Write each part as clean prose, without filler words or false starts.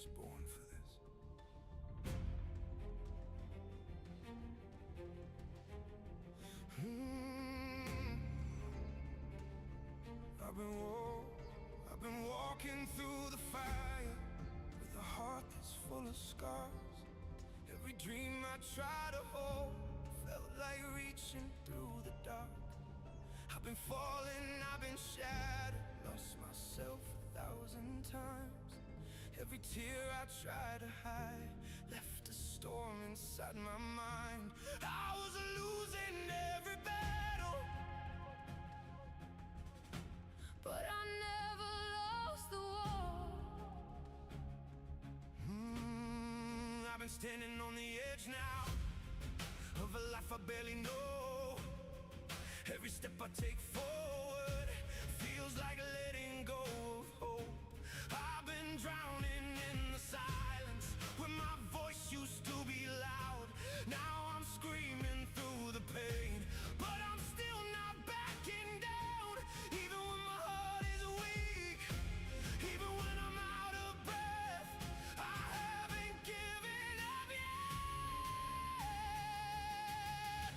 was born for this. I've been walking through the fire with a heart that's full of scars. Every dream I try to hold felt like reaching through the dark. I've been falling, I've been shattered, lost myself 1,000 times. Every tear I tried to hide left a storm inside my mind. I was losing every battle, but I never lost the war. I've been standing on the edge now of a life I barely know. Every step I take forward feels like letting go of hope. I've been drowning in the silence where my voice used to be loud. Now I'm screaming through the pain, but I'm still not backing down. Even when my heart is weak, even when I'm out of breath, I haven't given up yet.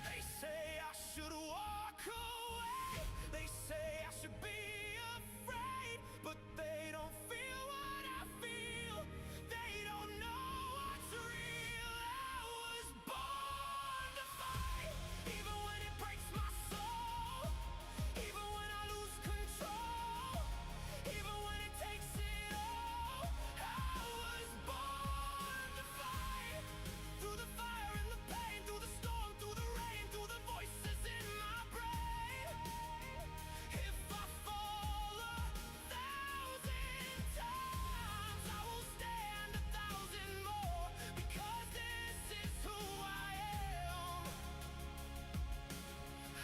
They say I should walk away, they say I should be afraid, but they don't feel what I feel. They don't know what's real. I was born to fight, even when it breaks my soul, even when I lose control, even when it takes it all. I was born to fight, through the fire and the pain, through the storm, through the rain, through the voices in my brain. If I fall 1,000 times, I will stand 1,000 more, because this is who I am. I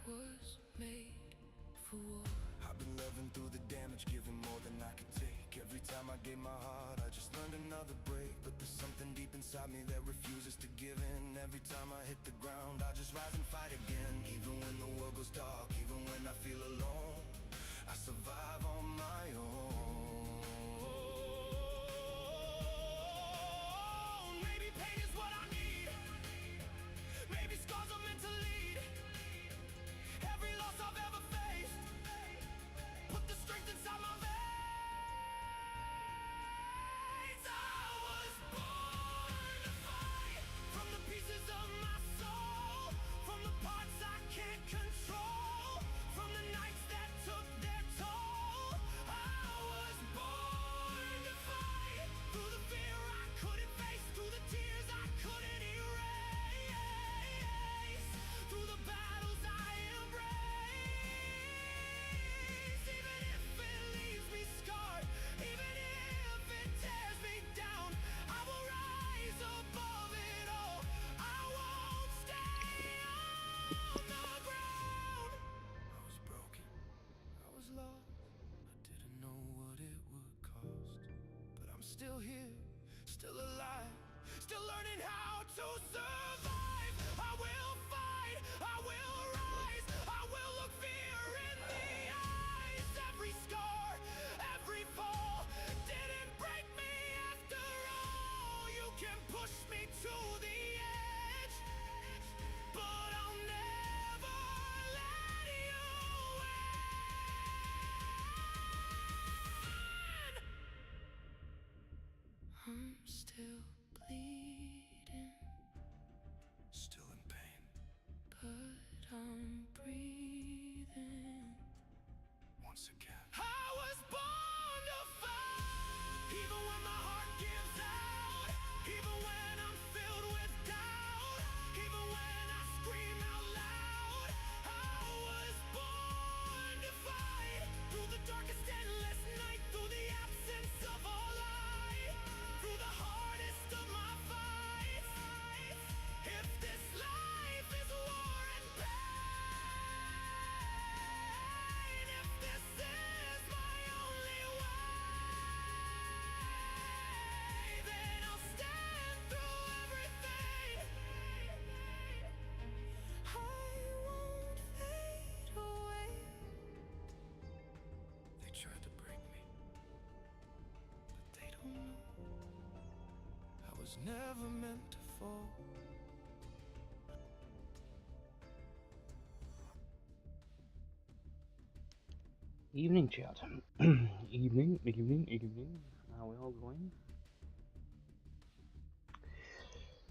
was made for war. I've been loving through the damage, giving more than I could take. Every time I gave my heart, I just learned another break. But there's something deep inside me that refuses to give in. Every time I hit the ground, I just rise and fight again. Even when the world goes dark, even when I feel alone, I survive on my own. Maybe pain is what I need, maybe scars are meant to lead. Every loss I've ever faced put the strength inside my veins. I was born to fight, from the pieces of my soul, from the parts I can't control, from the nights that took their toll. I was born to fight, through the fear I couldn't face, through the tears I couldn't erase, through the battles I embrace. Even if it leaves me scarred, even if it tears me down, I will rise above it all. I won't stay on the ground. I was broken, I was lost, I didn't know what it would cost. But I'm still here, still alive, still learning how to survive. I will fight, I will rise, I will look fear in the eyes. Every scar, every fall didn't break me after all. You can push me to the edge, but I'll never let you win. I'm still bleeding, still in pain, but I'm breathing once again. I was born to fight, even when my heart gives out, even when I'm filled with doubt, even when I scream out loud. I was born to fight, through the darkest endless night, through the absence of all light, through the hardest of my fights. If this life is war and pain, if this is my only way, was never meant to fall. Evening, chat. evening. How are we all going?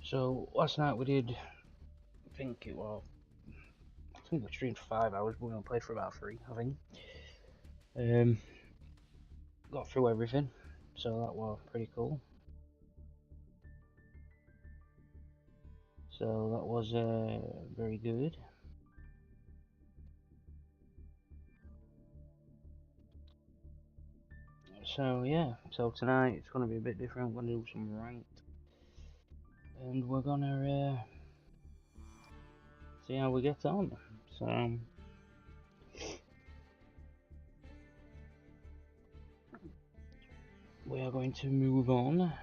So last night we did. I think we streamed for 5 hours, but we only played for about 3. I think. Got through everything, so that was pretty cool. So that was very good. So yeah, so tonight it's gonna be a bit different. We're gonna do some ranked, and we're gonna see how we get on. So we are going to move on.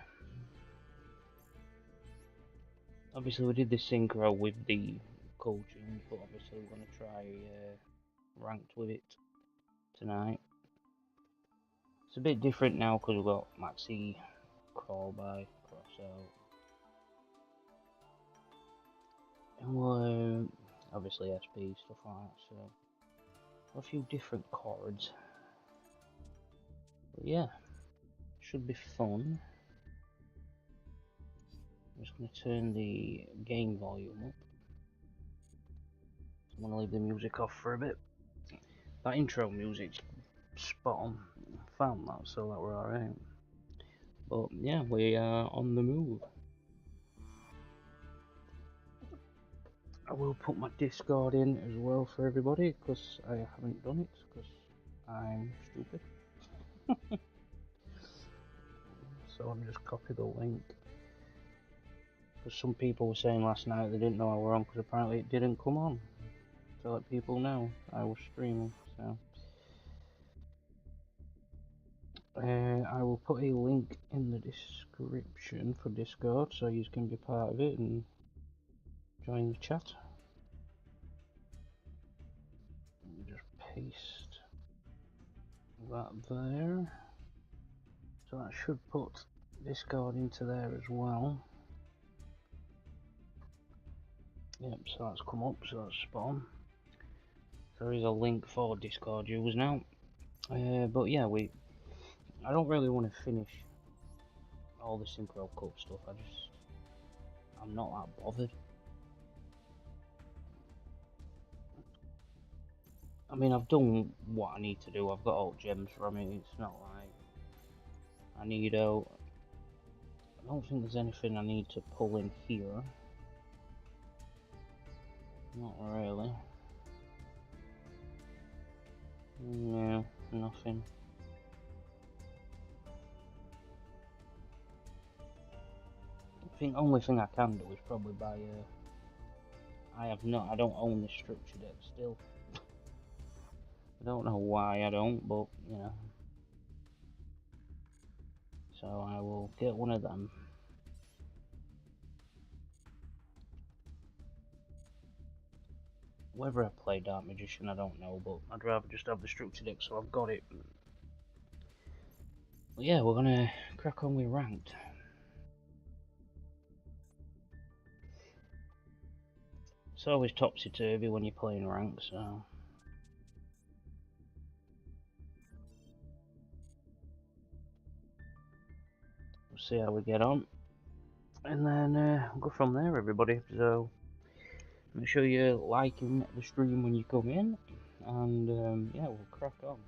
Obviously we did the synchro with the coaching, but obviously we're going to try ranked with it tonight. It's a bit different now because we've got Maxi, Crawl by, Cross Out, and we're obviously SP, stuff like that, so a few different chords. But yeah, should be fun. I'm just going to turn the game volume up. I'm going to leave the music off for a bit. That intro music's spot on. I found that, so that we're alright. But yeah, we are on the move. I will put my Discord in as well for everybody because I haven't done it because I'm stupid. So I'll just copy the link. Because some people were saying last night they didn't know I were on because apparently it didn't come on. To let people know I was streaming. So I will put a link in the description for Discord so you can be part of it and join the chat. Just paste that there. So that should put Discord into there as well. Yep, so that's come up, so that's spot on. There is a link for Discord users now. But yeah, I don't really want to finish all the Synchro Cup stuff. I'm not that bothered. I mean, I've done what I need to do. I've got all gems from it. It's not like I need out. I don't think there's anything I need to pull in here. Not really. No, nothing. I think only thing I can do is probably buy I don't own this structure deck still. I don't know why I don't, but you know. So I will get one of them. Whether I play Dark Magician, I don't know, but I'd rather just have the structure deck, so I've got it. But yeah, we're gonna crack on with ranked. It's always topsy-turvy when you're playing ranked, so... We'll see how we get on. And then we'll go from there, everybody. So, make sure you're liking the stream when you come in. And yeah, we'll crack on.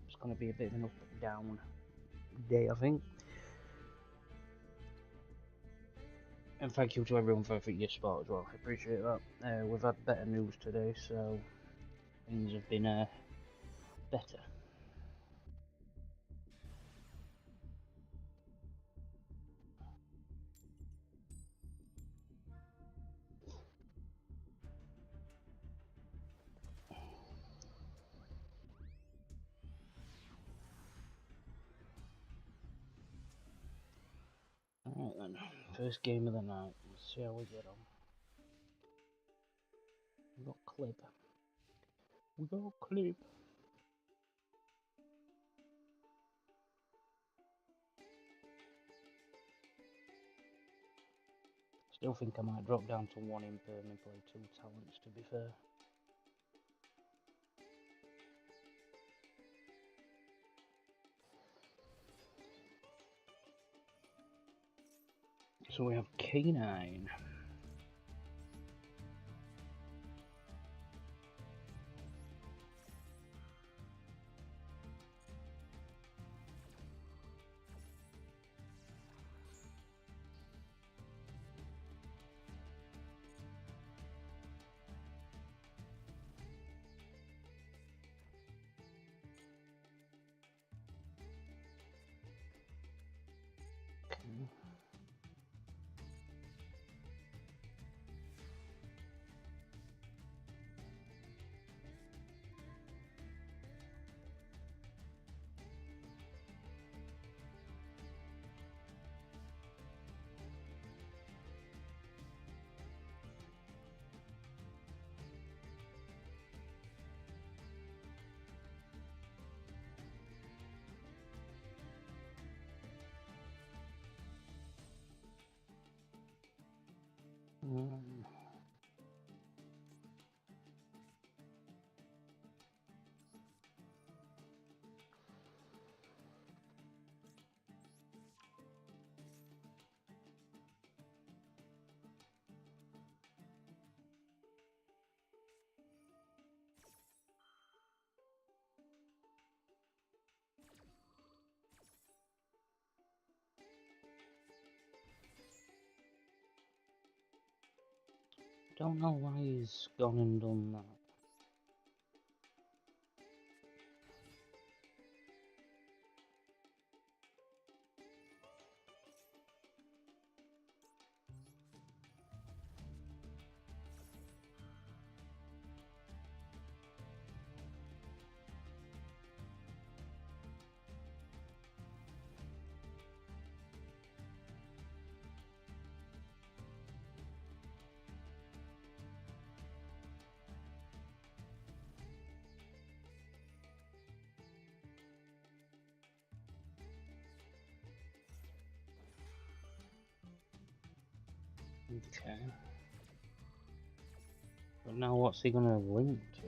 It's going to be a bit of an up-down day, I think. And thank you to everyone for your support as well. I appreciate that. We've had better news today, so things have been better. Alright then, first game of the night. Let's see how we get on. We got clip. We got clip. Still think I might drop down to 1 imperm and play 2 talents, to be fair. So we have K9. Okay. Don't know why he's gone and done that. Okay. But now what's he gonna link to?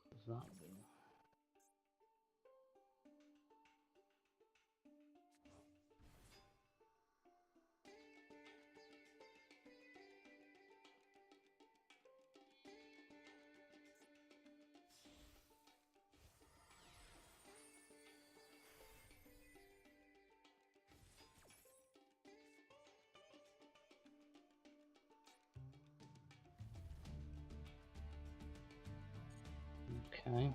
What's that do? Okay.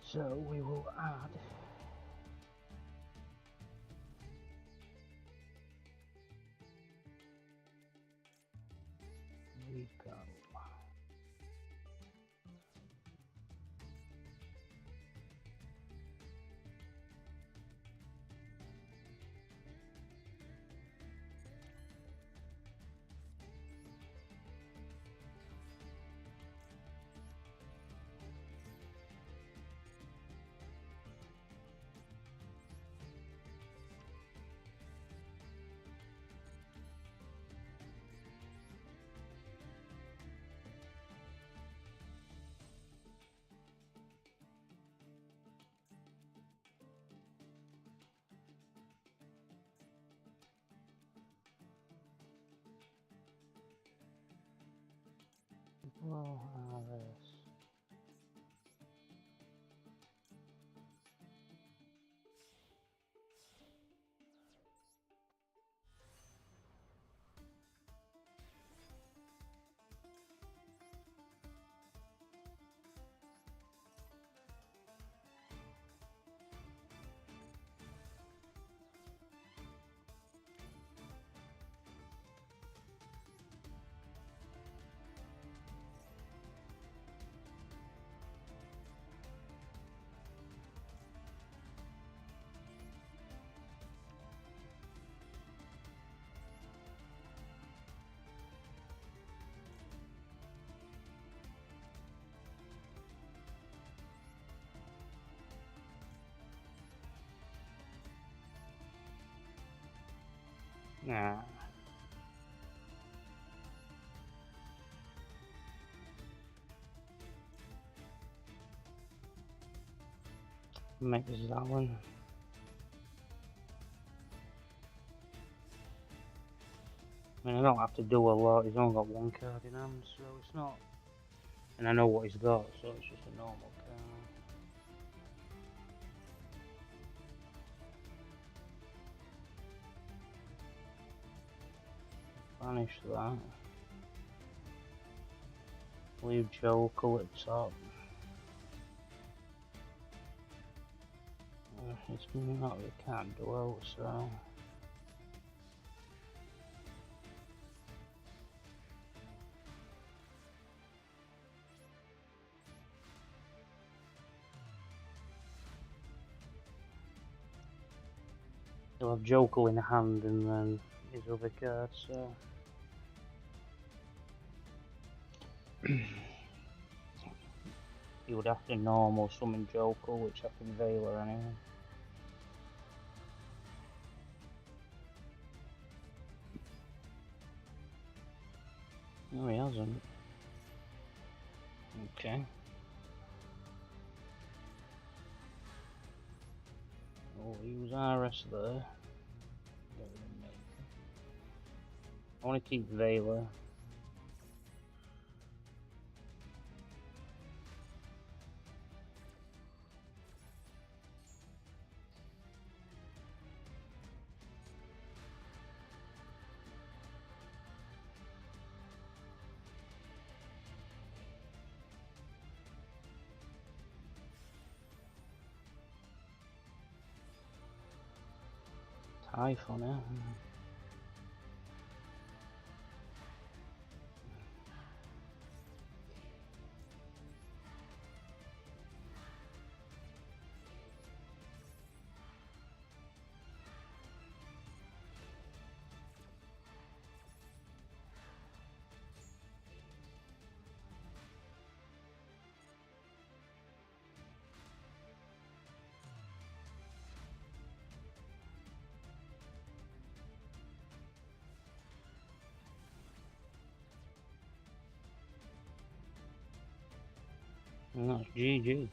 So we will add we go. Well, this. Nah. Make this that one. I mean, I don't have to do a lot. He's only got one card in hand, so it's not. And I know what he's got, so it's just a normal card. Banish that. Leave Joker at the top. It's not really can't duel, so. He'll have Joker in the hand and then his other card, so. He would have to normal summon Joker, which I can Veiler anyway. No, he hasn't. Okay. Oh, he was RS there. I want to keep Veiler. Tie for now. And that's GG.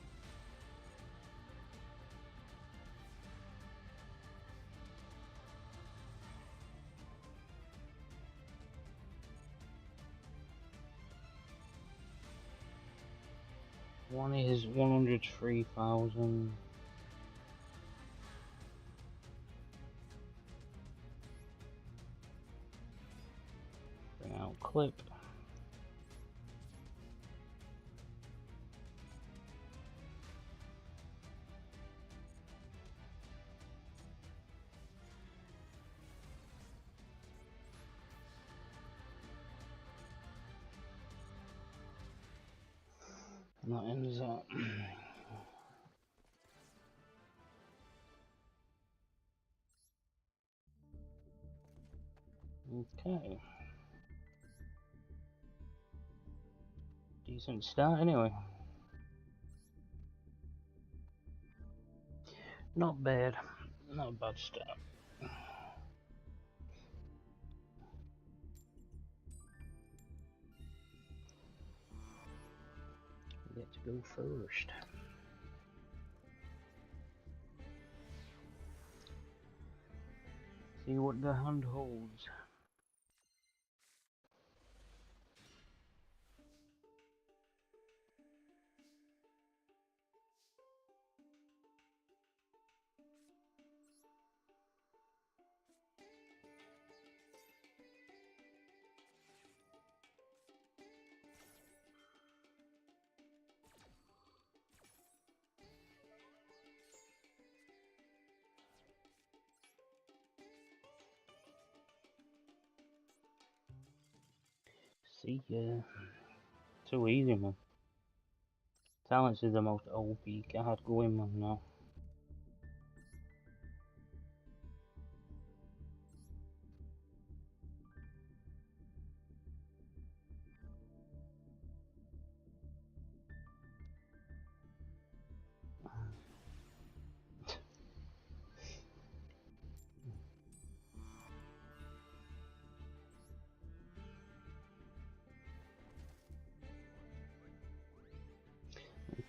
One is 103,000. Bring out clip. And that ends up. Okay. Decent start anyway. Not bad. Not a bad start. Get to go first. See what the hand holds. See ya. Too easy, man. Talents is the most OP card going, man, now.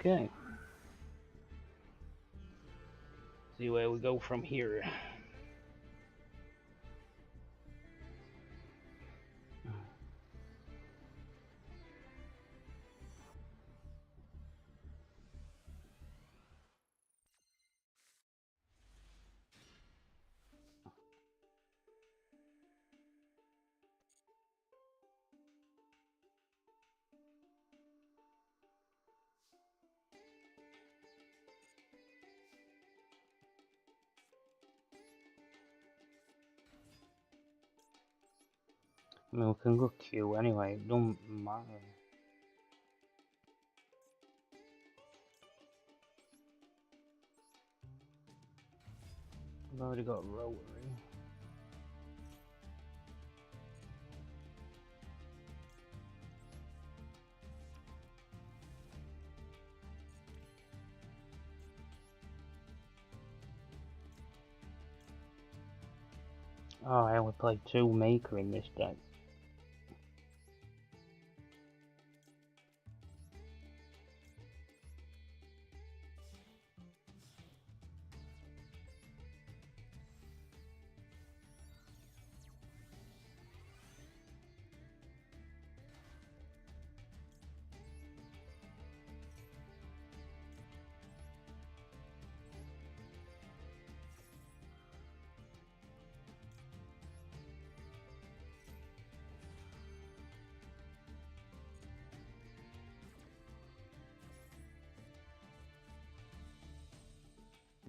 Okay. See where we go from here. I mean, we can go Q anyway, it don't matter. I've already got rotary. Oh, I only played 2 maker in this deck.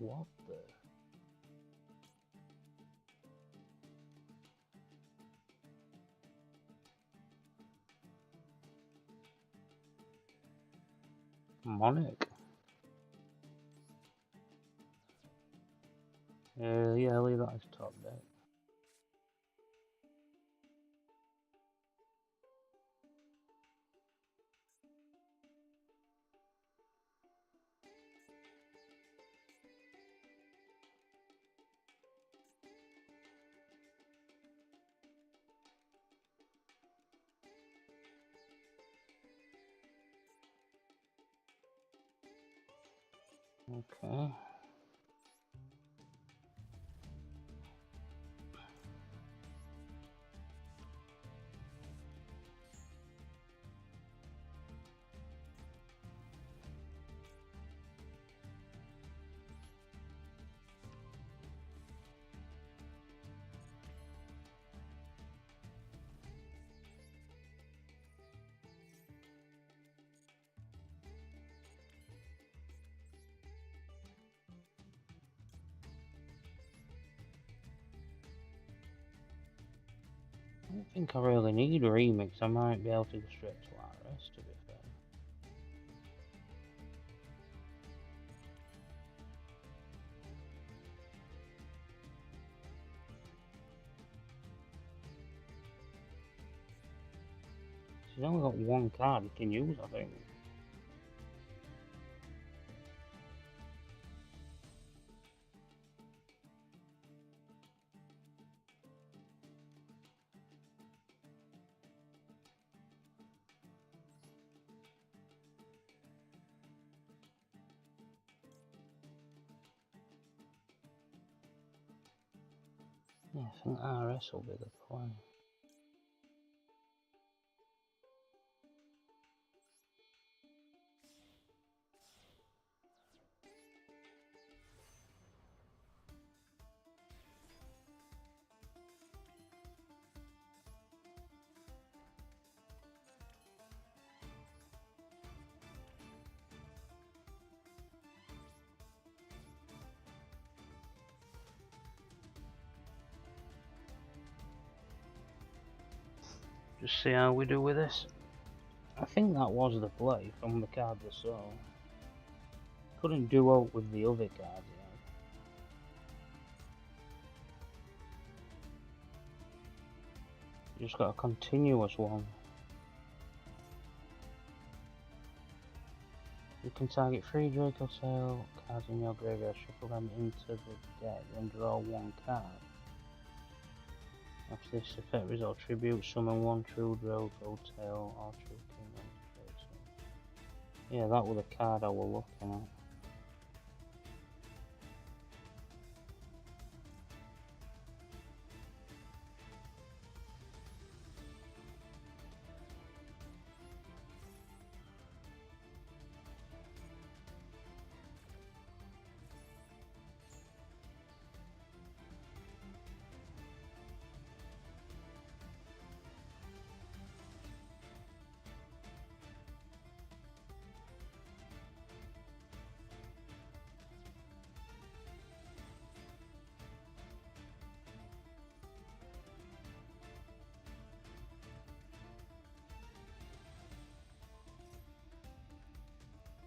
What the? Monarch? Yeah, leave that as top deck. Okay. I don't think I really need a remix, I might be able to go straight to RS to be fair. She's only got 1 card you can use, I think. Yeah, I think RS will be the play. Just see how we do with this. I think that was the play from the card I saw. Couldn't duel with the other card, you just got a continuous one. You can target 3 Draco Tail cards in your graveyard, shuffle them into the deck, then draw 1 card. After this effect, result tribute, summon 1 true Draco Tail or true King on the face. Yeah, that was the card I was looking at.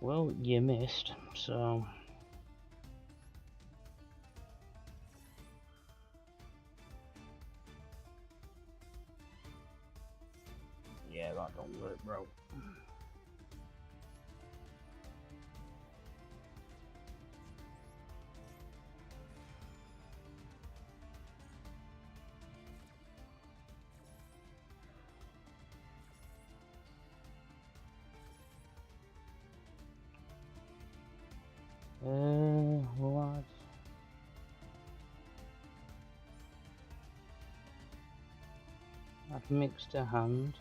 Well, you missed, so... Yeah, that don't work, bro. What? I've mixed a hand.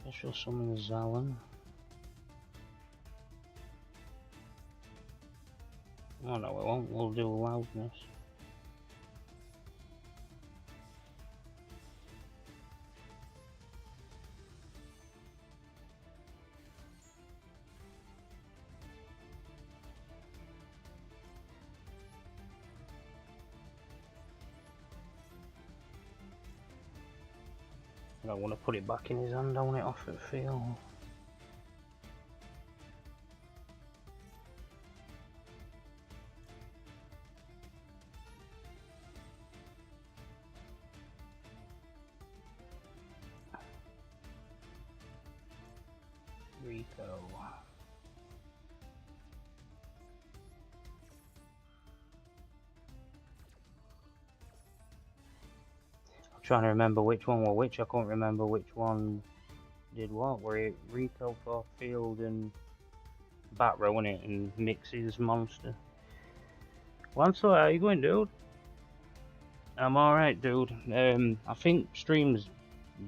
Special summon Zalon. Oh no, we won't. We'll do loudness. I don't want to put it back in his hand. I want it off at field. Rico. I'm trying to remember which one were which. I can't remember which one did what. Were it Rico for field and bat row in it and Mix's monster? Well, I'm sorry, how you going, dude? I'm alright, dude. I think stream's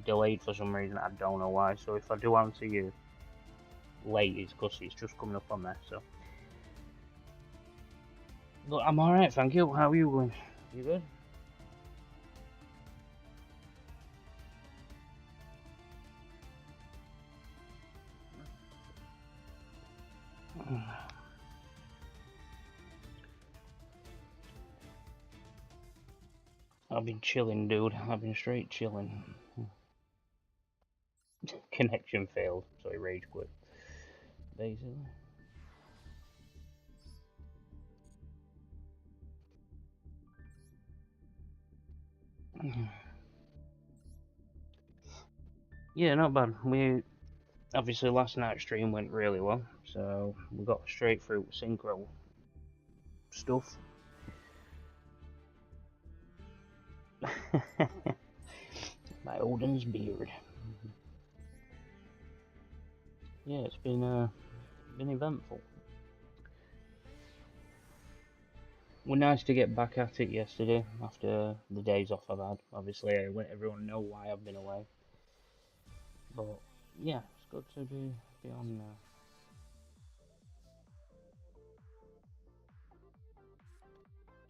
delayed for some reason. I don't know why. So if I do answer you late, it's because it's just coming up on there. So, look, I'm alright, thank you. How are you going? You good? I've been chilling, dude. I've been straight chilling. Connection failed, so he rage quit. Basically. Yeah, not bad. We obviously last night's stream went really well, so we got straight through synchro stuff. My Odin's beard. Yeah, it's been eventful. Well, nice to get back at it yesterday after the days off I've had. Obviously, I let everyone know why I've been away. But yeah, it's good to be on now.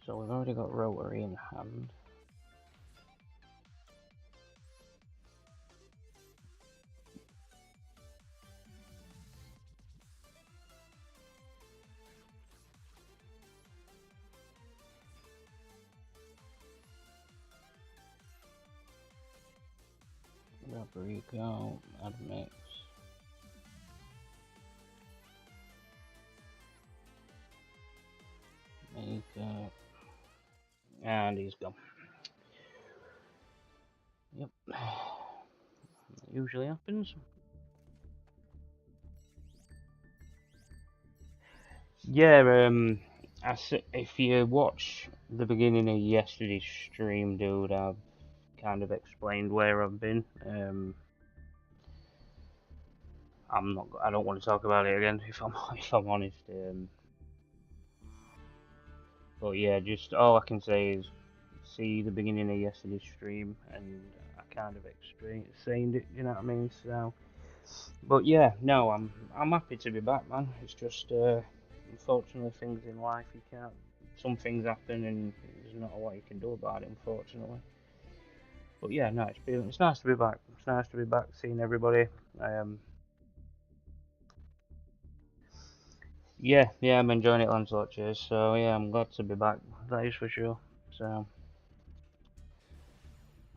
So we've already got Rotary in hand. Rico, add mix. Makeup. And he's gone. Yep. That usually happens. Yeah, if you watch the beginning of yesterday's stream, dude, I kind of explained where I've been. I don't want to talk about it again if I'm if I'm honest. But yeah, just all I can say is see the beginning of yesterday's stream, and I kind of explained it. You know what I mean? So, but yeah, no, I'm happy to be back, man. It's just unfortunately things in life you can't. Some things happen, and there's not a lot you can do about it, unfortunately. But yeah, no, it's nice to be back. It's nice to be back, seeing everybody. Yeah, I'm enjoying it, Lancelot. Cheers. So yeah, I'm glad to be back. That is for sure. So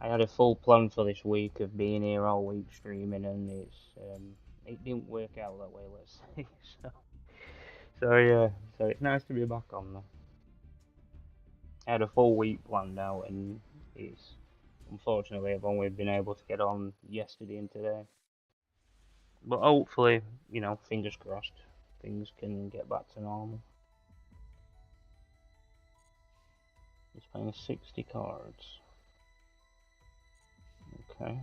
I had a full plan for this week of being here all week streaming, and it didn't work out that way. Let's say. So yeah, so it's nice to be back on though. I had a full week planned out, and it's unfortunately I've only been able to get on yesterday and today. But hopefully, fingers crossed, things can get back to normal. He's playing 60 cards. Okay.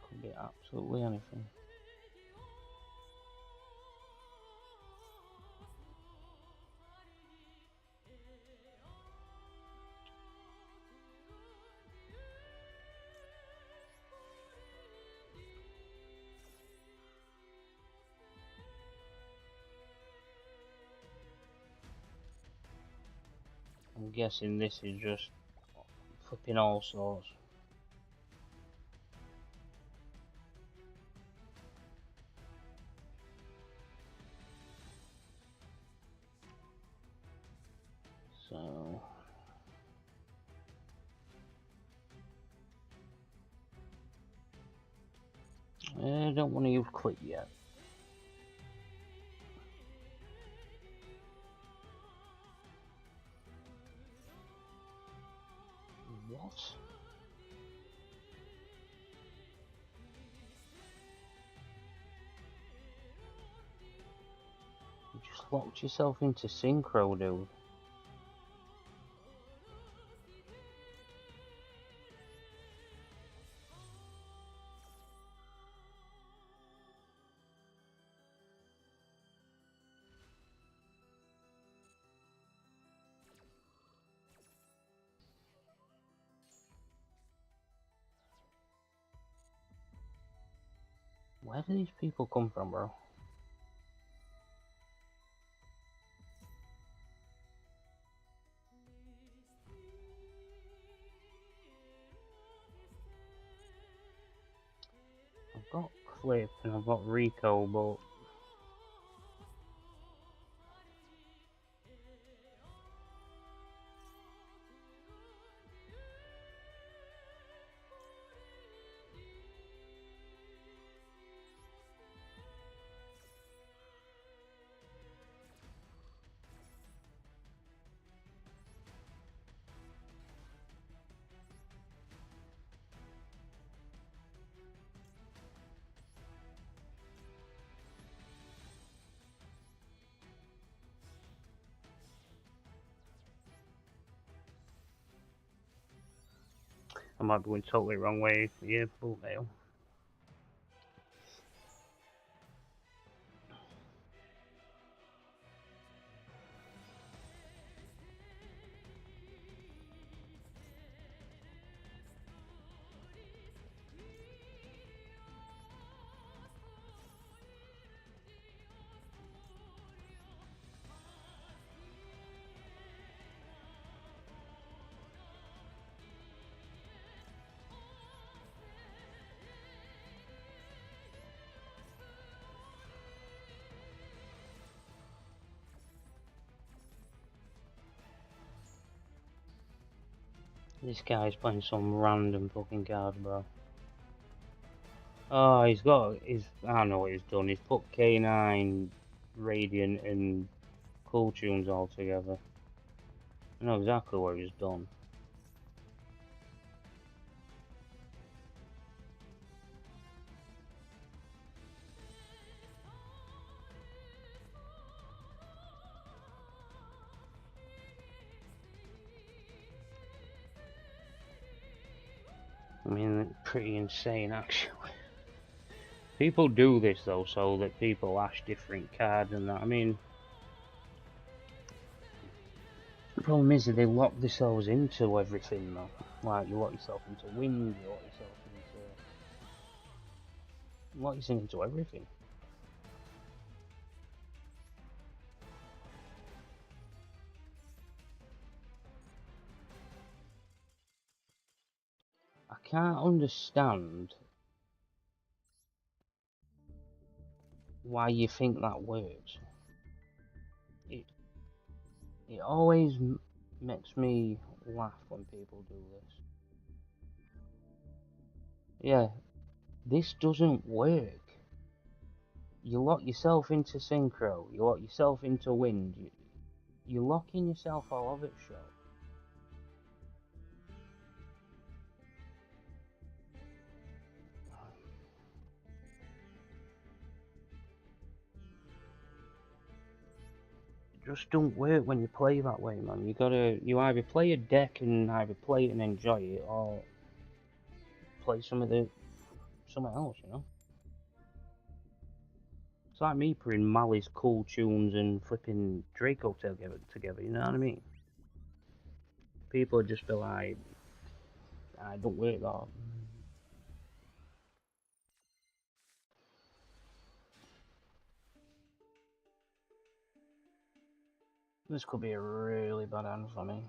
Could be absolutely anything. I'm guessing this is just flipping all sorts. So I don't want to use clip yet. What? You just locked yourself into synchro, dude. Where do these people come from, bro? I've got Clip and I've got Rico, but I might be going totally wrong way. Yeah, full nail. This guy's playing some random fucking cards, bro. Oh, I don't know what he's done. He's put K9, Radiant, and Cool Tunes all together. I know exactly what he's done. I mean, pretty insane actually. People do this though, so that people ash different cards and that. I mean, the problem is that they lock themselves into everything though. Like, you lock yourself into wind, you lock yourself into everything. I can't understand why you think that works. It always makes me laugh when people do this. Yeah, this doesn't work. You lock yourself into synchro, you lock yourself into wind, you're locking yourself all over the show. It just don't work when you play that way, man. You either play a deck and either play it and enjoy it, or play something else, you know? It's like me putting maliss, cool tunes and flipping Draco together, you know what I mean? People would just be like, I don't work that. This could be a really bad hand for me.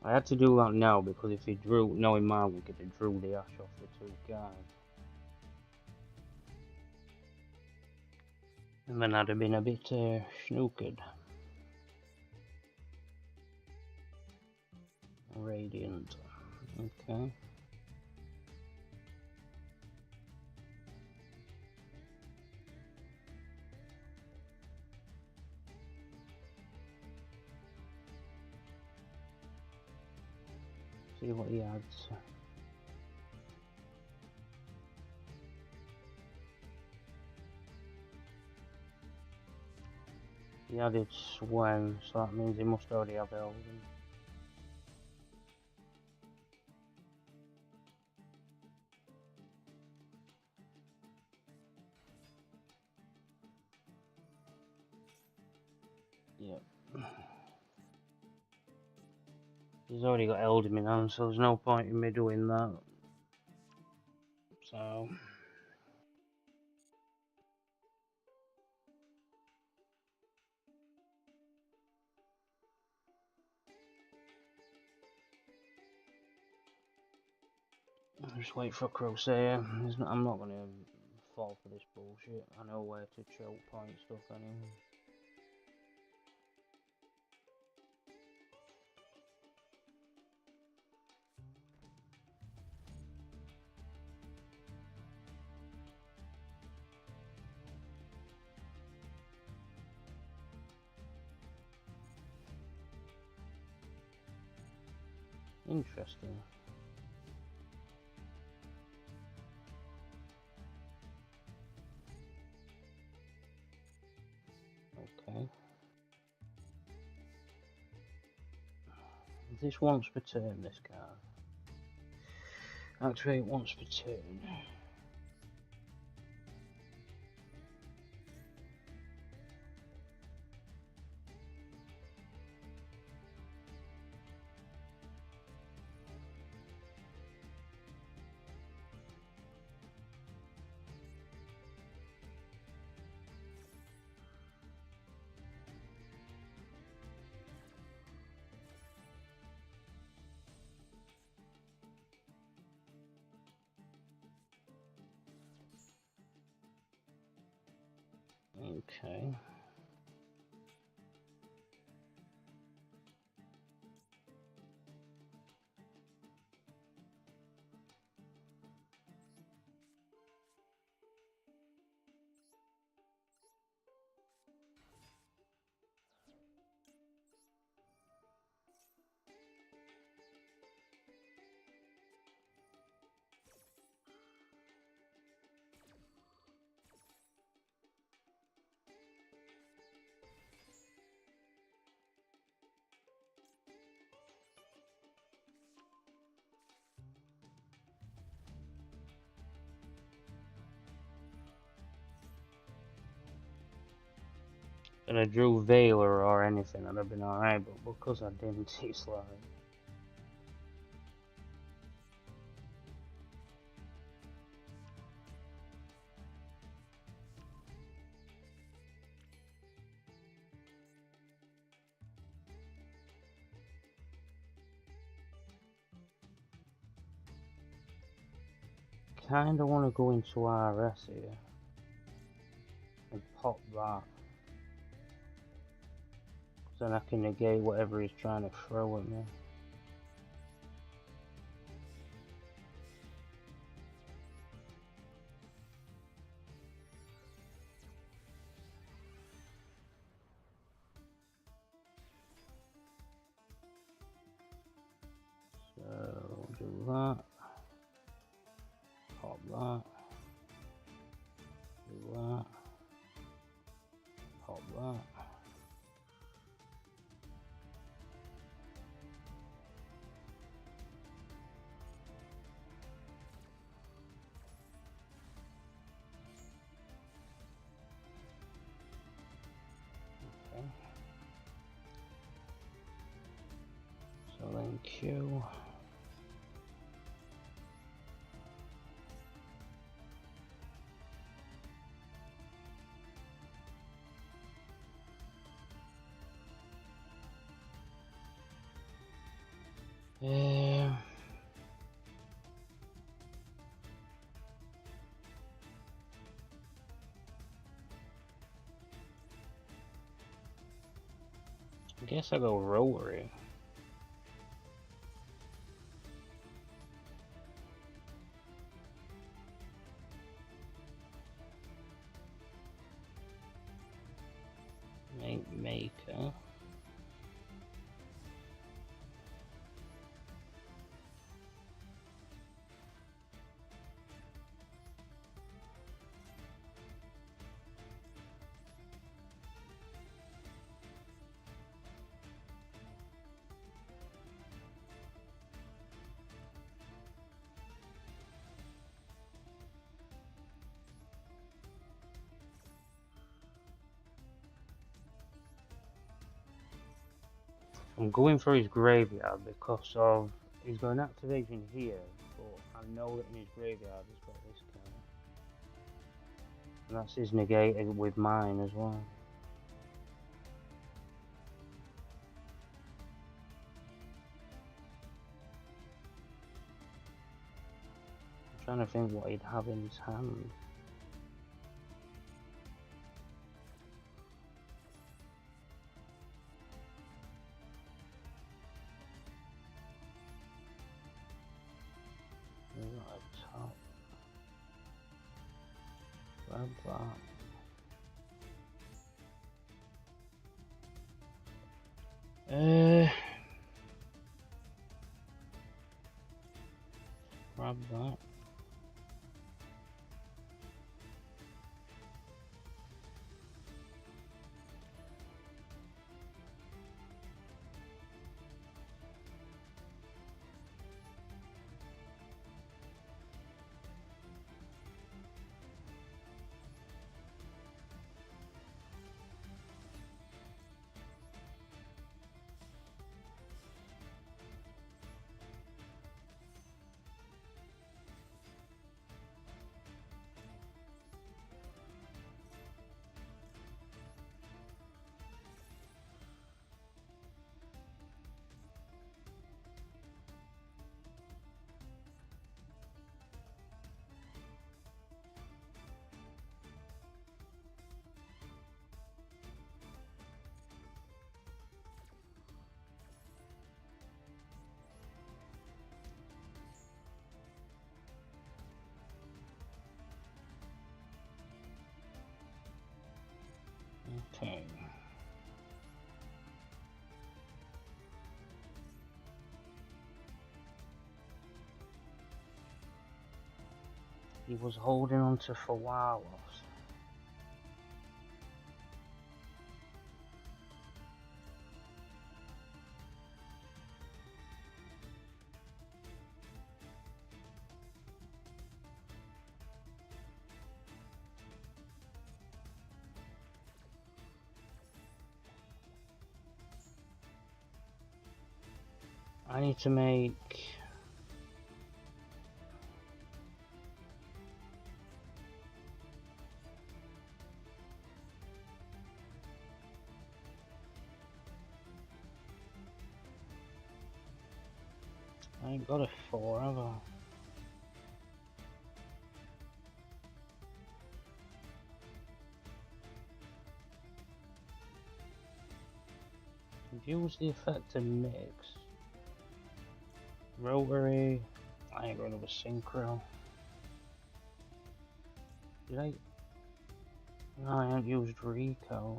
I had to do that now because if he drew, knowing my luck, if he drew the ash off the two guys, and then I'd have been a bit snookered. Radiant. Okay. See what he adds. He added Swan, so that means he must already have Elven. Yep. He's already got Elden in hand, so there's no point in me doing that. So... I'll just wait for a Crusade. I'm not gonna fall for this bullshit. I know where to choke point stuff anyway. Interesting. Okay. This once per turn, this card. Activate once per turn. Okay. And I drew Veiler or anything, I'd have been alright, but because I didn't, it's like... Kinda wanna go into RS here. And pop that. Then I can negate whatever he's trying to throw at me. So do that. Pop that. Do that. Pop that. Okay. So then Q. I guess I go rotary. Maker. I'm going for his graveyard because of he's got an activation here, but I know that in his graveyard he's got this guy. And that's his negated with mine as well. I'm trying to think what he'd have in his hand. Top. Grab that. Grab that. Okay. He was holding on to Fawalos. I need to make... I ain't got a 4, have I? Use the effect to mix. Rotary. I ain't got another synchro. Did I? No, I haven't used recos.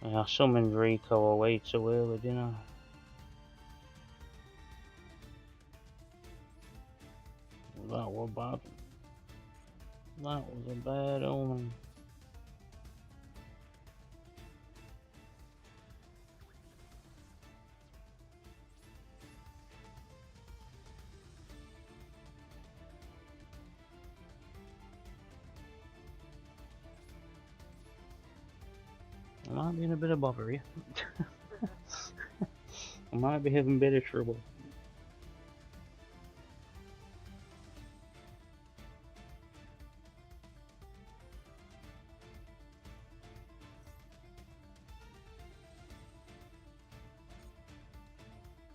Yeah, I summoned Rico away too early, didn't I? That was bad. That was a bad omen. I might be in a bit of bother here. I might be having a bit of trouble.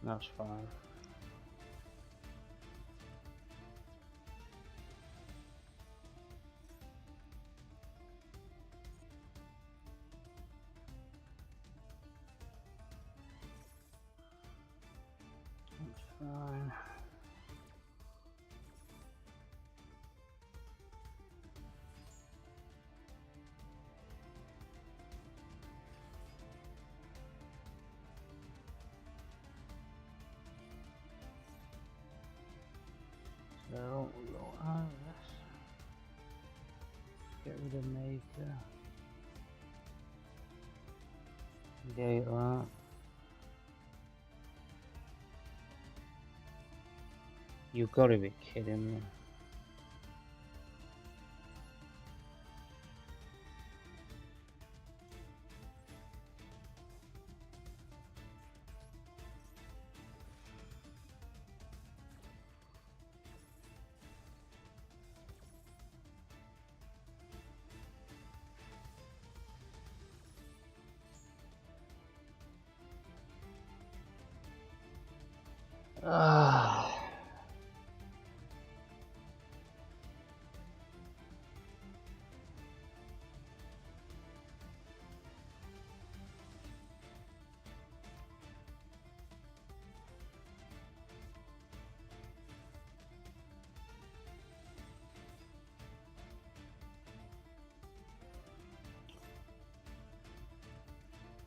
That's fine. That's fine. So we'll go out of this. Get rid of maker. Gate that. You gotta be kidding me. Ah.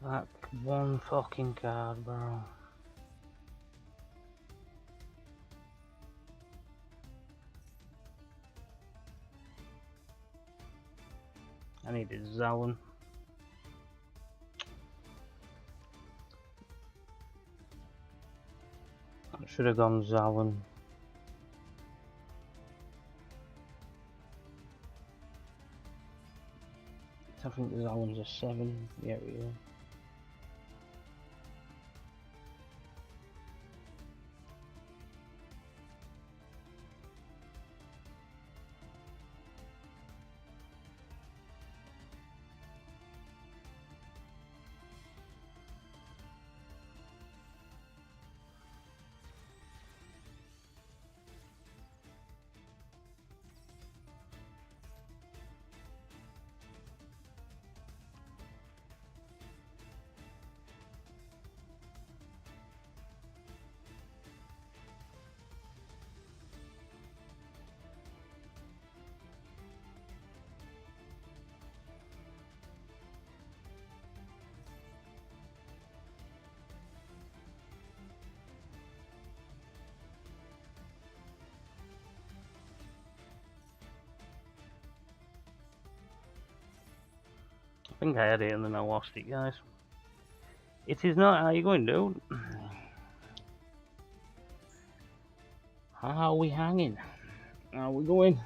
That one fucking card, bro. I needed Zowen. I should have gone Zowen. I think Zowen's a 7. Yeah, we are. think I had it and then I lost it, guys. It is not. How you going, dude? How are we hanging? How are we going?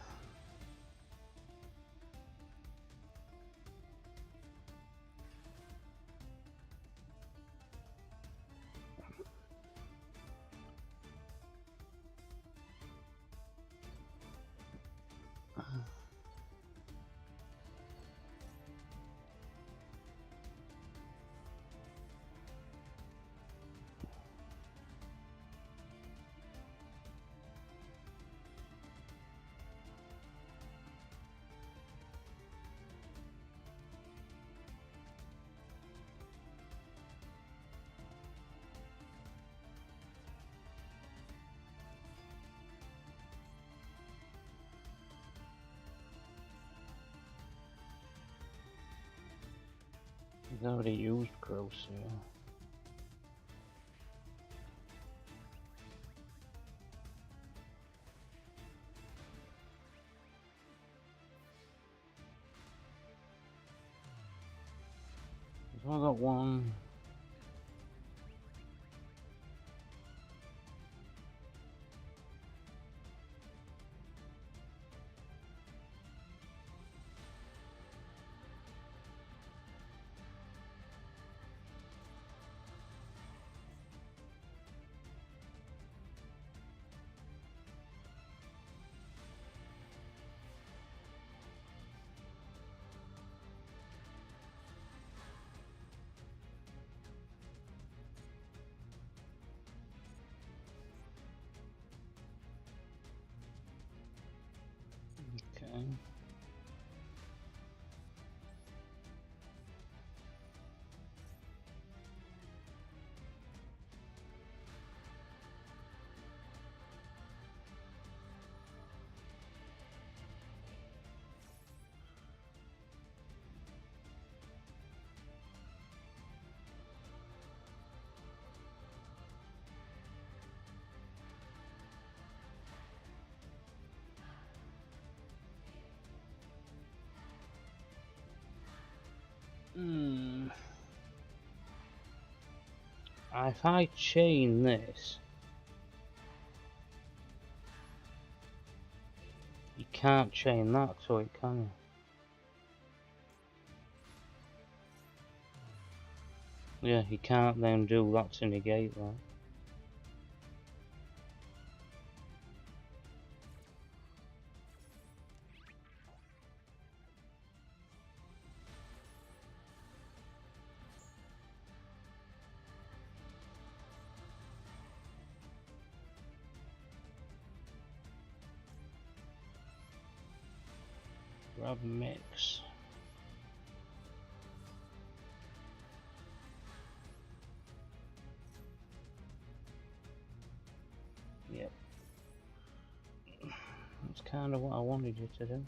He's already used gross here. So I got one. Okay. If I chain this, you can't chain that to it, can you? Yeah, you can't then do that to negate that. Grab mix. Yep. That's kind of what I wanted you to do.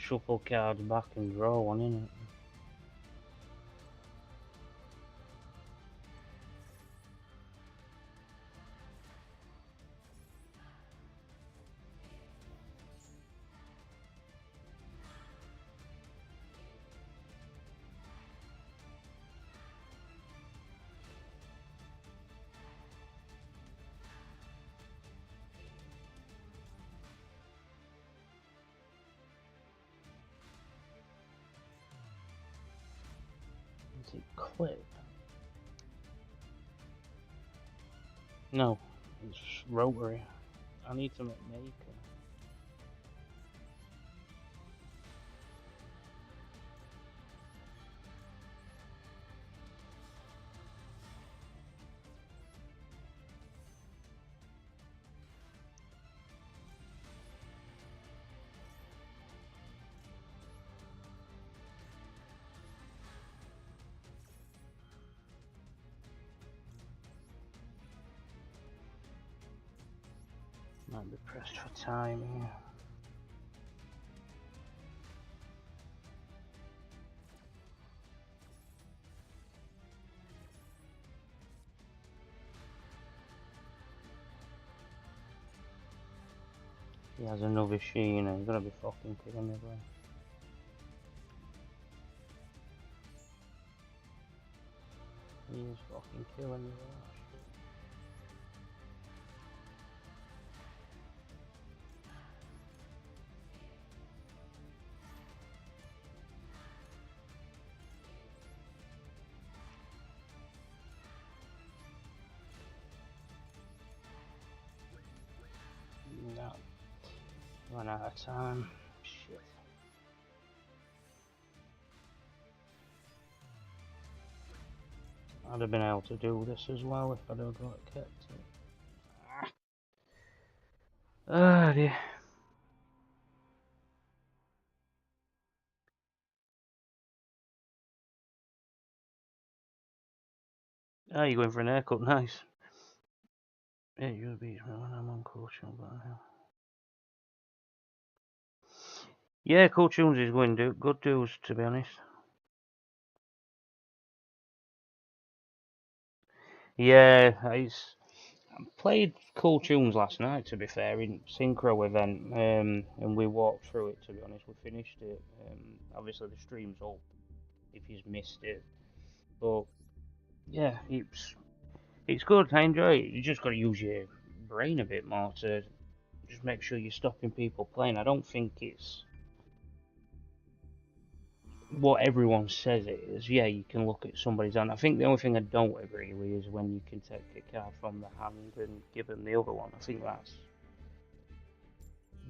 Shuffle cards back and draw one, innit? Is it clip? No, it's rotary. I need to make maker. Might be pressed for time here. He has another sheen and he's gonna be fucking killing me, bro. He is fucking killing me, bro. No. Run out of time. Shit. I'd have been able to do this as well if I'd have got kept it. Ah, dear. Ah, you're going for an haircut, nice. Yeah, you'll be when I'm on coaching, but yeah, Coach Jones is going to do good duels, to be honest. Yeah, I played Cool Tunes last night, to be fair, in Synchro event, and we walked through it, to be honest. We finished it. Obviously, the stream's up if you've missed it. But, yeah, it's good. I enjoy it. You just got to use your brain a bit more to just make sure you're stopping people playing. I don't think it's what everyone says it is. Yeah, you can look at somebody's hand. I think the only thing I don't agree with is when you can take a card from the hand and give them the other one. I think that's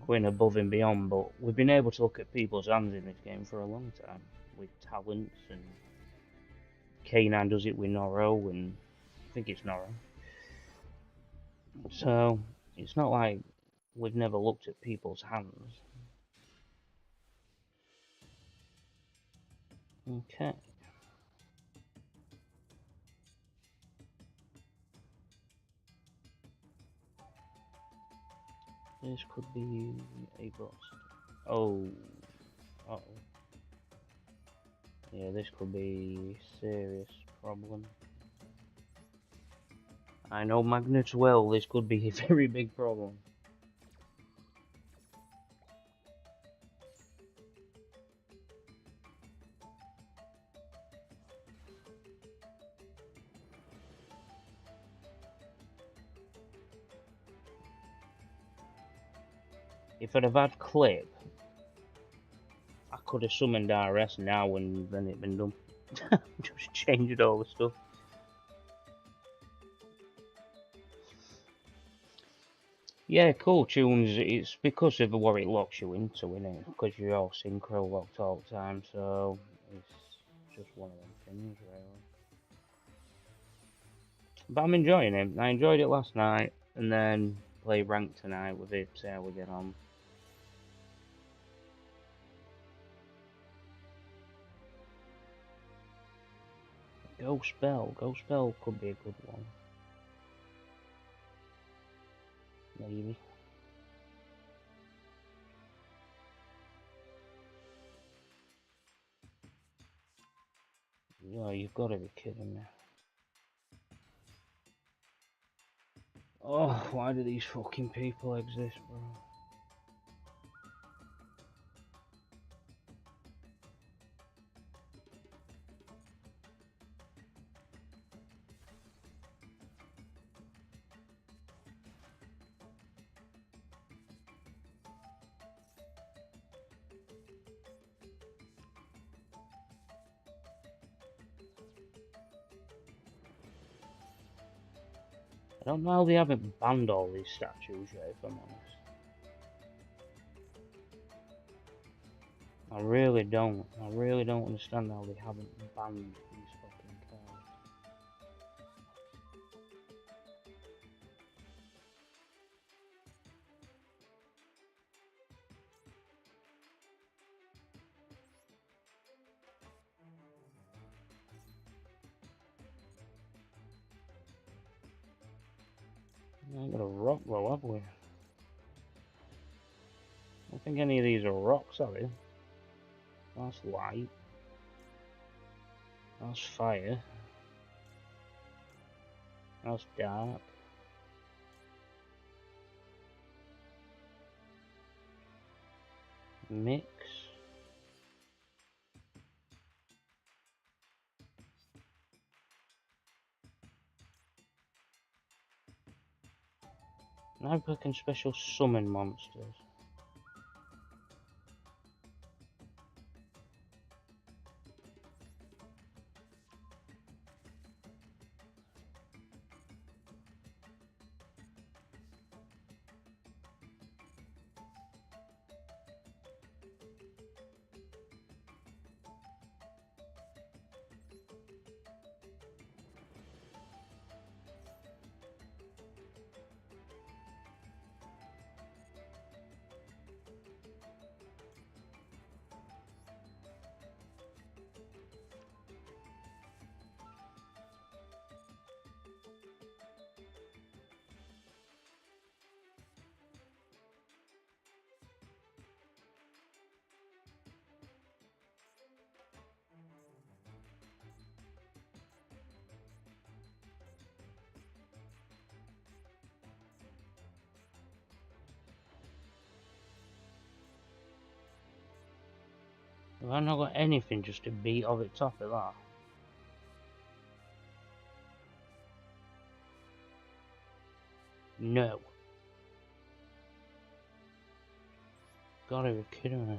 going above and beyond, but we've been able to look at people's hands in this game for a long time with talents, and K9 does it with Noro, and I think it's Noro. So it's not like we've never looked at people's hands. Okay. This could be a bust. Oh. Uh oh. Yeah, this could be a serious problem. I know magnets well, this could be a very big problem. If I'd have had clip, I could have summoned RS now and then it'd been done. Just changed all the stuff. Yeah, cool tunes. It's because of what it locks you into, innit? Because you're all synchro locked all the time, so it's just one of them things, really. But I'm enjoying it. I enjoyed it last night, and then play rank tonight with it, see how we get on. Ghost Bell could be a good one. Maybe. Yeah, you've got to be kidding me. Oh, why do these fucking people exist, bro? I don't know how they haven't banned all these statues yet, if I'm honest. I really don't. I really don't understand how they haven't banned these fucking cards. I ain't got a rock though, have we? I don't think any of these are rocks, are they? That's light. That's fire. That's dark. Mix. Now I can special summon monsters. Have I not got anything just to beat off the top of that? No. Gotta be kidding me.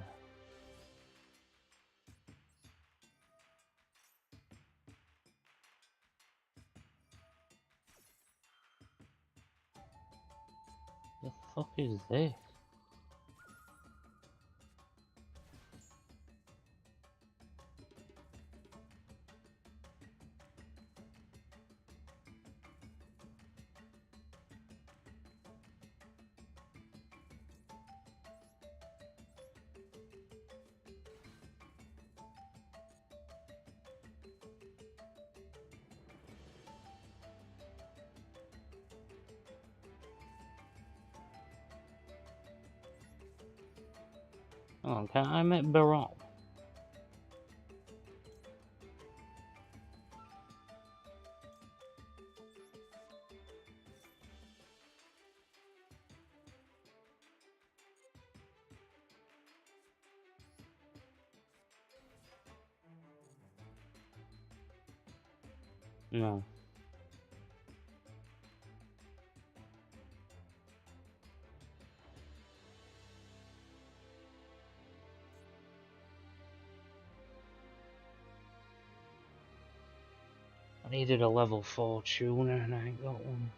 The fuck is this? Oh, can't I make Baron? No. I needed a level 4 tuner and I ain't got one.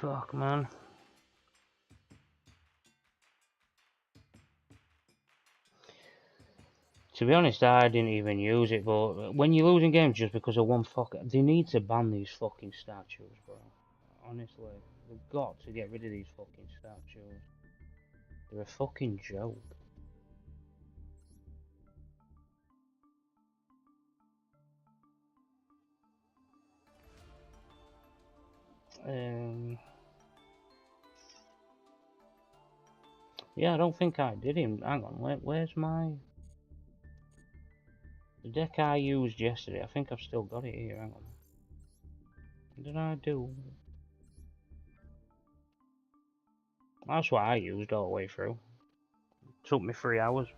Fuck, man. To be honest, I didn't even use it, but when you're losing games just because of one they need to ban these fucking statues, bro. Honestly, they've got to get rid of these fucking statues. They're a fucking joke. Yeah, I don't think I did him. Hang on, where's my... The deck I used yesterday, I think I've still got it here, hang on. What did I do? That's what I used all the way through. It took me 3 hours.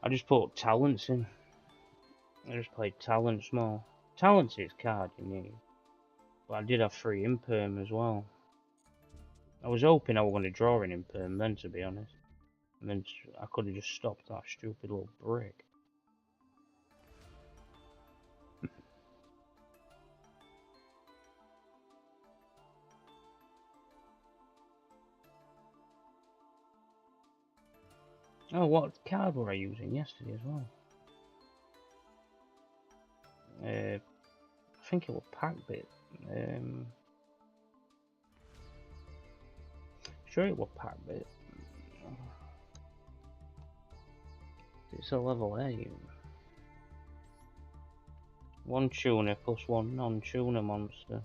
I just put talents in. I just played talents more. Talents is card you need. But I did have 3 imperm as well. I was hoping I was going to draw an imperm then, to be honest. And then I could have just stopped that stupid little brick. Oh, what card were I using yesterday as well? I think it was Packbit. Sure it was Packbit. It's a level 8. 1 tuner plus 1 non-tuner monster.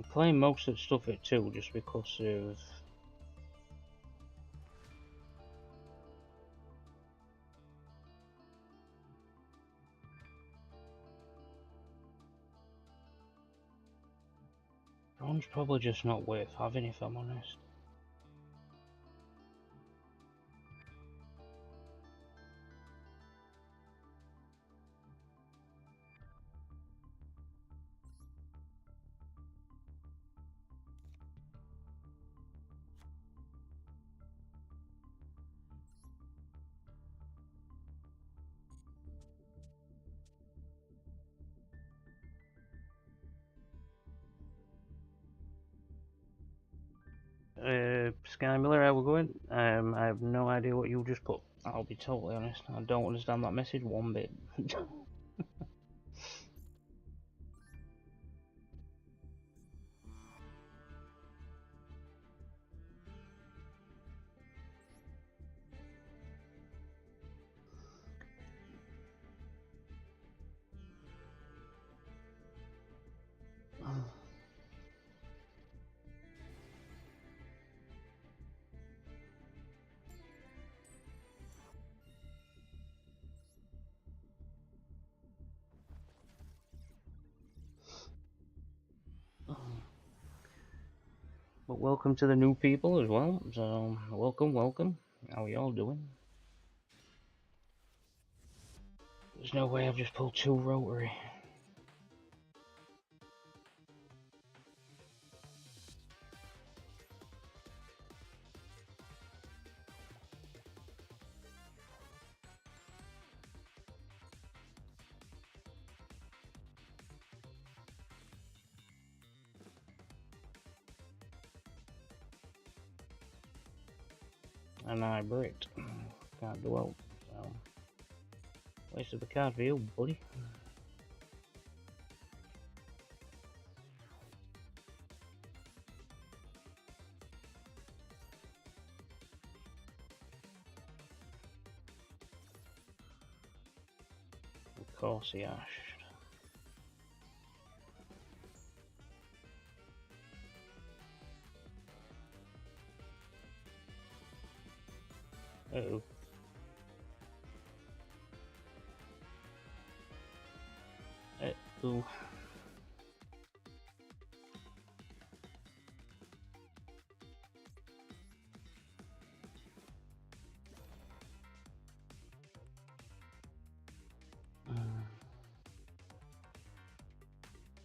I'm playing most of the stuff at 2 just because of drone's probably just not worth having if I'm honest. Sky Miller, how we going? I have no idea what you just put. I'll be totally honest. I don't understand that message one bit. But welcome to the new people as well. So welcome. How are you all doing? There's no way I've just pulled 2 rotary. And I bricked. Can't duel. So wasted the card for you, buddy. Of course he ashed. Uh-oh. Uh-oh.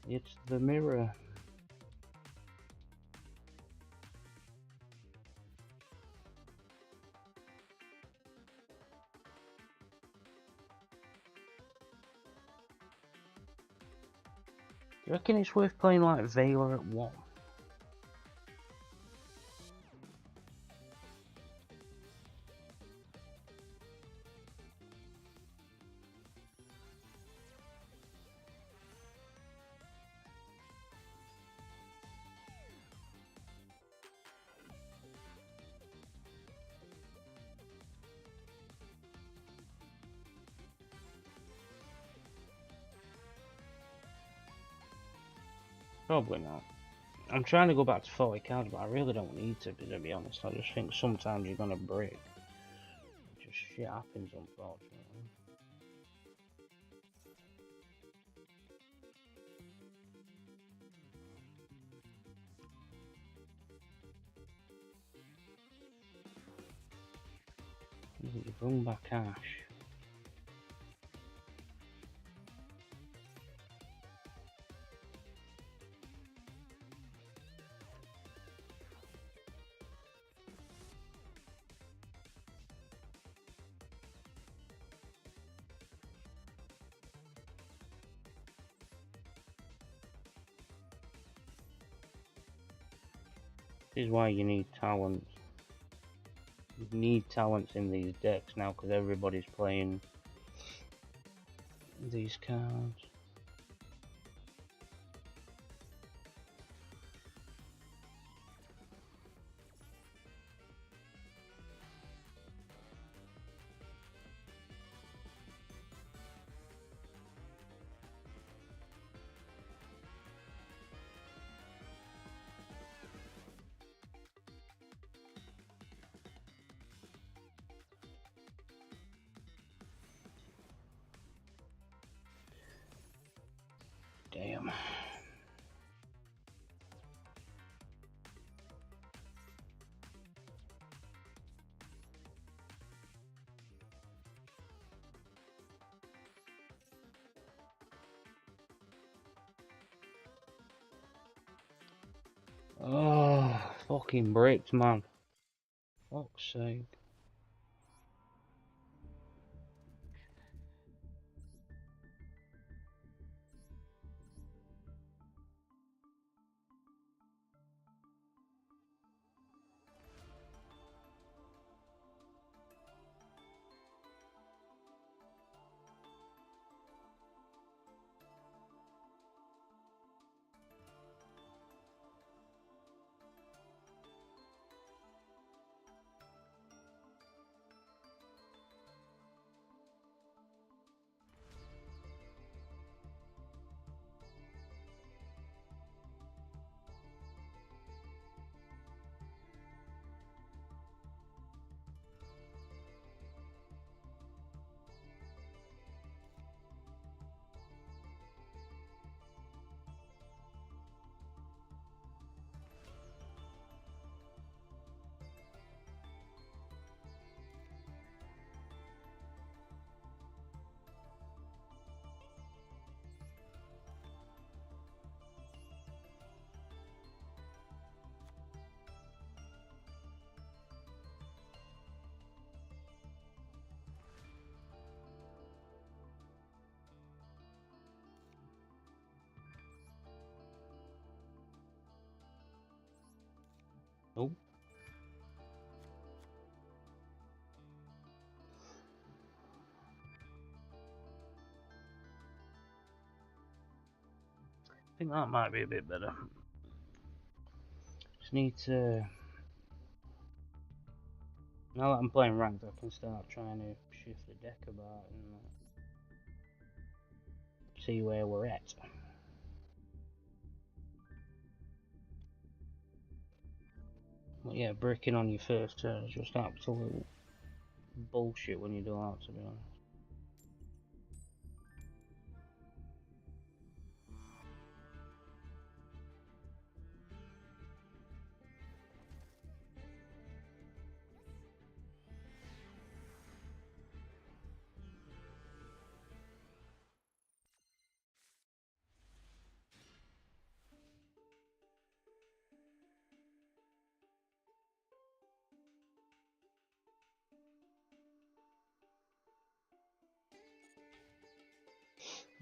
It's the mirror. Do you reckon it's worth playing like Veiler at 1? Probably not. I'm trying to go back to 40 cards, but I really don't need to be honest. I just think sometimes you're gonna break. Just shit happens, unfortunately. You bring back Ash. This is why you need talents. You need talents in these decks now because everybody's playing these cards. Oh, fucking bricks, man. Fuck's sake. Oh. I think that might be a bit better. Just need to... Now that I'm playing ranked, I can start trying to shift the deck about and see where we're at. But yeah, bricking on your first turn is just absolute bullshit when you do that, to be honest.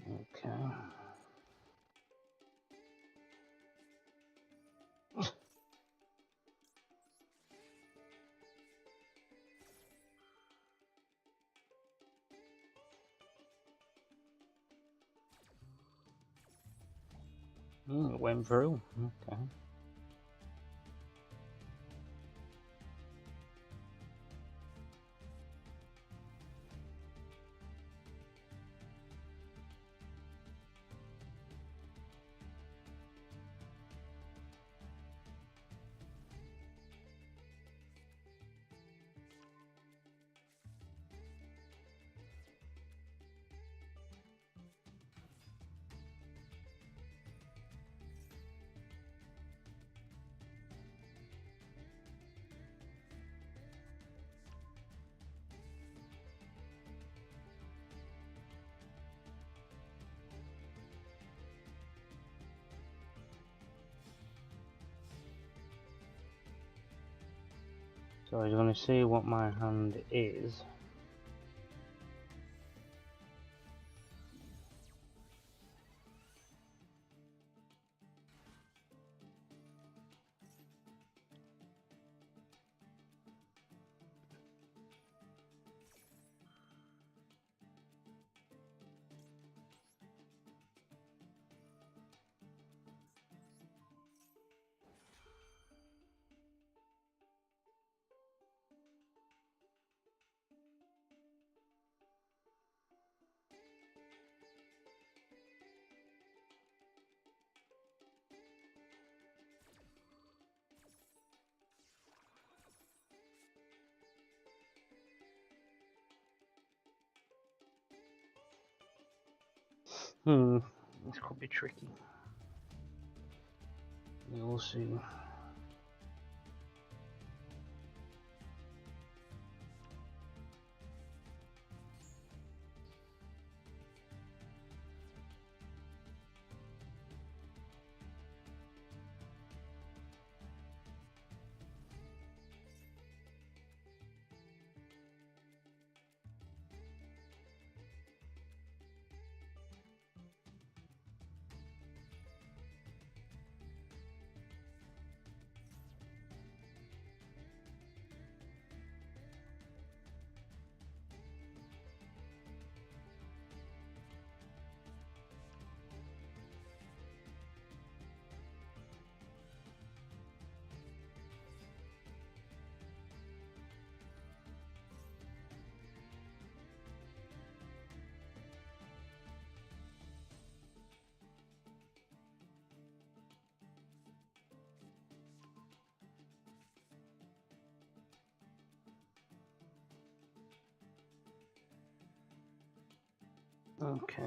Okay. It went through. Okay. So he's going to see what my hand is. This could be tricky. We'll see. Okay.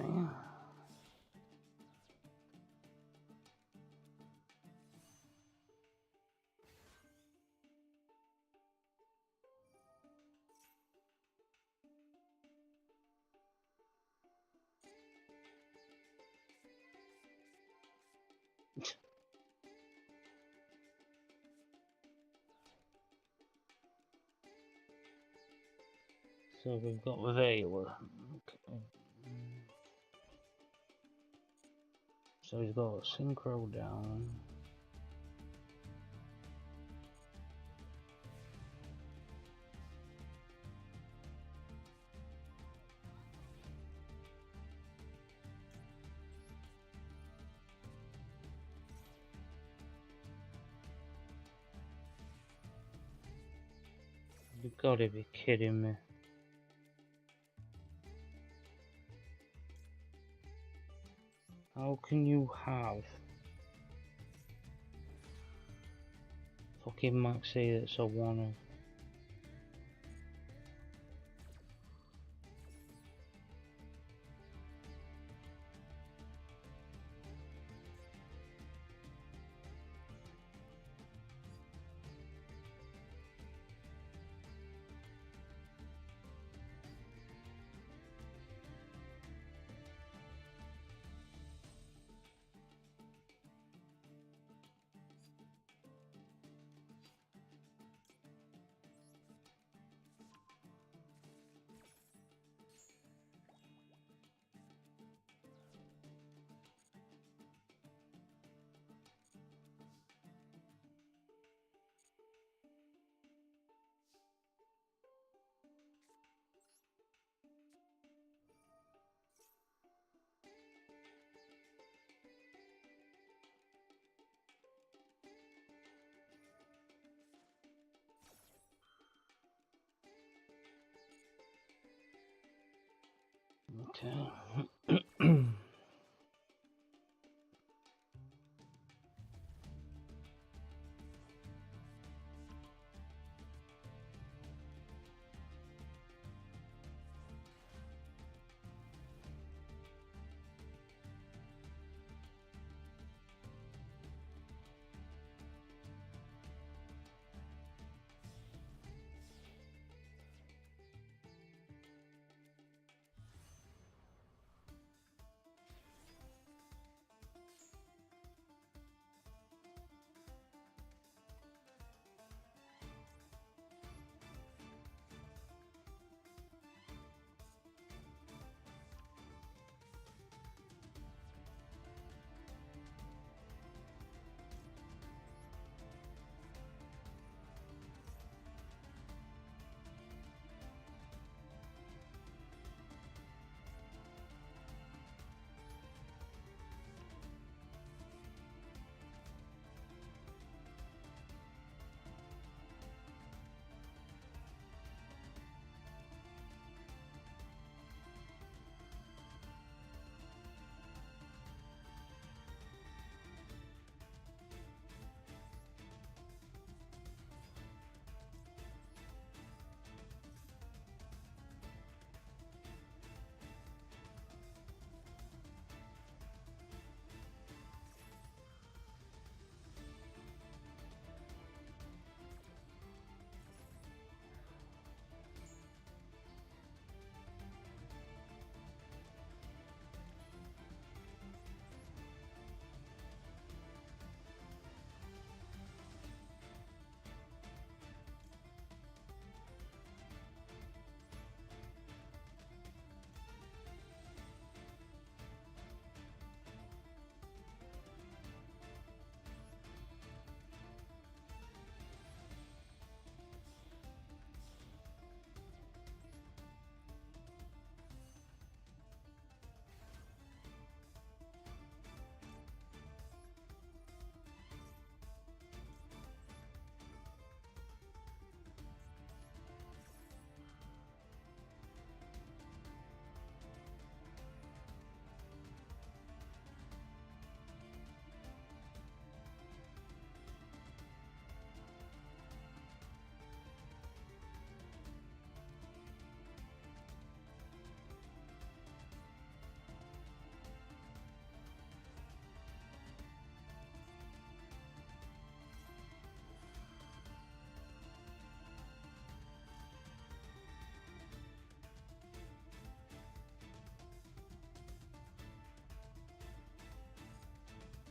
So we've got Veiler. Okay. So he's got Synchro down. You've got to be kidding me. How can you have fucking Maxi that's a one? Okay.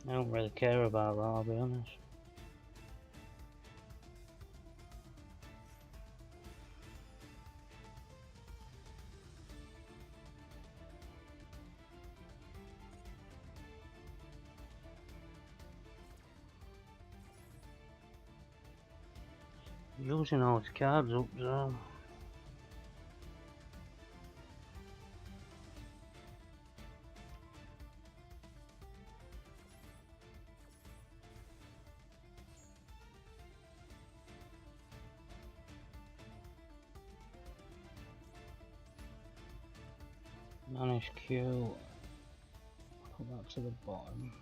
I don't really care about that, I'll be honest. Using all his cards up there. Manage kewl. Put that to the bottom.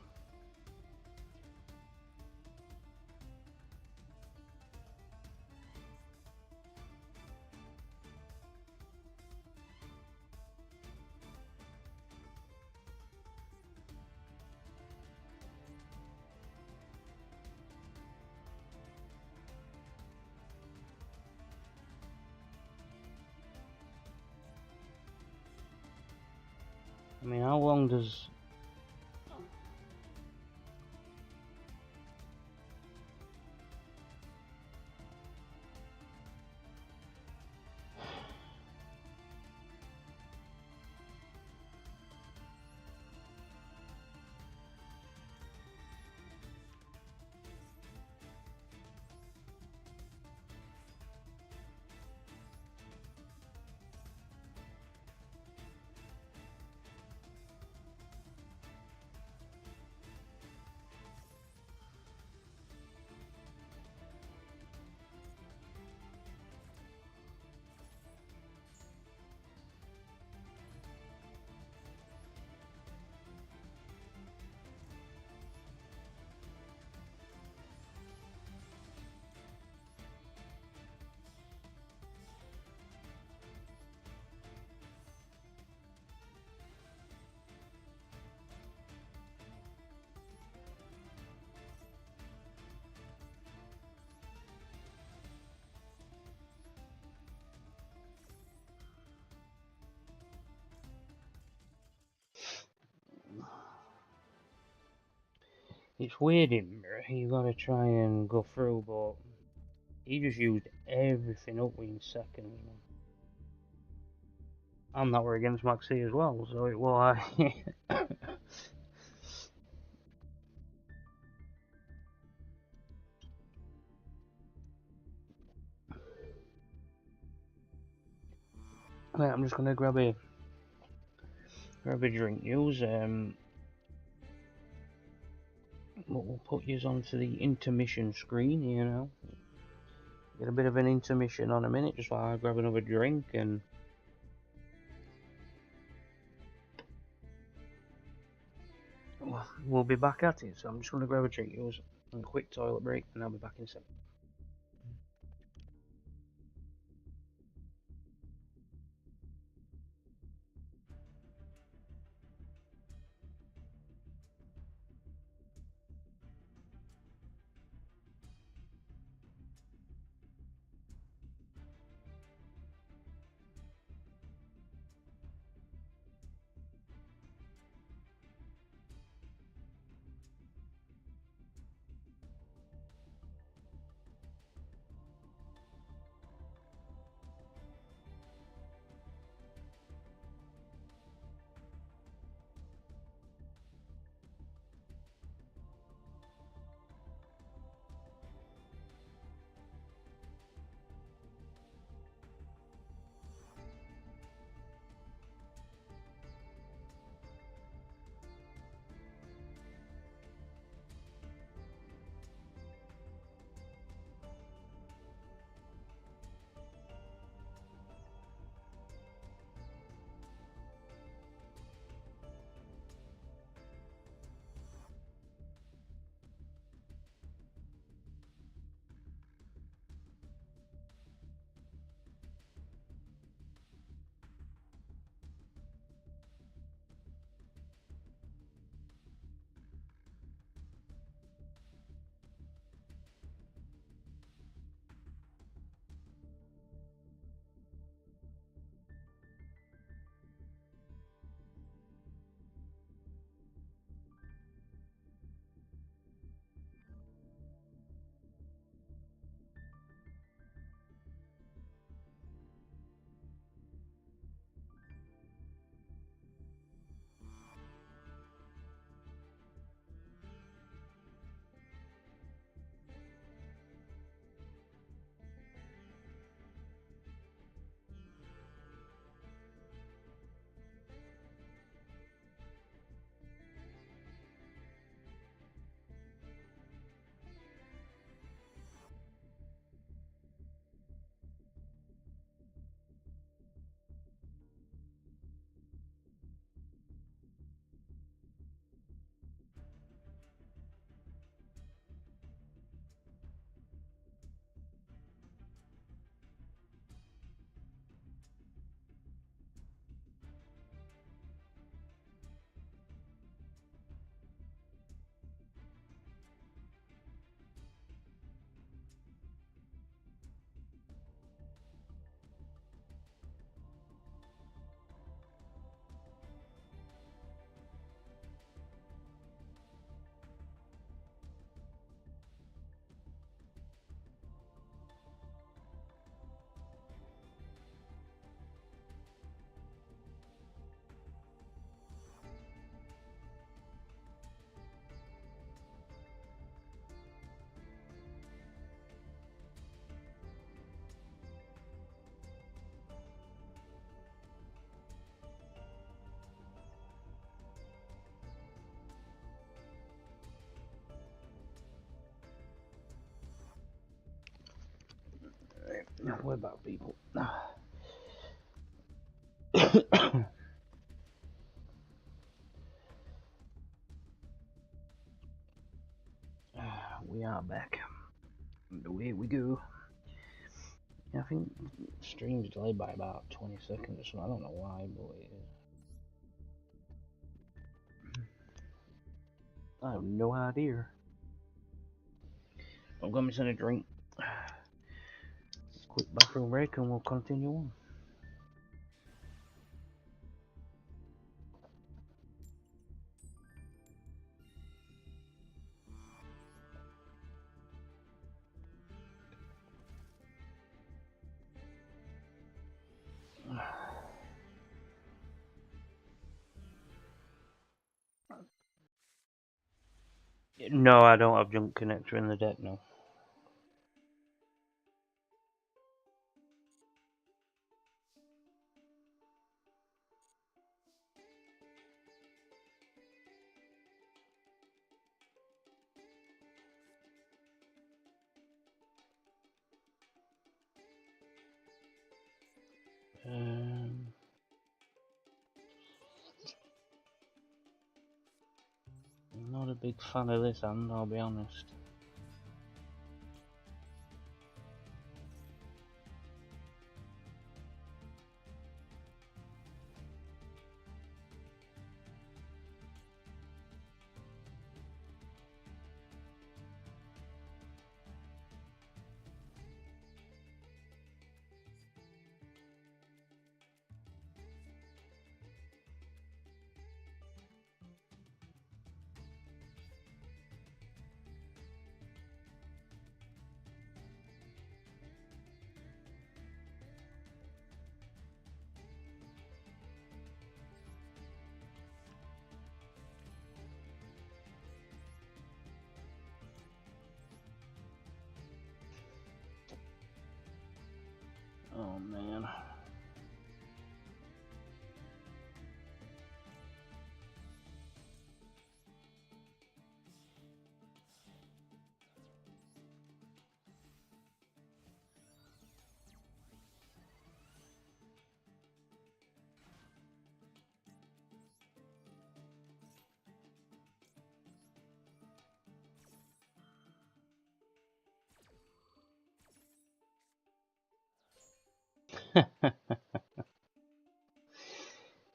I mean, how long does... It's weird, you gotta try and go through, but he just used everything up within seconds, man. I'm not we're against Maxi as well, so it was. Right, I'm just gonna grab a drink. Use we'll put yous onto the intermission screen, you know. Get a bit of an intermission on a minute, just while I grab another drink and. We'll be back at it, so I'm just gonna grab a drink, use a quick toilet break, and I'll be back in a second. We're back, people. We are back. And away we go. Yeah, I think stream's delayed by about 20 seconds or so. I don't know why, but it is. I have no idea. I'm going to send a drink. Quick bathroom break and we'll continue on. No, I don't have junk connector in the deck now. Not a big fan of this hand, I'll be honest. Oh man.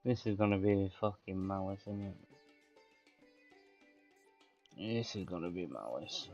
This is gonna be fucking malice, isn't it? This is gonna be malice.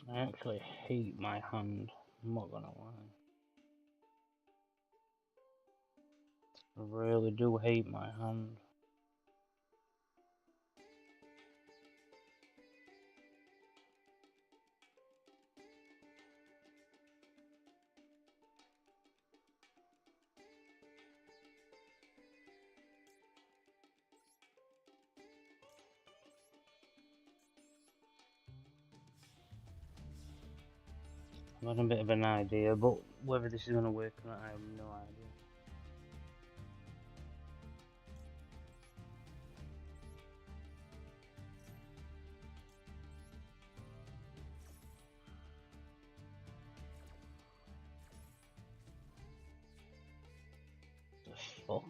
I actually hate my hand, I'm not gonna lie. I really do hate my hand. I've had a bit of an idea, but whether this is going to work or not, I have no idea. The fuck?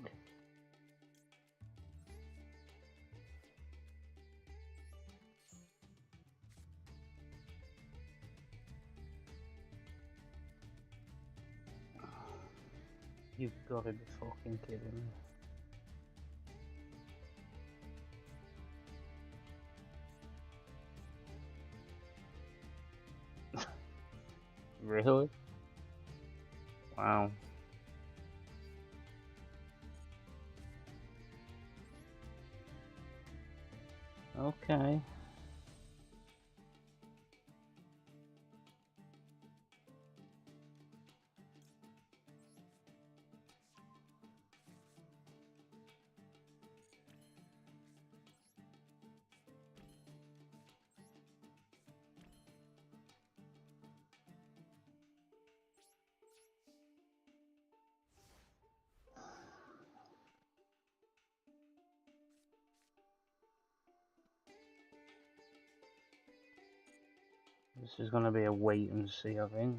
You've got to be fucking kidding me. Really? Wow. Okay. This is going to be a wait and see, I think.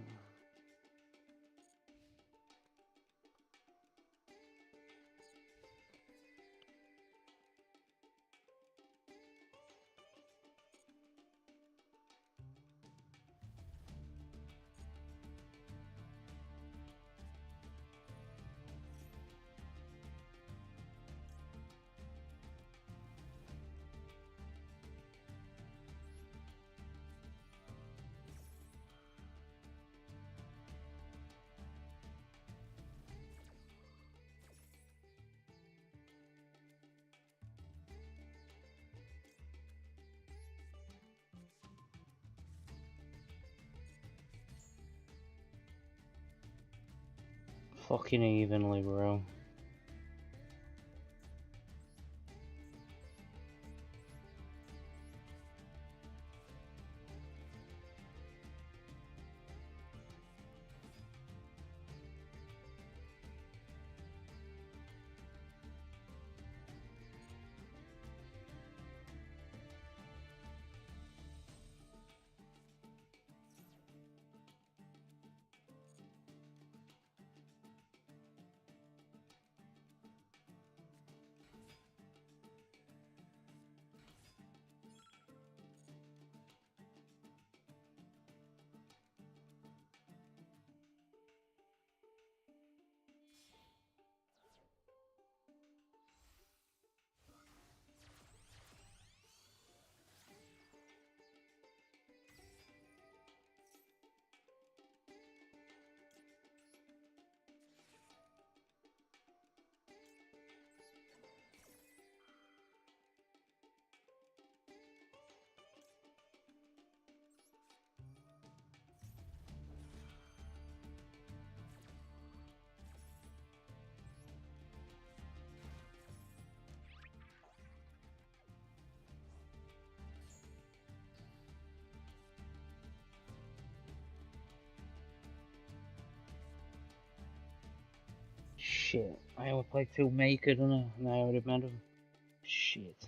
Fucking evenly, bro. Shit. I only played 2 Maker, didn't I? And I already met him. Shit.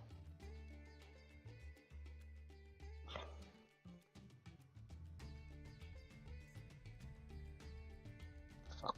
Fuck.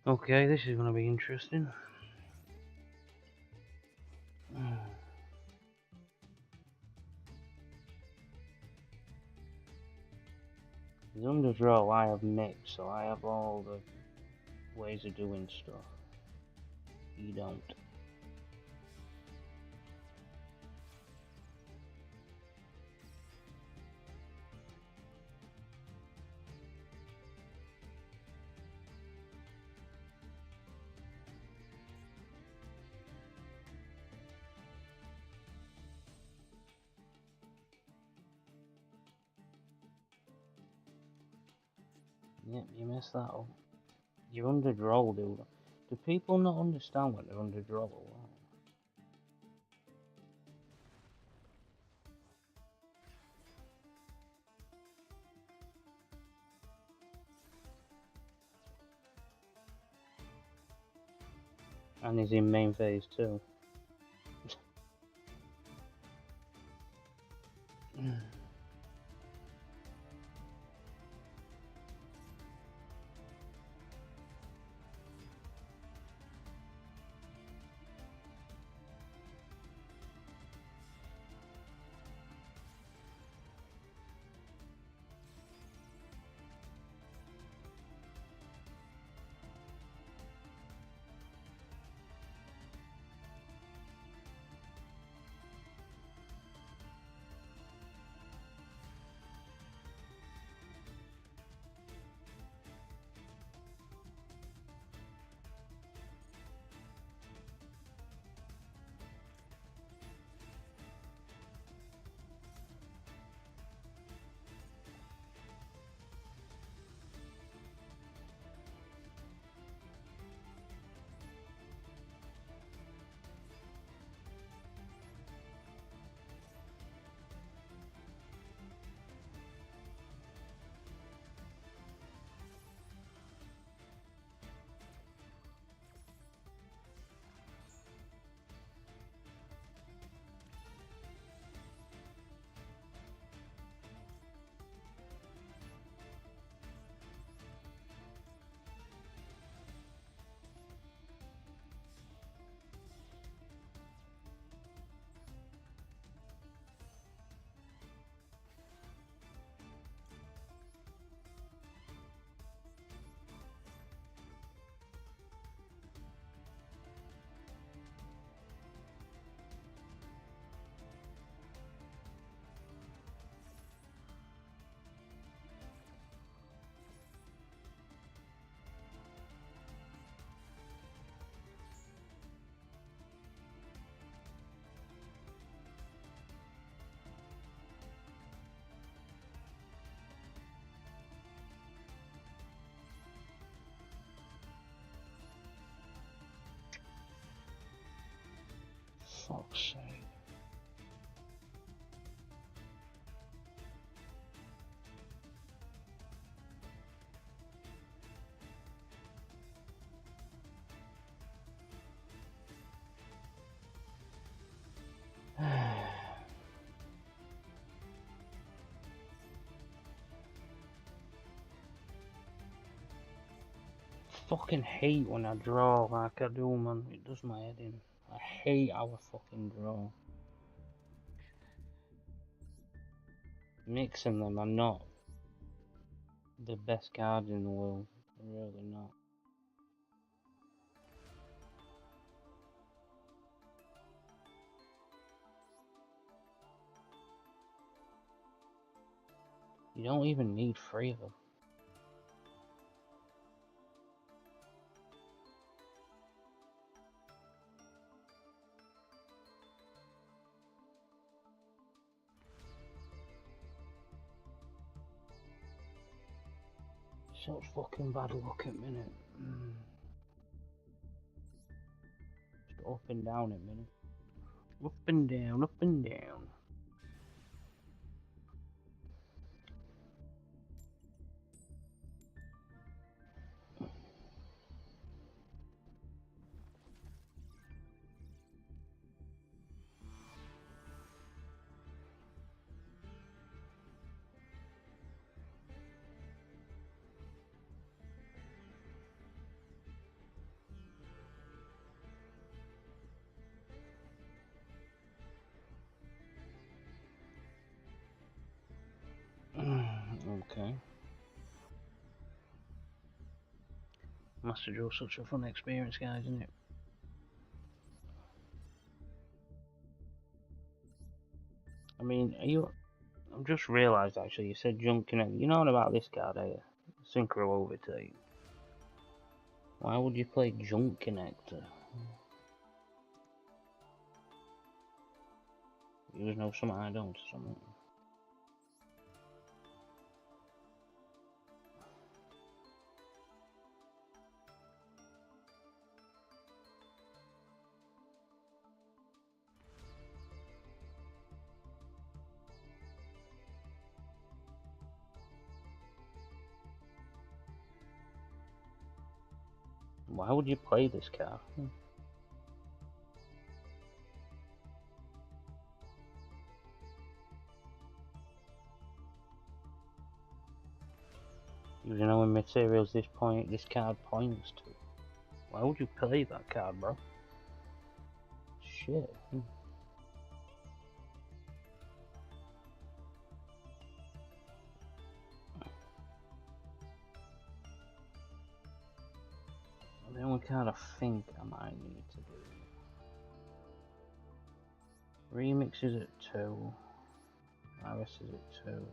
Okay, this is going to be interesting. The underdraw I have mixed, so I have all the ways of doing stuff. You don't. Yep, you messed that up. You're underdraw, dude. Do people not understand what they're underdraw? And he's in main phase too. Fuck's sake. Fucking hate when I draw like I do, man. It does my head in. I hate how I fucking draw. Mixing them are not the best cards in the world. They're really not. You don't even need 3 of them. Such fucking bad luck at minute. Just up and down at minute. Up and down, up and down. Master Joe's such a fun experience, guys, isn't it? I mean, I've just realised actually, you said junk connect. You know what about this card here? Synchro Overtake. Why would you play junk connector? You know something I don't, something. Why would you play this card? You know in materials this card points to. Why would you play that card, bro? Shit. The only card I think I might need to do. Remix is at 2. RS is at 2.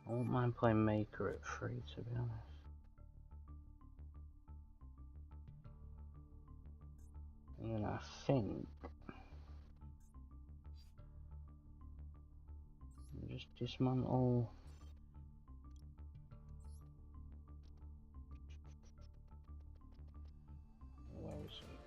I won't mind playing Maker at 3, to be honest. And then I think just dismantle. Where is it?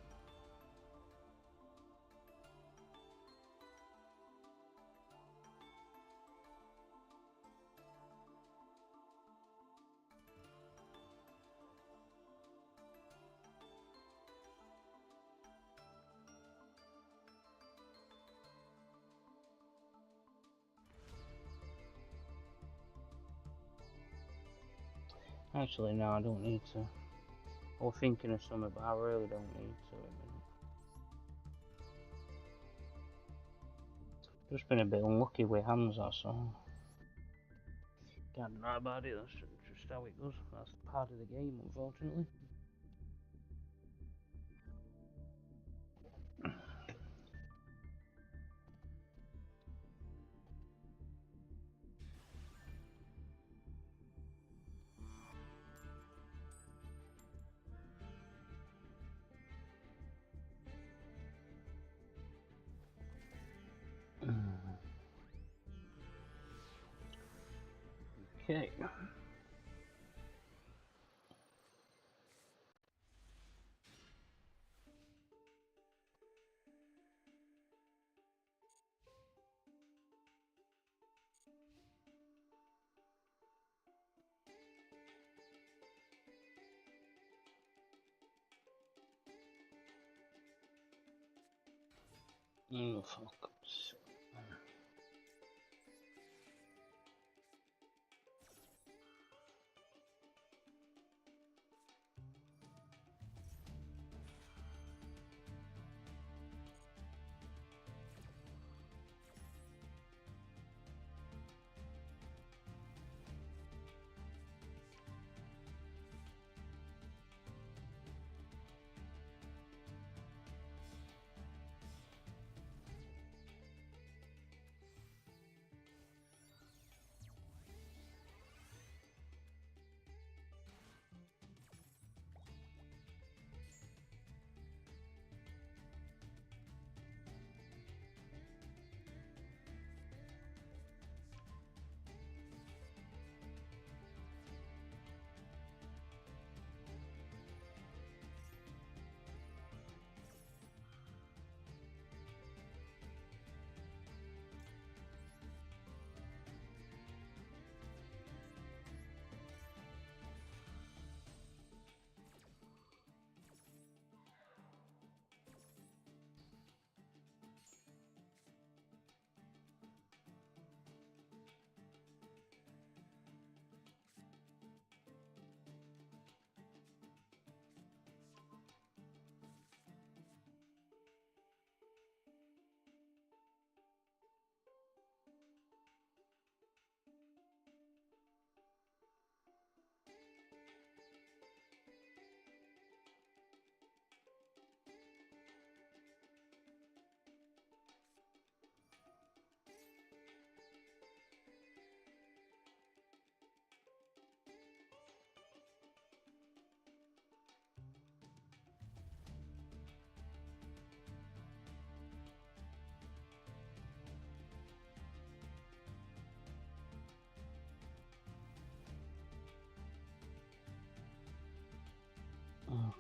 Actually, no, I don't need to. I was thinking of something, but I really don't need to. Just been a bit unlucky with hands, that's all. Can't deny about it, that's just how it goes. That's part of the game, unfortunately. Okay. Oh, fuck.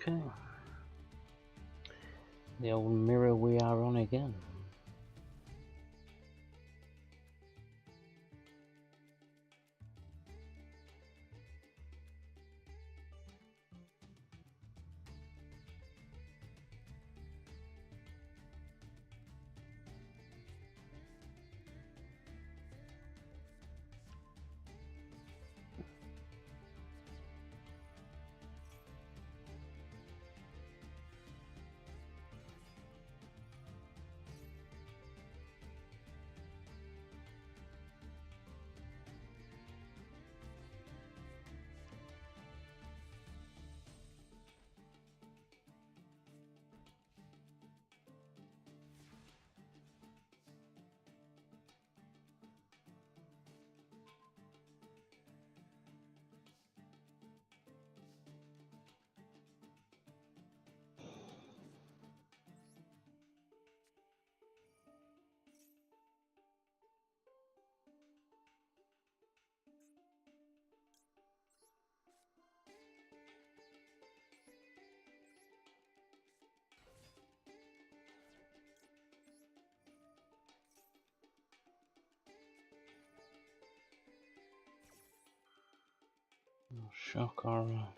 Okay. The old mirror we are on again. Shock horror.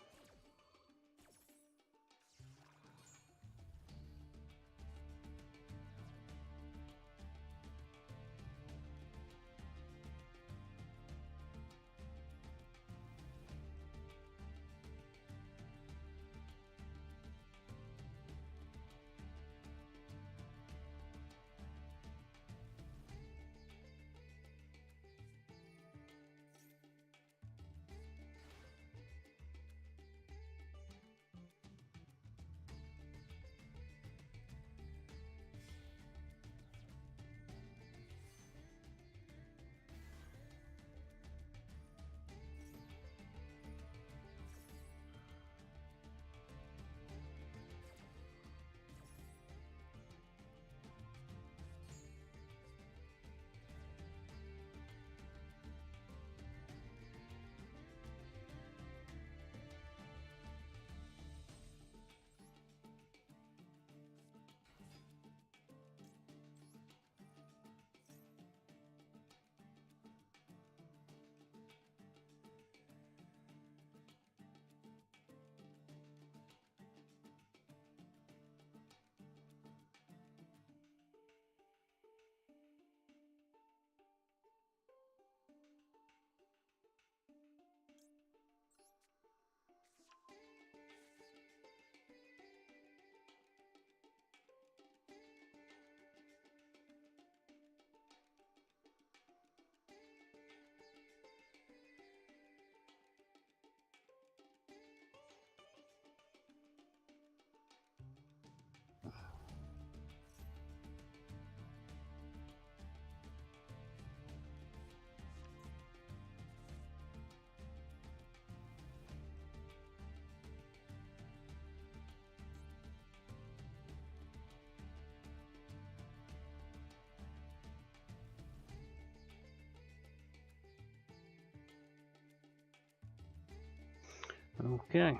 Okay.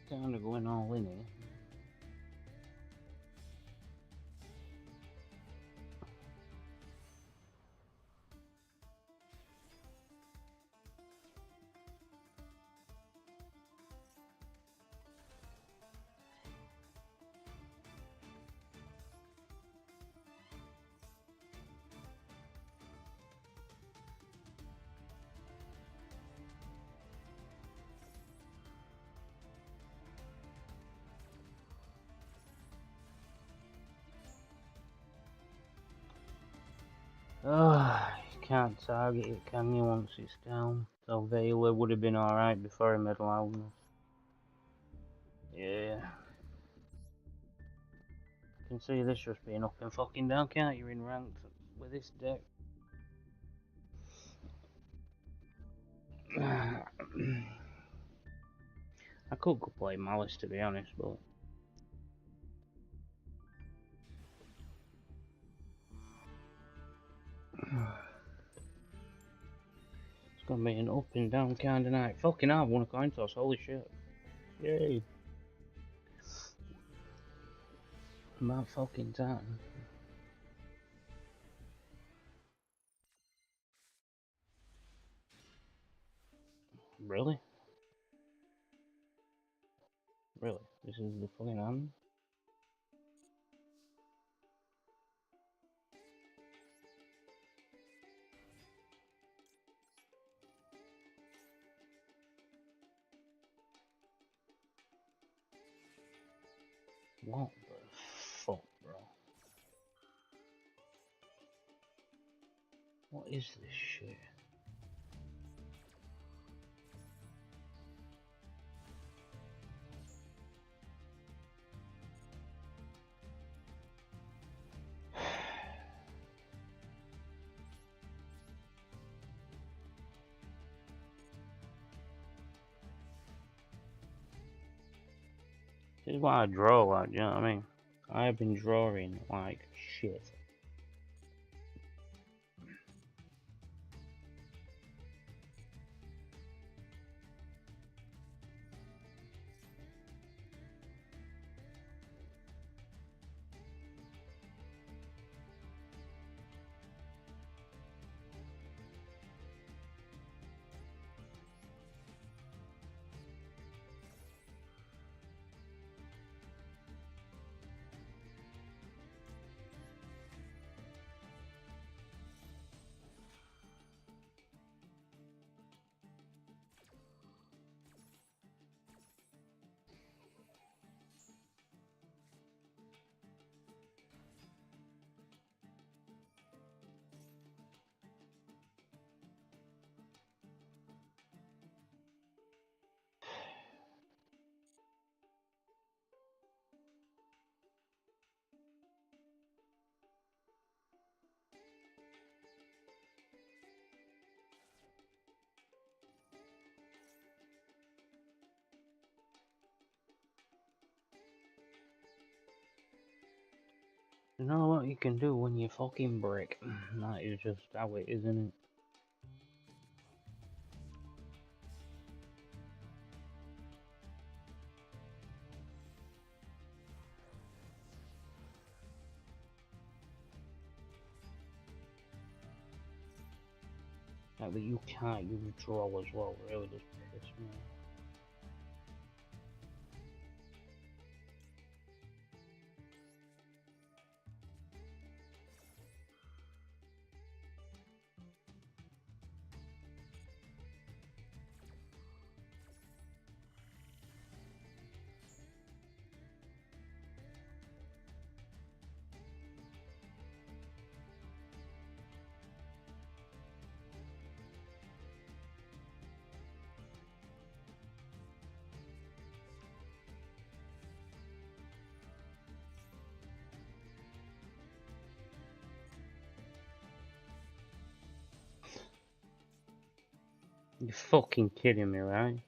Time to go in all in here. You can't target it, can you, once it's down? So Vela would have been alright before he made loudness. Yeah. You can see this just being up and fucking down, can't you, in ranked with this deck? I could go play Malice, to be honest, but gonna be an up and down kind of night. Fucking hell, I've won a coin toss, holy shit. Yay. About fucking time. Really? Really? This is the fucking hand? What the fuck, bro? What is this shit? This is why I draw like, you know what I mean? I've been drawing like shit. You know what you can do when you fucking break? That is just how it is, isn't it? Like that you can't use draw as well, really does piss me off. You're fucking kidding me, right?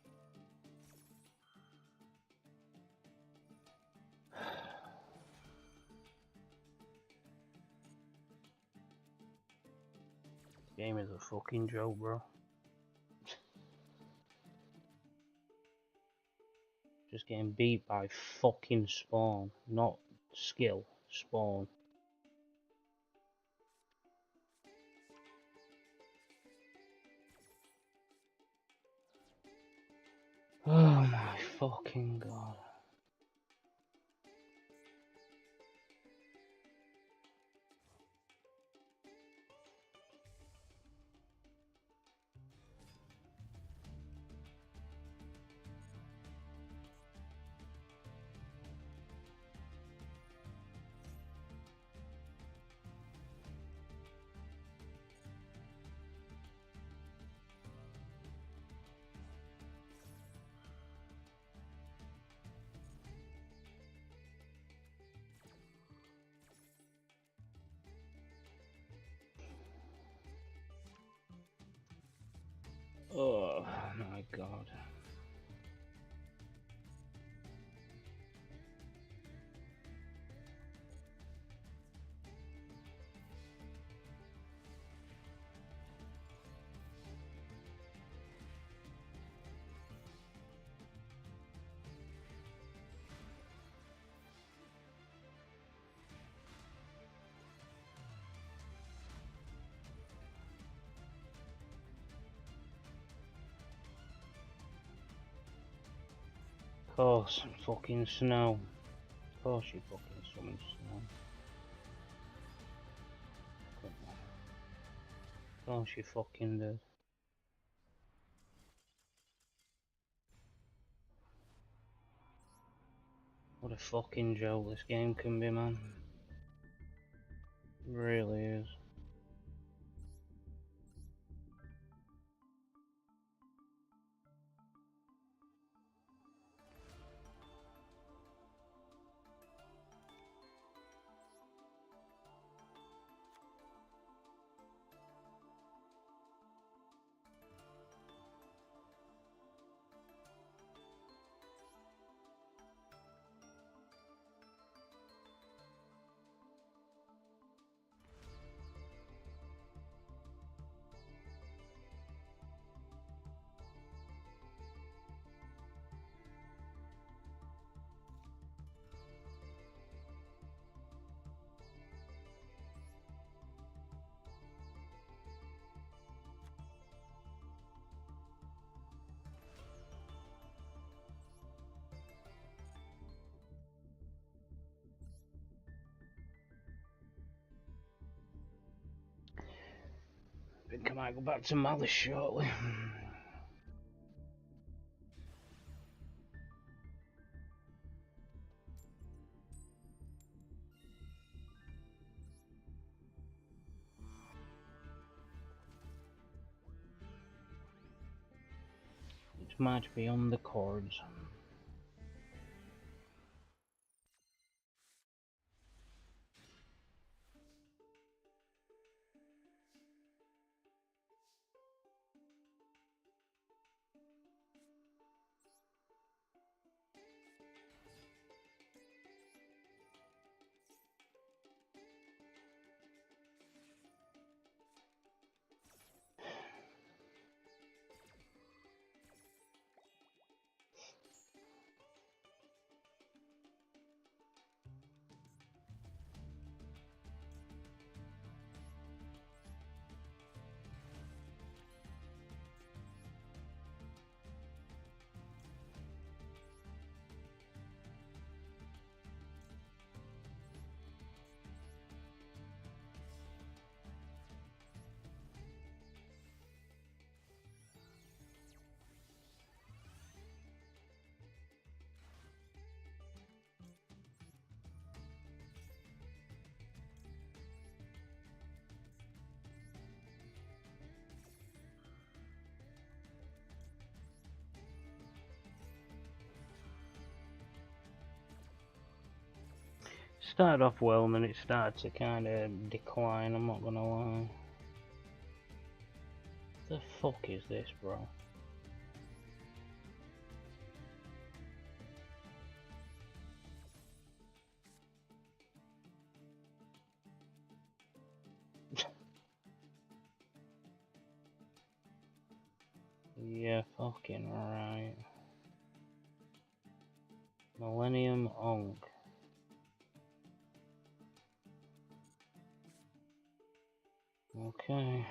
This game is a fucking joke, bro. Just getting beat by fucking spawn, not skill, spawn. Oh my fucking god. Oh my god. Course, fucking snow. Of course you fucking summon snow. Of course you fucking did. What a fucking joke this game can be, man. It really is. I think I might go back to Maliss shortly. It might be on the chords. Started off well and then it started to kind of decline, I'm not gonna lie. The fuck is this, bro? Yeah, fucking right. Millennium Onk. Okay.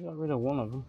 Got rid of one of them.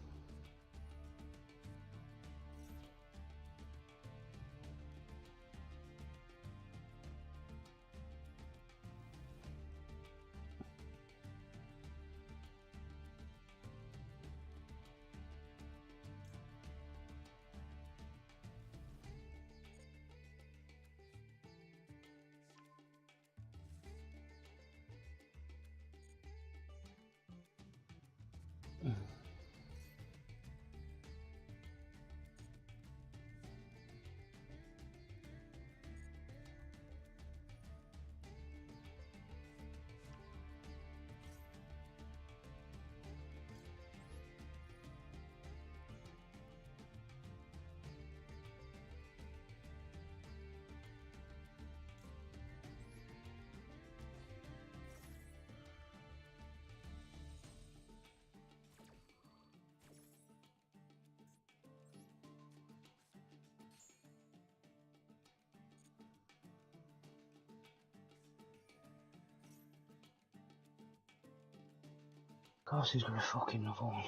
Of course he's gonna fucking have one.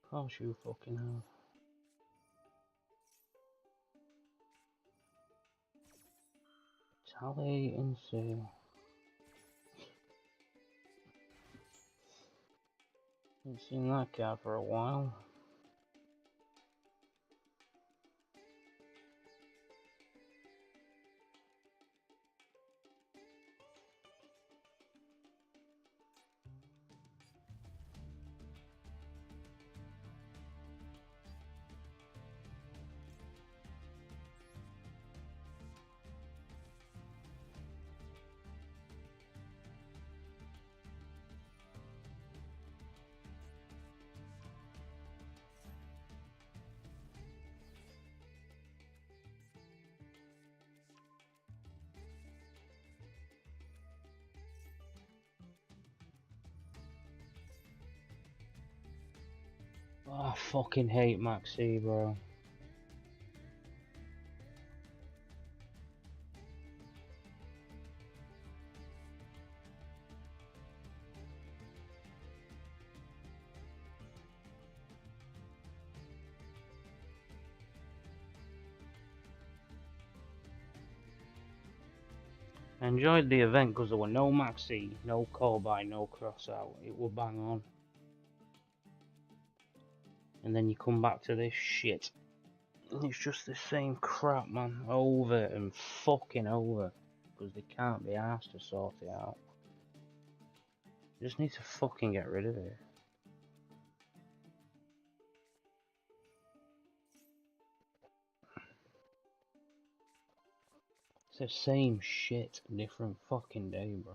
Of course you fucking have. Tally and sail. Haven't seen that card for a while. Oh, I fucking hate Maxi, bro. I enjoyed the event because there were no Maxi, no call by, no cross out. It will bang on. And then you come back to this shit. And it's just the same crap, man. Over and fucking over. Because they can't be asked to sort it out. You just need to fucking get rid of it. It's the same shit, different fucking day, bro.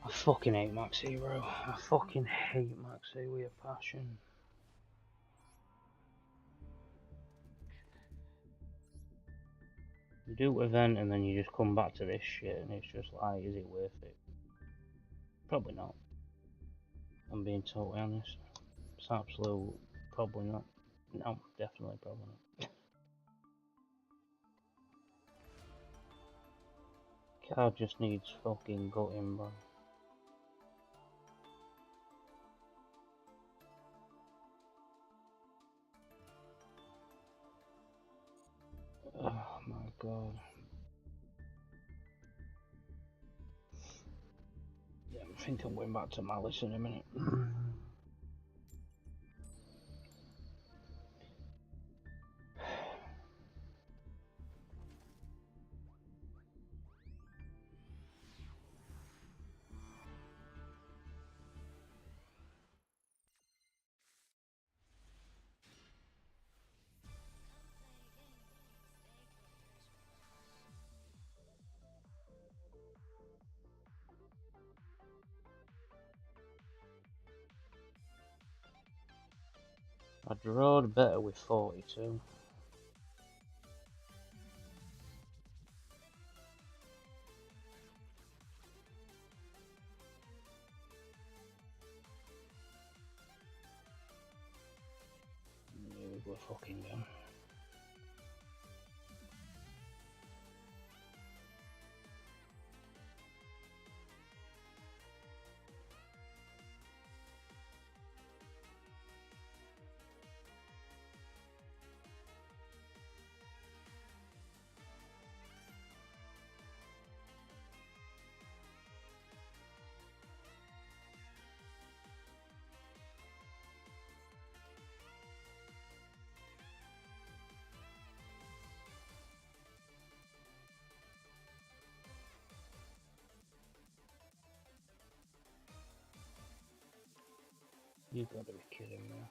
I fucking hate Max Hero. I fucking hate Max Hero with a passion. You do an event and then you just come back to this shit and it's just like, is it worth it? Probably not. I'm being totally honest. It's absolute, probably not. No, definitely probably not. Card just needs fucking gutting, bro. Oh my god. Yeah, I think I'm going back to Malice in a minute. I drawed better with 42. Here we go fucking again. You gotta be kidding me.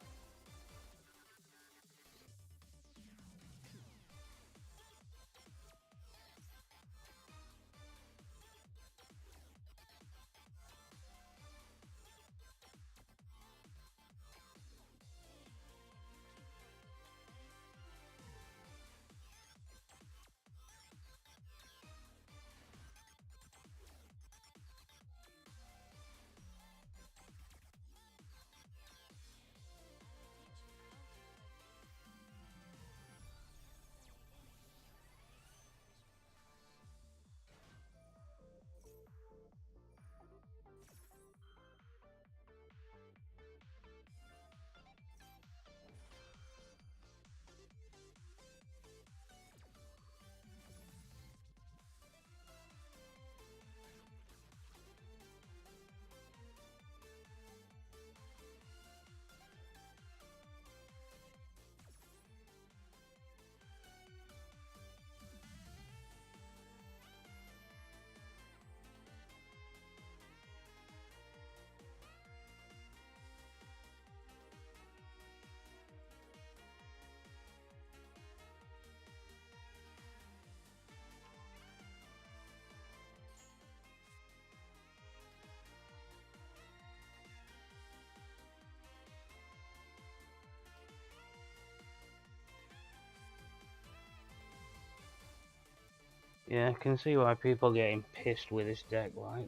Yeah, I can see why people are getting pissed with this deck, like.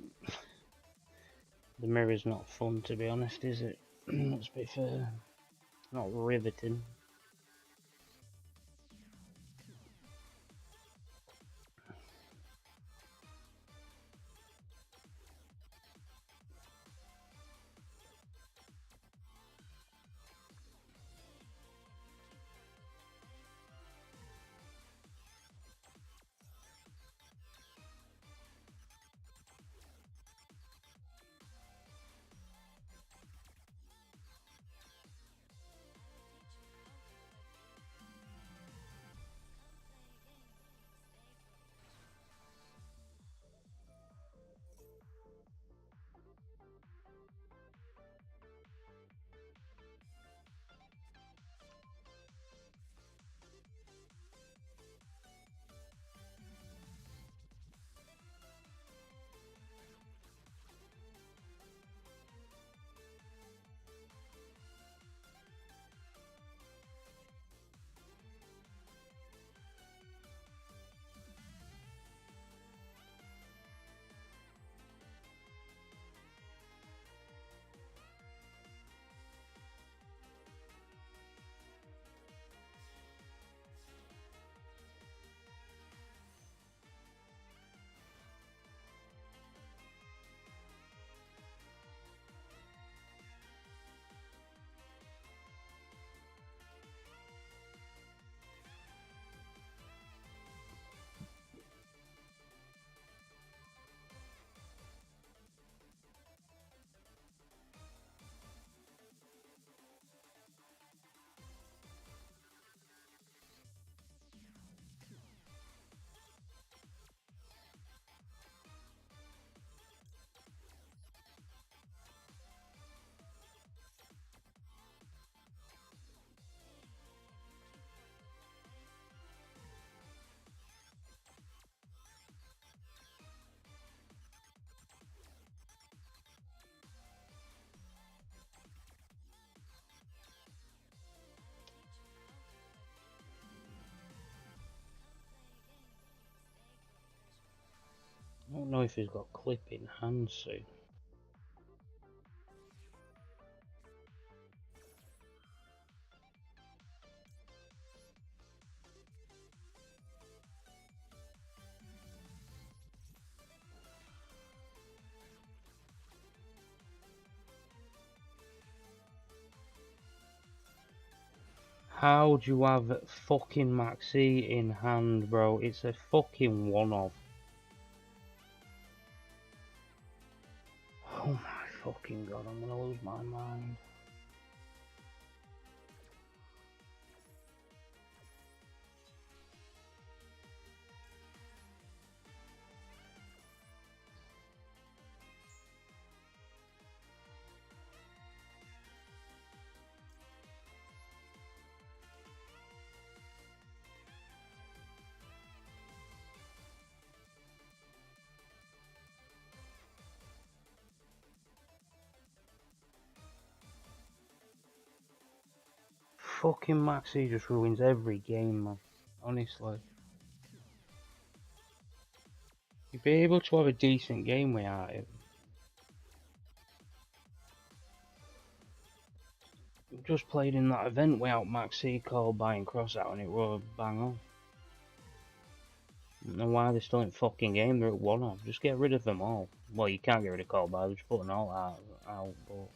The mirror's not fun, to be honest, is it? Let's be fair. Not riveting. don't know if he's got clip in hand soon. How do you have fucking Maxi in hand, bro? It's a fucking one-off. Oh my fucking god, I'm gonna lose my mind. Fucking Maxi just ruins every game, man. Honestly. You'd be able to have a decent game without it. Just played in that event without Maxi, called by and cross out, and it was bang on. I don't know why they're still in fucking game, they're at 1-off. Just get rid of them all. Well, you can't get rid of call by, they're just putting all out, but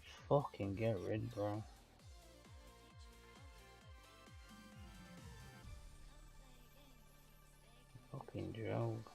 just fucking get rid, bro. Fucking joke.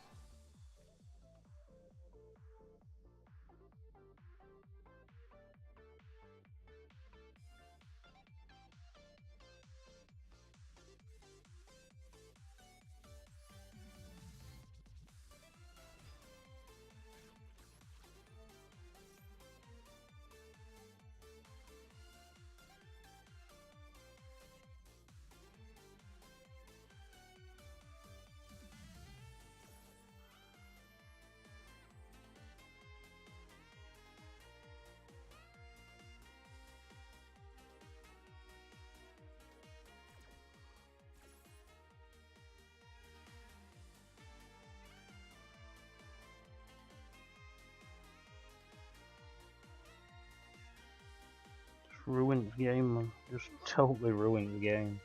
Ruined the game, man. Just totally ruined the game.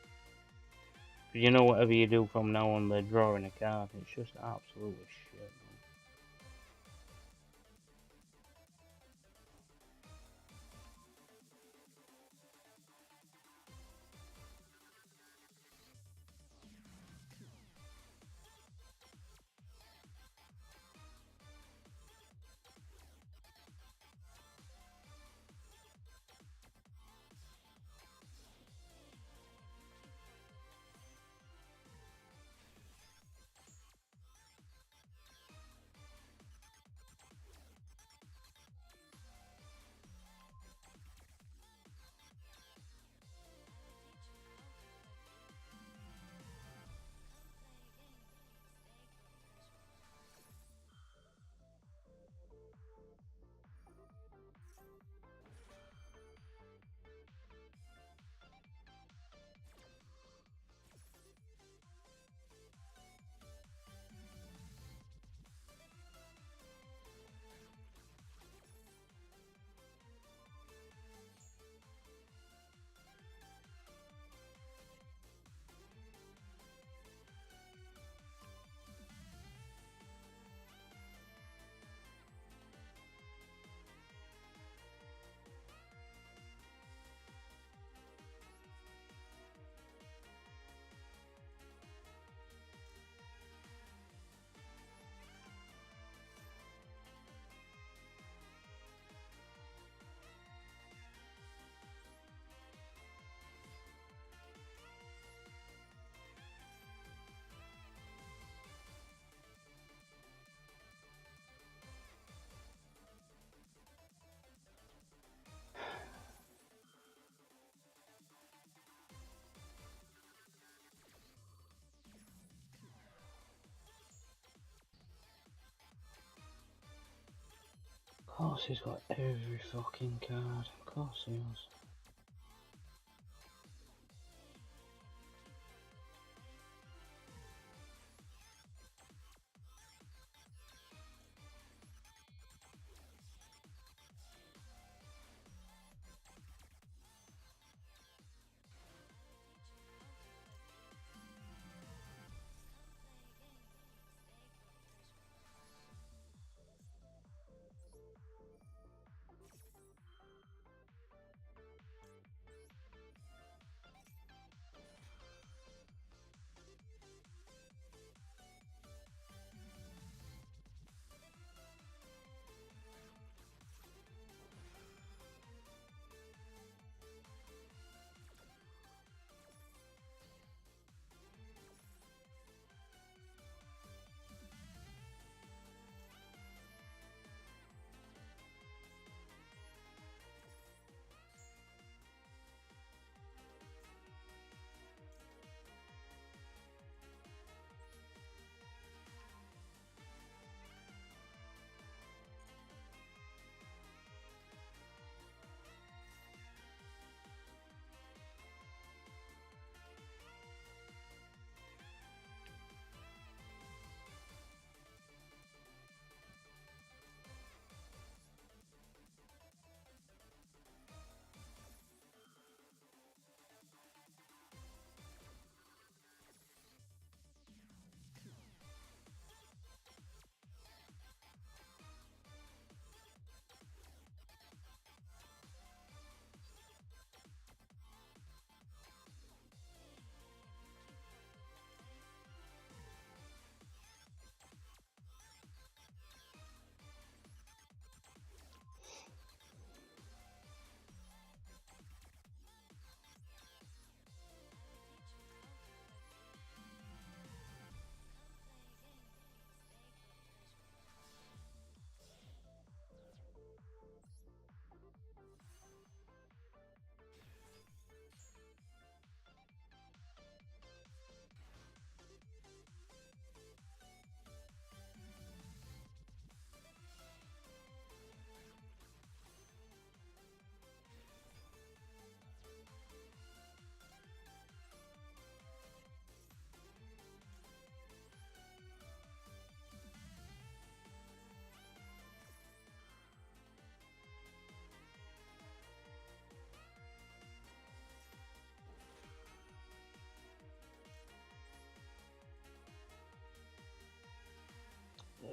You know, whatever you do from now on, they're drawing a card. It's just absolutely shit, man. Of course he's got every fucking card. Of course he has.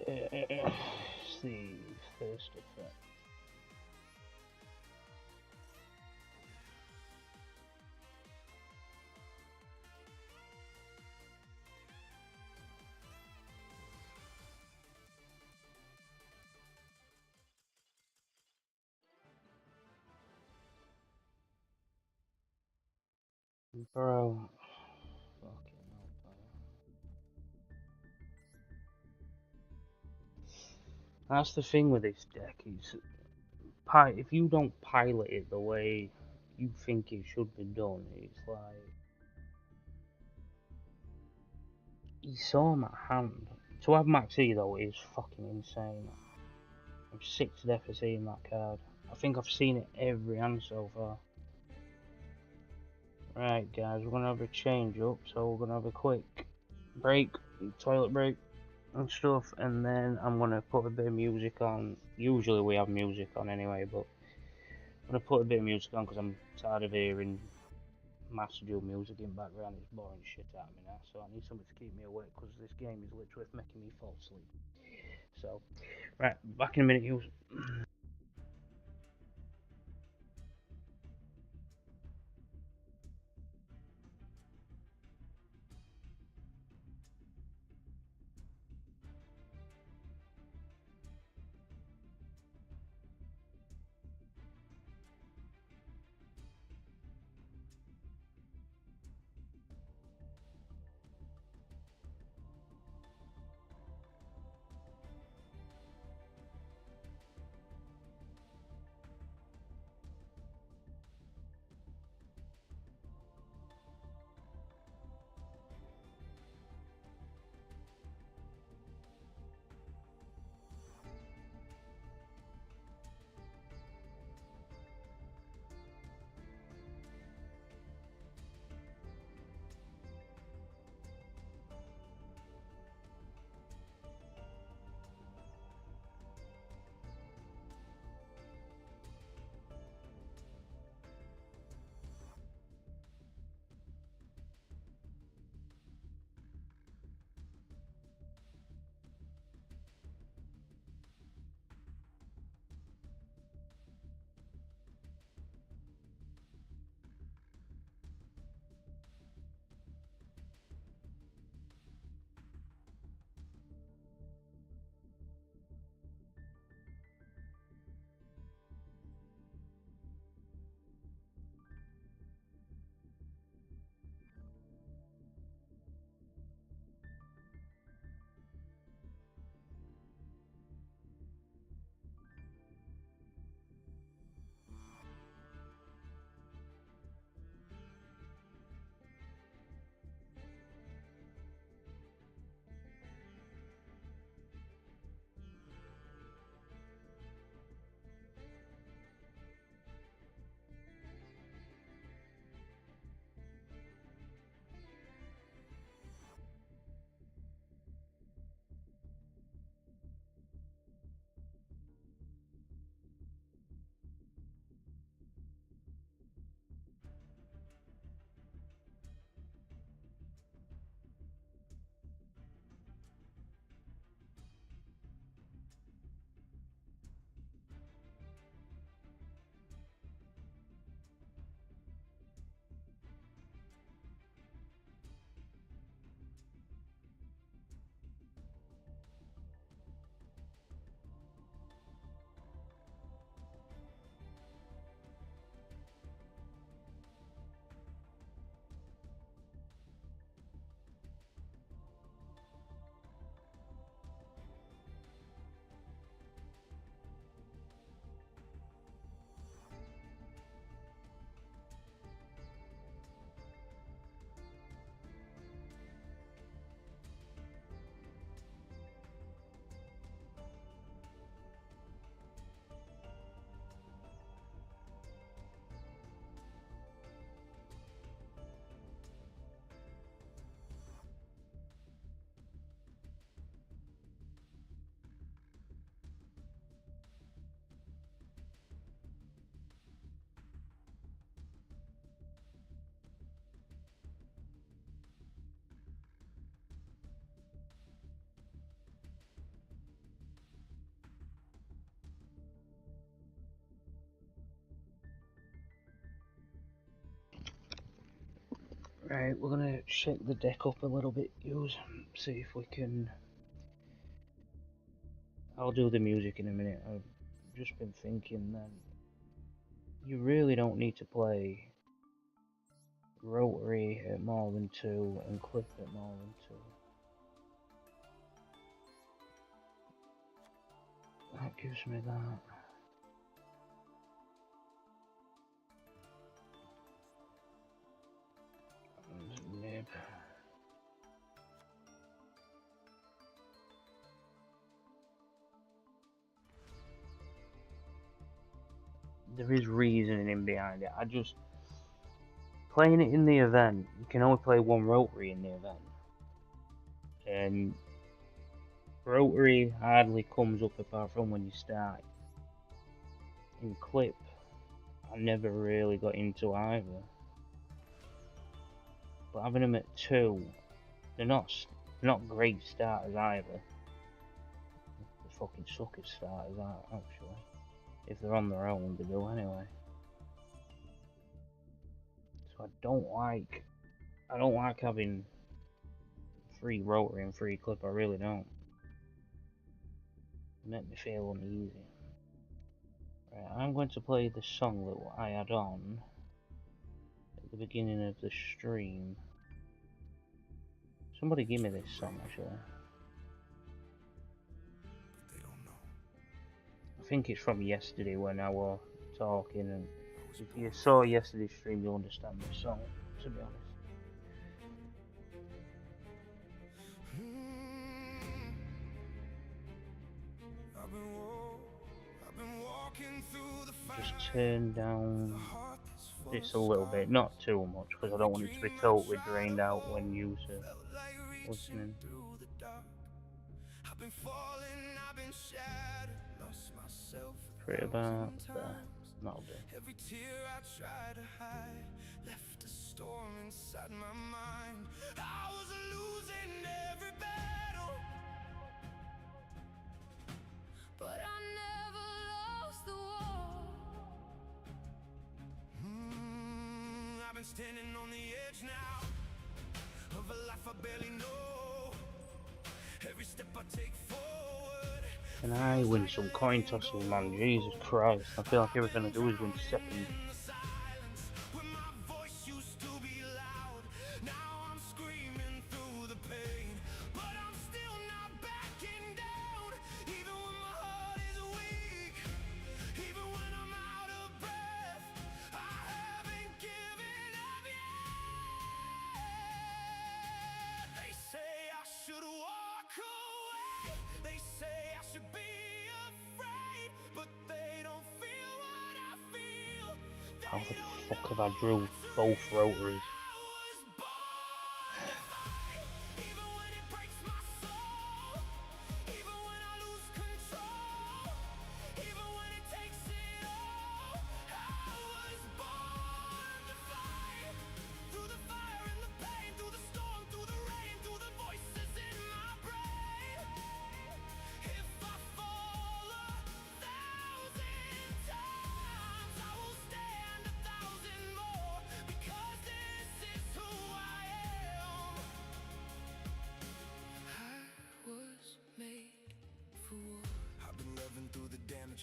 See, first effect. Bro. Fucking hell, bro. That's the thing with this deck, is if you don't pilot it the way you think it should be done, it's like you saw my hand. To have Max E though is fucking insane. I'm sick to death of seeing that card. I think I've seen it every hand so far. Right guys, we're gonna have a change up, so we're gonna have a quick break, toilet break and stuff, and then I'm gonna put a bit of music on. Usually we have music on anyway, but I'm gonna put a bit of music on because I'm tired of hearing Master Duel music in the background. It's boring shit out of me now, so I need something to keep me awake because this game is literally making me fall asleep. So, right, back in a minute, you. Right, we're gonna shake the deck up a little bit, see if we can. I'll do the music in a minute. I've just been thinking that you really don't need to play rotary at more than 2 and clip at more than 2. That gives me that. Nib. There is reasoning behind it. I just playing it in the event. You can only play one rotary in the event, and rotary hardly comes up apart from when you start. In clip, I never really got into either. But having them at 2, they're not great starters either. They fucking suck at starters, actually. If they're on their own, they do anyway. So I don't like having 3 rotary and 3 clip. I really don't. It makes me feel uneasy. Right, I'm going to play the song that I had on at the beginning of the stream. Somebody give me this song, actually. I think it's from yesterday when I was talking, and if you saw yesterday's stream, you'll understand the song, to be honest. Just turn down this a little bit, not too much, because I don't want it to be totally drained out when you're listening. Right about there. That'll do. Every tear I try to hide left a storm inside my mind. I was losing every battle, but I never lost the war. I've been standing on the edge now of a life I barely know. Every step I take forward. Can I win some coin tosses, man? Jesus Christ. I feel like everything I do is win second. How the fuck have I drew both rotaries?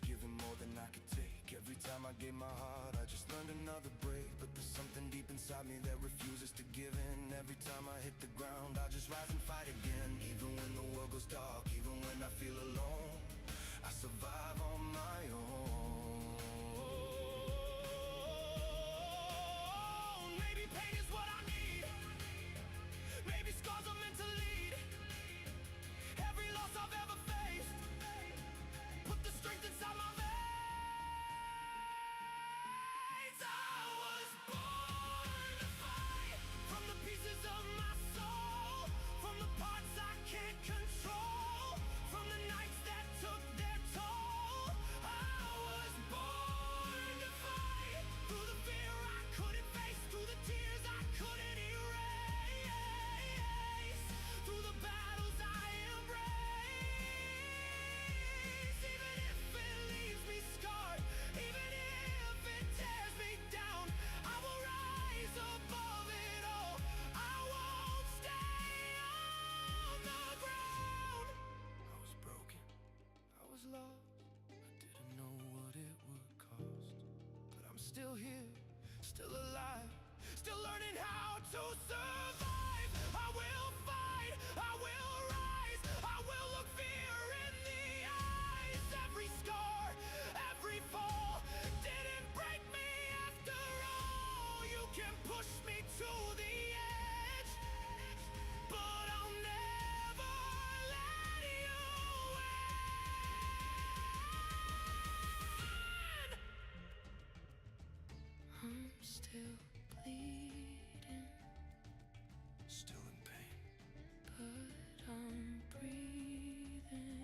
Giving more than I could take. Every time I gave my heart, I just learned another break. But there's something deep inside me that refuses to give in. Every time I hit the ground, I just rise and fight again. Even when the world goes dark, even when I feel alone, I survive on my own. Maybe pain is what I need. Maybe scars are meant to lead. Every loss I've ever faced put the strength inside my veins. I was born to fight, from the pieces of my soul, from the parts I can't control, from the nights that still here, still alive, still learning how to survive. I will fight, I will rise, I will look fear in the eyes. Every scar, every fall didn't break me after all. You can push me to the edge, but I'll never let you win. I'm still bleeding, still in pain, but I'm breathing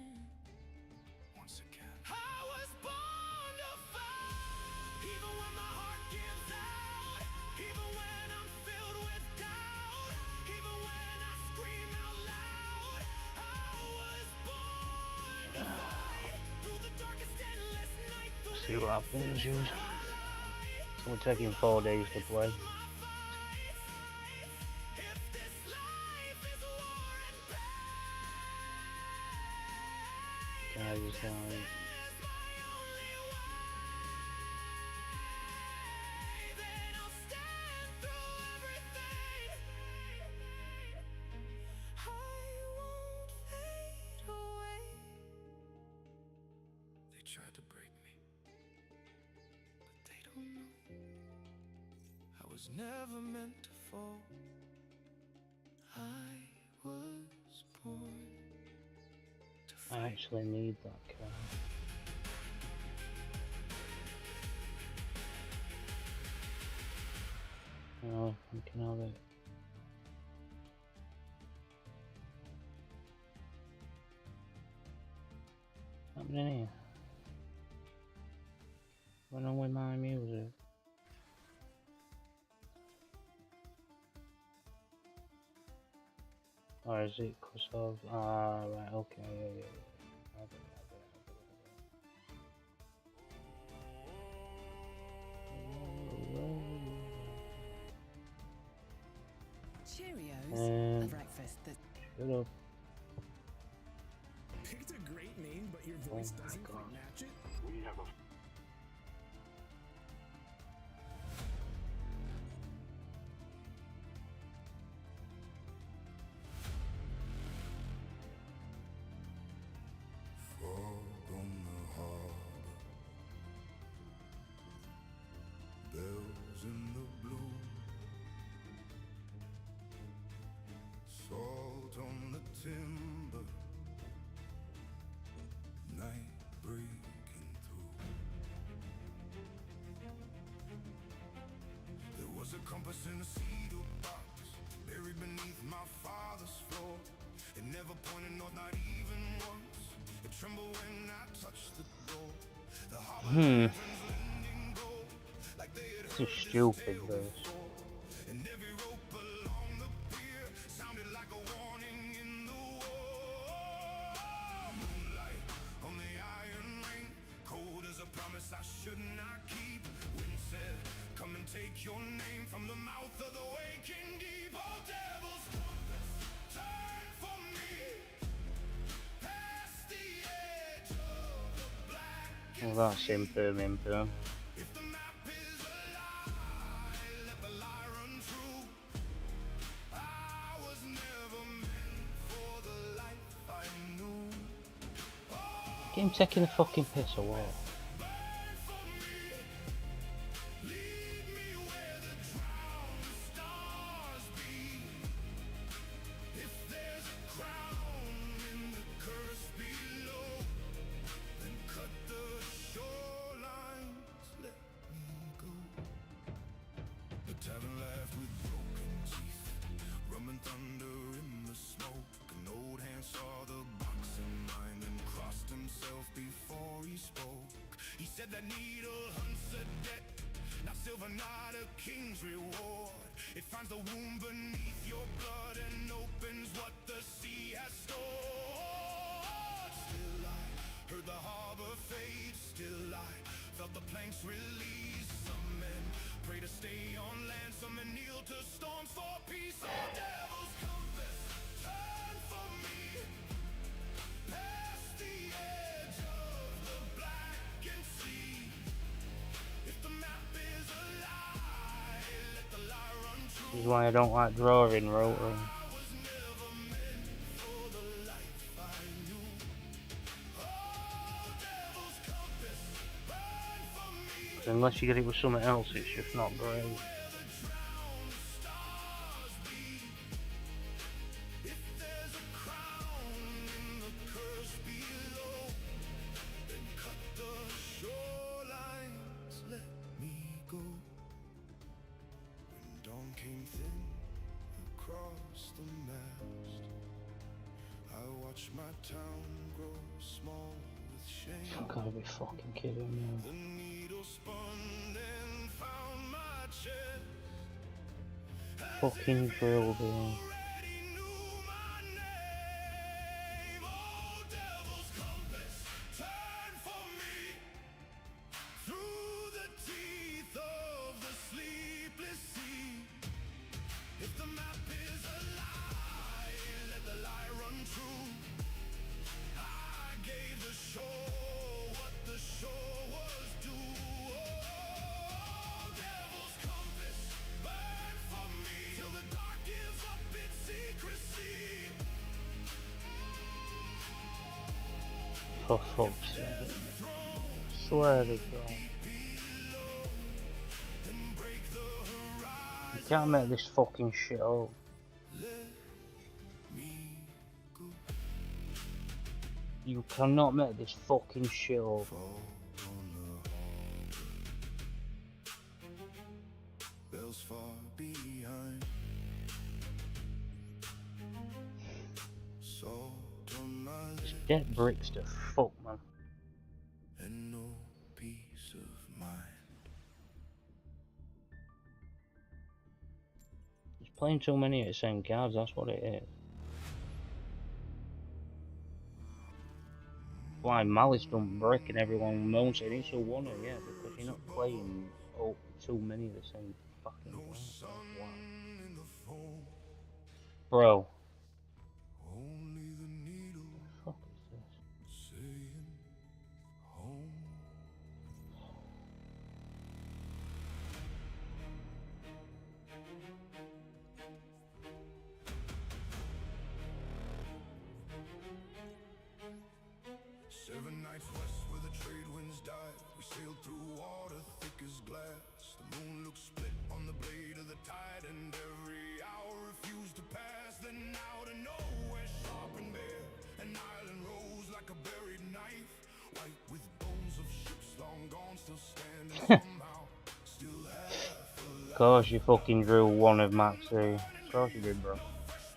once again. I was born to fight, even when my heart gives out, even when I'm filled with doubt, even when I scream out loud. I was born to fight, through the darkest endless night, through See the what happens, you. light. It's only taking 4 days to play. If this life is war and pain, Guys, is my only way, then I'll stand through everything. I won't fade away. They tried to break me, but they don't know I was never meant to fall. I was born to I fight. actually need that card. Oh, we can have it. What's happening here? What's on with my music? Or is it because of... Ah, right, okay, yeah. I get Cheerios, a breakfast that Shut up. Picked a great name, but your voice Oh my doesn't God. quite match it? We have a Fog on the harbor, bells in the blue, salt on the timber, night breaking through. There was a compass in a cedar box, buried beneath my father's floor. It never pointed north, not even once. It trembled when I touched the door. The harbor lanterns leaned in gold, like they had This heard is this stupid, tale verse. before. And every rope along the pier sounded like a warning in the war. Moonlight on the iron ring, cold as a promise I should not keep. Wind said, come and take your name from the mouth of the waking deep. Oh, devil's compass, turn for me, past the edge of the black. Well, that's imper. If the map is a lie, let the lie run true. I was never meant for the life I knew. Get him taking the fucking piss or what? Burn for me, lead me where the drowned stars be. If there's a crown in the curse below, then cut the shorelines, let me go. The tavern laughed with broken teeth, rum and thunder in the smoke. An old hand saw the boxing mind and crossed himself before he spoke. He said that needle hunts a debt, not silver, not a king's reward. It finds the wound beneath your blood and opens what the sea has stored. Still I heard the harbor fade, still I felt the planks release. Some men pray to stay on land, some men kneel to storms for peace. Oh, devil's compass, turn for me, past the edge of the blackened sea. If the map is This is why I don't like drawing rotary. Unless you get it with something else, it's just not great. My town grows small with shame. You gotta be fucking kidding me. The needle spun and found my chest. Fucking drill, dude. Already knew my name. Oh, devil's compass, turn for me. Through the teeth of the sleepless sea. If the map is a lie, let the lie run true. I gave the shore what the shore was due. Oh, devil's compass, burn for me till the dark gives up its secrecy. For fuck's sake. Swear to God. You can't make this fucking shit up. You cannot make this fucking shit up. Bells far behind. Salt on my lips Dead bricks to fuck, man. and no peace of mind. Just playing too many of the same cards, that's what it is. Why Malice don't break and everyone moans saying it's a winner, yeah, because you're not playing too many of the same fucking No cards. sun in the foam, Bro, only the needle what the fuck is this? saying home. Seven nights west where the trade winds died. We sailed through water thick as glass. The moon looked split on the blade of the tide, and every hour refused to pass. Then out of nowhere, sharp and bare, an island rose like a buried knife, white with bones of ships long gone, still standing somehow, still half alive. Of course you fucking drew one of Maxi. Of course you did, bro. Of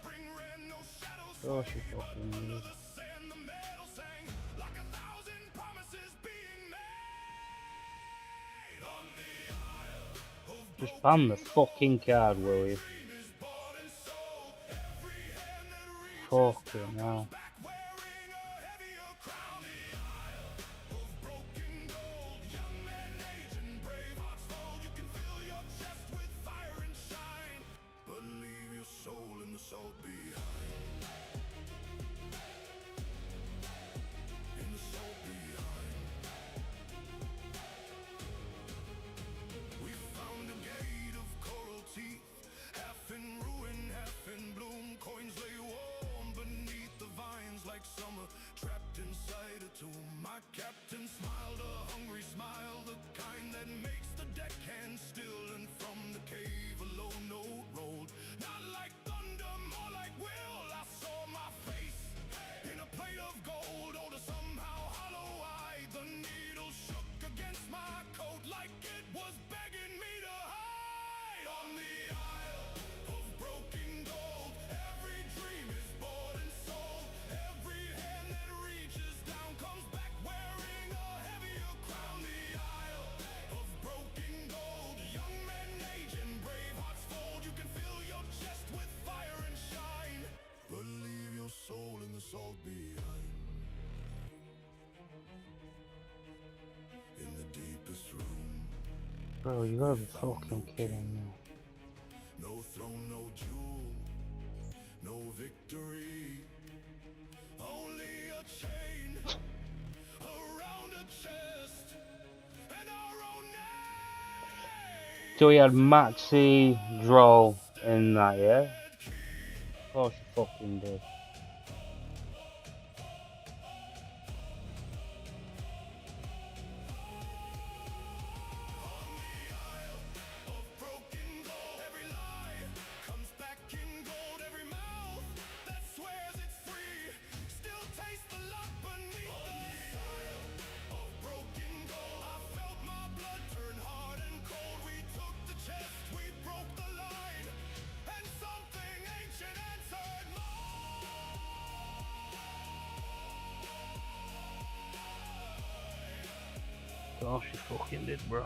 Spring ran, no shadows, course you fucking did. the sand, the metal sang like 1,000 promises being made on the isle of Just ban the fucking card, will you? dream is bought and sold. Every hand that reaches Fucking hell. back wearing a heavier crown. The isle of broken gold, young men age and brave hearts fold. You can fill your chest with fire and shine, but leave your soul in the salt behind. In the salt behind. We found a gate of coral teeth, half in ruin, half in bloom. Coins lay warm beneath the vines like summer trapped inside a tomb. My captain smiled a hungry smile, the kind that makes the deckhand still. And from the cave a low note rolled, not like thunder, more like will. I saw my face in a plate of gold, oh, to somehow hollow-eyed. The needle shook against my coat like it was begging me to hide. On the isle of broken gold, every dream is bought and sold. Every hand that reaches down comes back wearing a heavier crown. The isle of broken gold, young men age and brave hearts fold. You can fill your chest with fire and shine, but leave your soul in the salt behind. In the deepest room, Bro, you gotta be fucking kidding me. no throne, no jewel, no victory. Only a chain around a chest and our own name. So we had Maxi, Droll, And that, yeah. Of course you fucking did. Broken gold, every lie comes back in gold. Every mouth that swears it's free still tastes the love beneath the soil of broken gold. I felt my blood turn hard and cold. We took the chest, we broke the line, and something ancient answered Gosh, you fucking did, bro.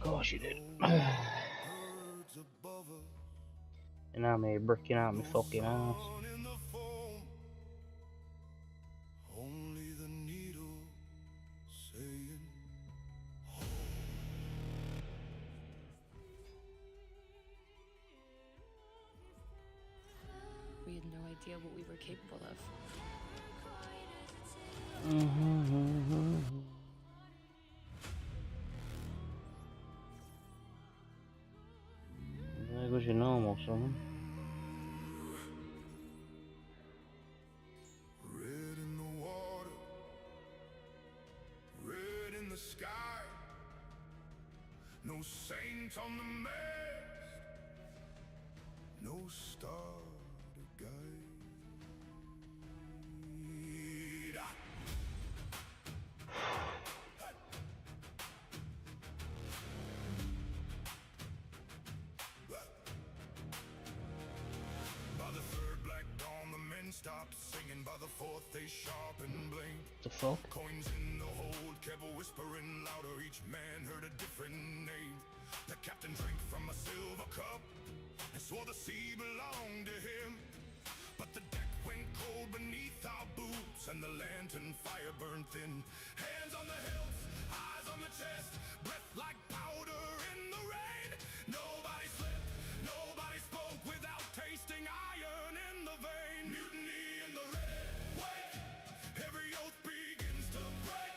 Gosh, you did. birds above us. And I'm here bricking out my fucking ass. Sun in the foam, only the needle saying We had no idea what we were capable of. There goes your normal son. red in the water, red in the sky. No saint on the mast, no star to guide. By the third black dawn, the men stopped singing. By the fourth, they sharpened blame. The fuck? Coins in the hold, kept whispering louder. Each man heard a different name. The captain drank from a silver cup and swore the sea belonged to him. But the deck went cold beneath our boots, and the lantern fire burned thin. Hands on the hilts, eyes on the chest, breath like powder in the rain. Nobody slept, nobody spoke without tasting iron in the vein. Mutiny in the red wake, every oath begins to break.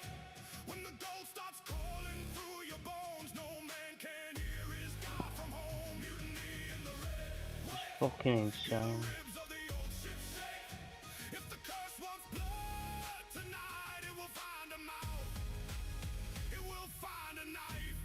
When the gold starts calling through your bones, no man can hear his God from home. Mutiny in the red wake, Fucking insane. ribs of the old ship shake. If the curse wants blood tonight, it will find a mouth, it will find a knife.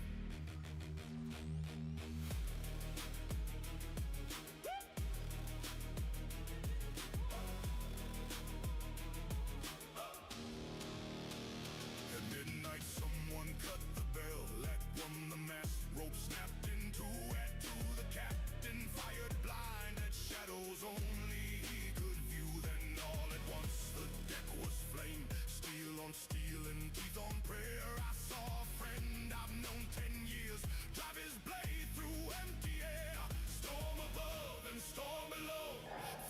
At midnight, someone cut the bell. Let one the mast, rope snapped in two. Add to the captain, fired blind at shadows only he could view. Then all at once the deck was flame, steel on steel and teeth on prayer. I saw a friend I've known 10 years drive his blade through empty air. Storm above and storm below,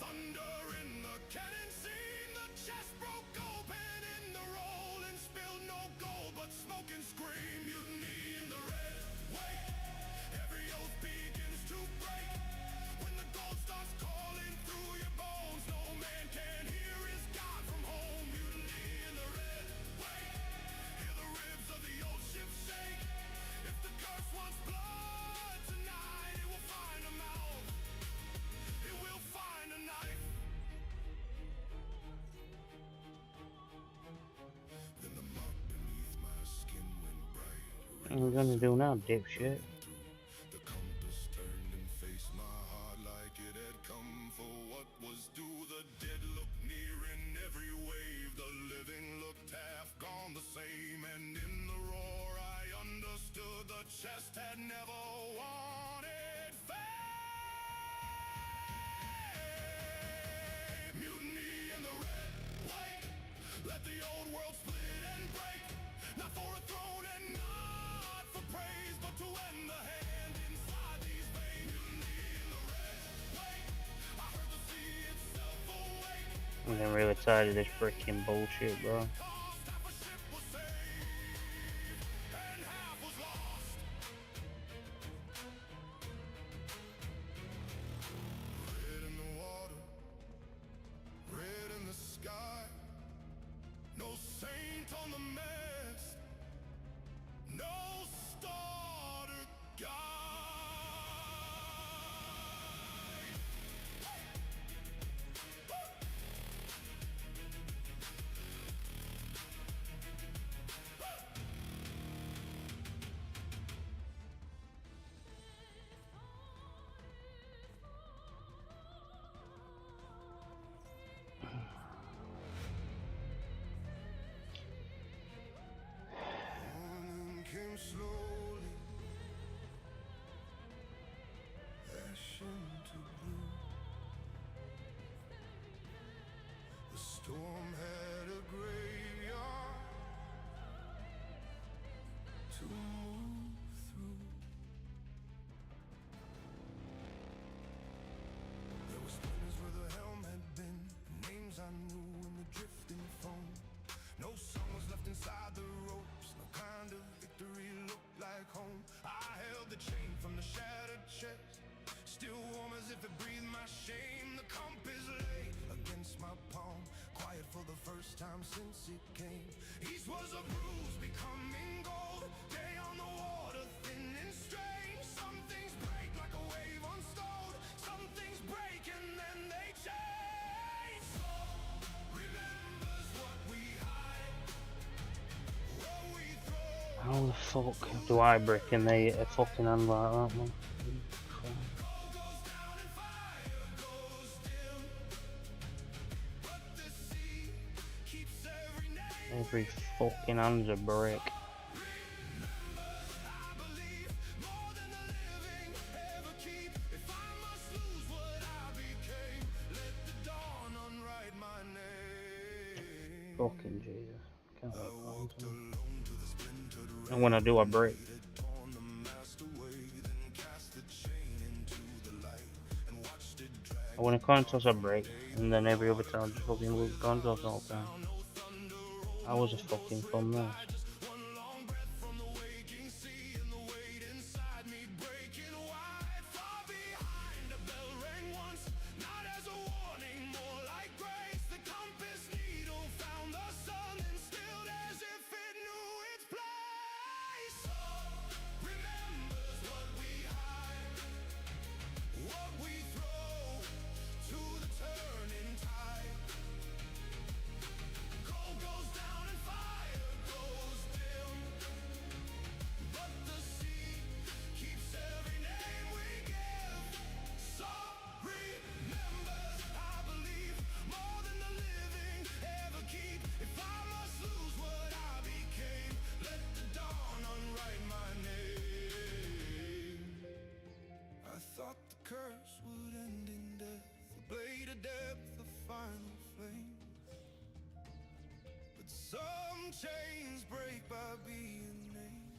thunder in the cannon scene. The chest broke open in the roll and spilled no gold but smoke and scream. Mutiny in the red wake, every oath begins to break. When the gold starts calling through your bones, no man can hear his God from home. Mutiny in the red wake, hear the ribs of the old ship shake. If the curse wants blood tonight, it will find a mouth, it will find a knife. Then the mark beneath my skin went bright. What are we gonna do now, dipshit? The compass turned and faced my heart like it had come for what was due. The dead looked near in every wave, the living looked half gone the same. And in the roar I understood the chest had never wanted fame. Mutiny in the red wake, let the old world split and break. Not for a throne and not for praise, but to end the hand inside these veins. Mutiny in the red wake, I heard the sea itself awake. I'm getting really tired of this freaking bullshit, bro. Tossed, half a ship was saved, and half was lost. Red in the water, red in the sky. No saint on the mast, no star to guide. slowly, ash into blue. The storm had a graveyard to move through. There were spinners where the helm had been, names I knew in the drifting foam. No song was left inside the ropes, no kind of victory looked like home. I held the chain from the shattered chest, still warm as if it breathed my shame. The compass lay against my palm, quiet for the first time since it came. East was a bruise becoming gold, day on the water thin and strange. Some things break like a wave on stone, some things break and then they change. Soul remembers what we hide, what we throw. How the fuck do I break in the fucking hand like that, man? Every fucking hand's a brick. Fucking Jesus. Can't wait for it. And when I do, I break. I win a coin toss, I break. And then every other time, I just fucking lose coin toss all the time. I was a fucking fun there. Curse would end in death, a blade of depth, a final flame. But some chains break by being named,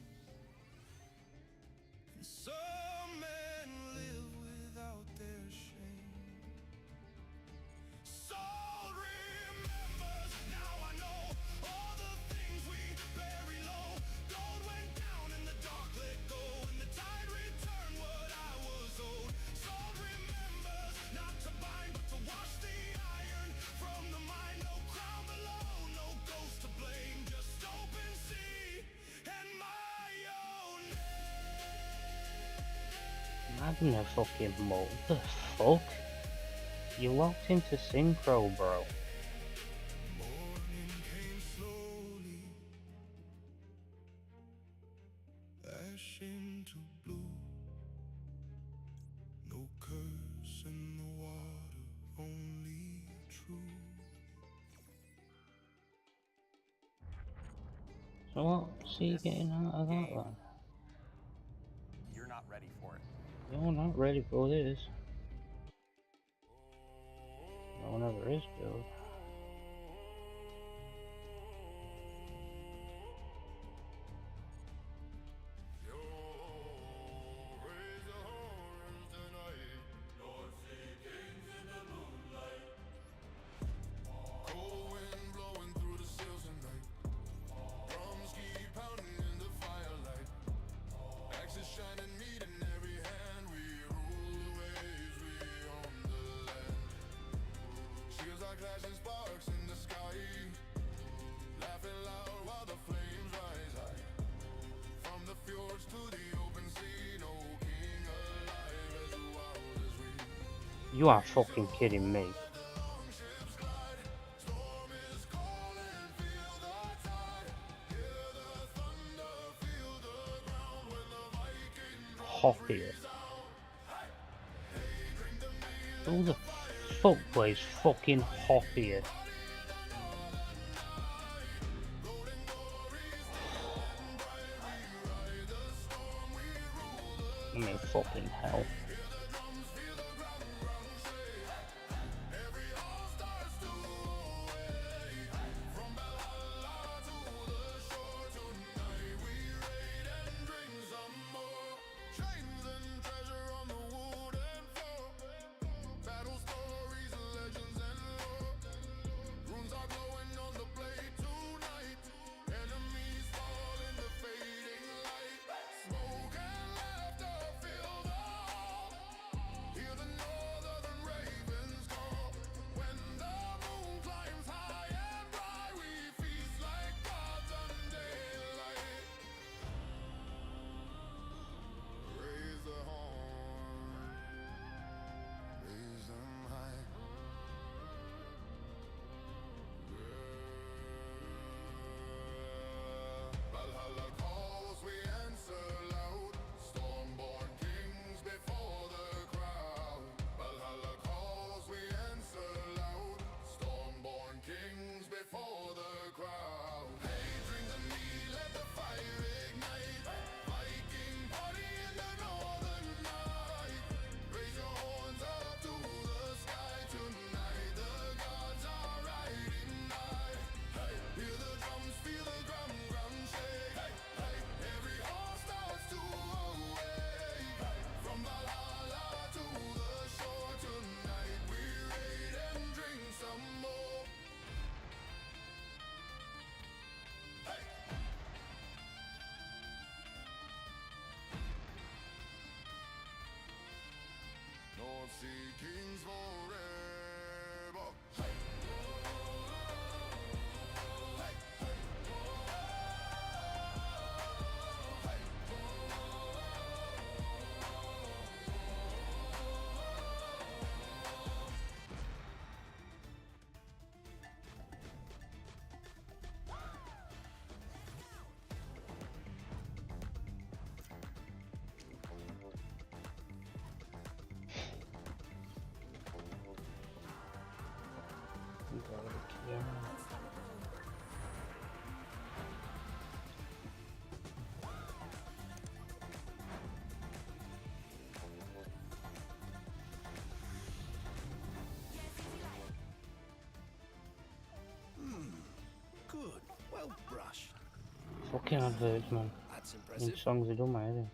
and some men live without their shame. Soul remembers, now I know all the things we bury low. Gold went down and the dark let go, and the tide returned what I was owed. Soul remembers, not to bind but to wash the iron from the mind. No crown below, no ghost to blame, just open sea and my own name. Imagine a fucking what the fuck? You locked into synchro, bro. Morning came slowly, ash into blue. No curse in the water, only truth. So what's he getting out of that then? You're not ready for it. You're not ready for this. No one ever is, Bill. Cold wind blowing through the sails at night. Drums keep pounding in the firelight. Axes shining meat in every hand. We rule the waves, we own the land. Shields are clashing sparks in the sky, laughing loud while the flames rise high. From the fjords to the open sea, no king alive as wild as we. You are fucking kidding me. Ships glide, storm is calling, feel the tide. Hear the thunder, feel the ground when the Vikings Hoppier. Who the fuck plays fucking Hoppier? mean, fucking hell. Sea kings forever. Good. Well brushed. Fucking adverts, man. That's In impressive. songs they done my head in.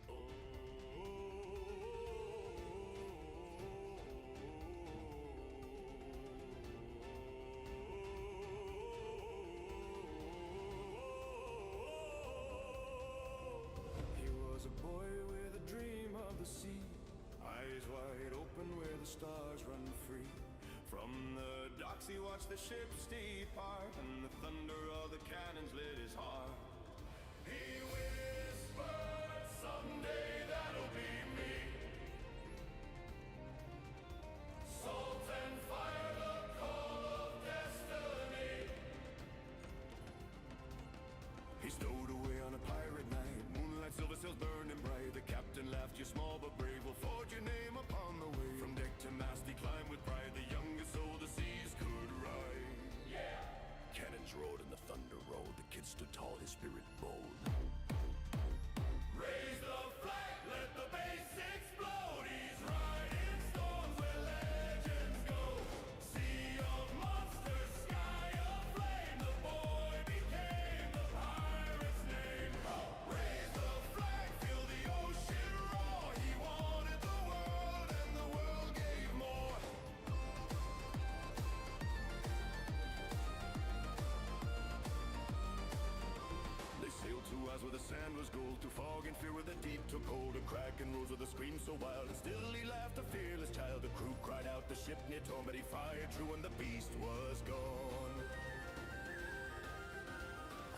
He was a boy with a dream of the sea, eyes wide open where the stars run free. From the docks he watched the ships depart, and the thunder of the cannons lit his heart. He whispered, someday that'll be me. Salt and fire, the call of destiny. He stowed away on a pirate night, moonlight, silver sails burning bright. The captain laughed, you're small but brave, will forge your name upon the way. From deck to mast he climbed with pride, the youngest soul the seas could ride. Yeah! Cannons roared and the thunder rolled, the kid stood tall, his spirit bold. Raise the flag, let the bass explode. He's riding storms where legends go. Sea of monsters, sky of flame. The boy became the pirate's name. Raise the flag, feel the ocean roar. He wanted the world and the world gave more. They sailed to eyes where the sand was gold, to fog and fear where the deep took hold. A crack and rose with a scream so wild, and still he laughed, a fearless child. The crew cried out, the ship near torn, but he fired true, and the beast was gone.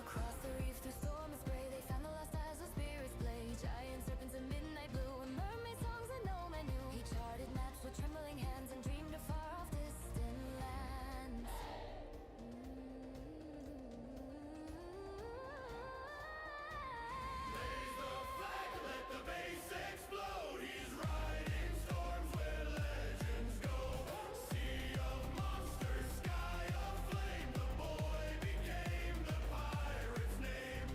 Across the reefs through storm and spray, they found the lost eyes where spirits play. Giant serpents in midnight blue, and mermaid songs that no man knew. He charted maps with trembling hands and dreamed of far off distant lands. Raise the flag, let the bass explode. He's riding storms where legends go. Sea of monsters, sky of flame. The boy became the pirate's name.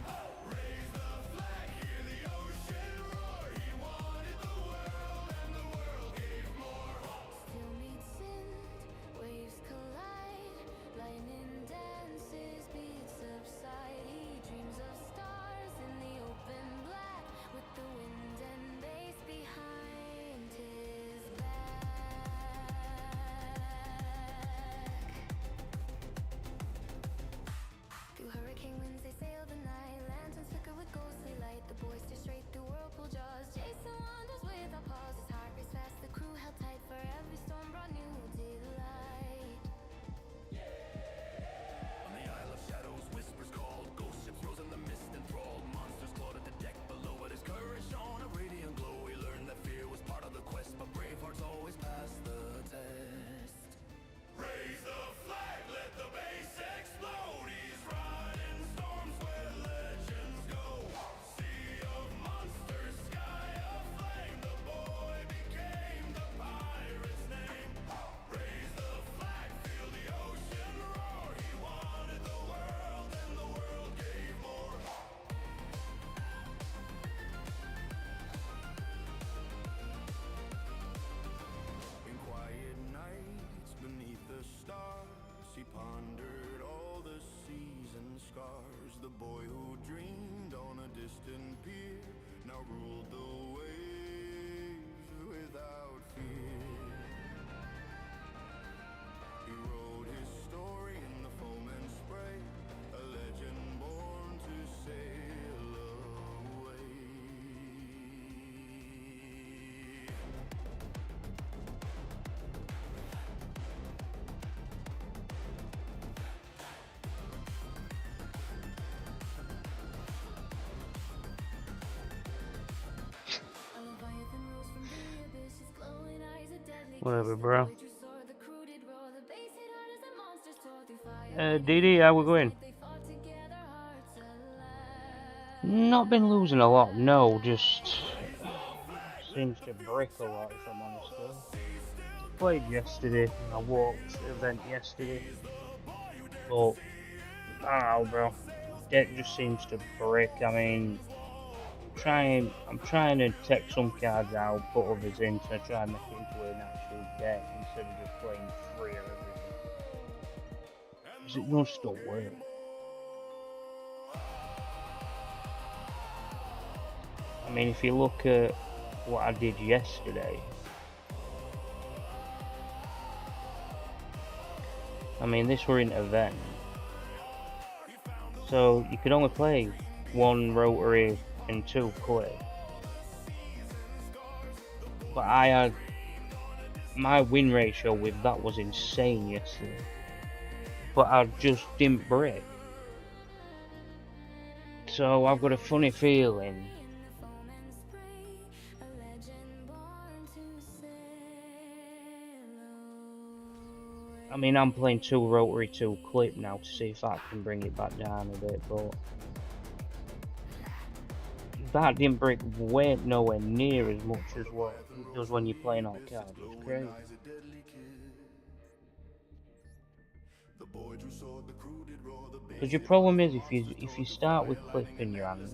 Whatever, bro. DD, how we going? Not been losing a lot, no, just seems to brick a lot if I'm honest though. Played yesterday, I walked the event yesterday, but I don't know, bro. Deck just seems to brick. I mean, I'm trying to take some cards out, put others in to try and make it into an actual deck instead of just playing free or everything. 'Cause it just don't work. I mean, if you look at what I did yesterday, I mean, this were an event, so you could only play one rotary and 2 clay. But I had my win ratio with that was insane yesterday, but I just didn't break. So I've got a funny feeling. I mean, I'm playing 2 rotary, 2 clip now to see if I can bring it back down a bit, but that didn't break nowhere near as much as what it does when you're playing all cards. It's crazy. Because your problem is if you start with clip in your hand,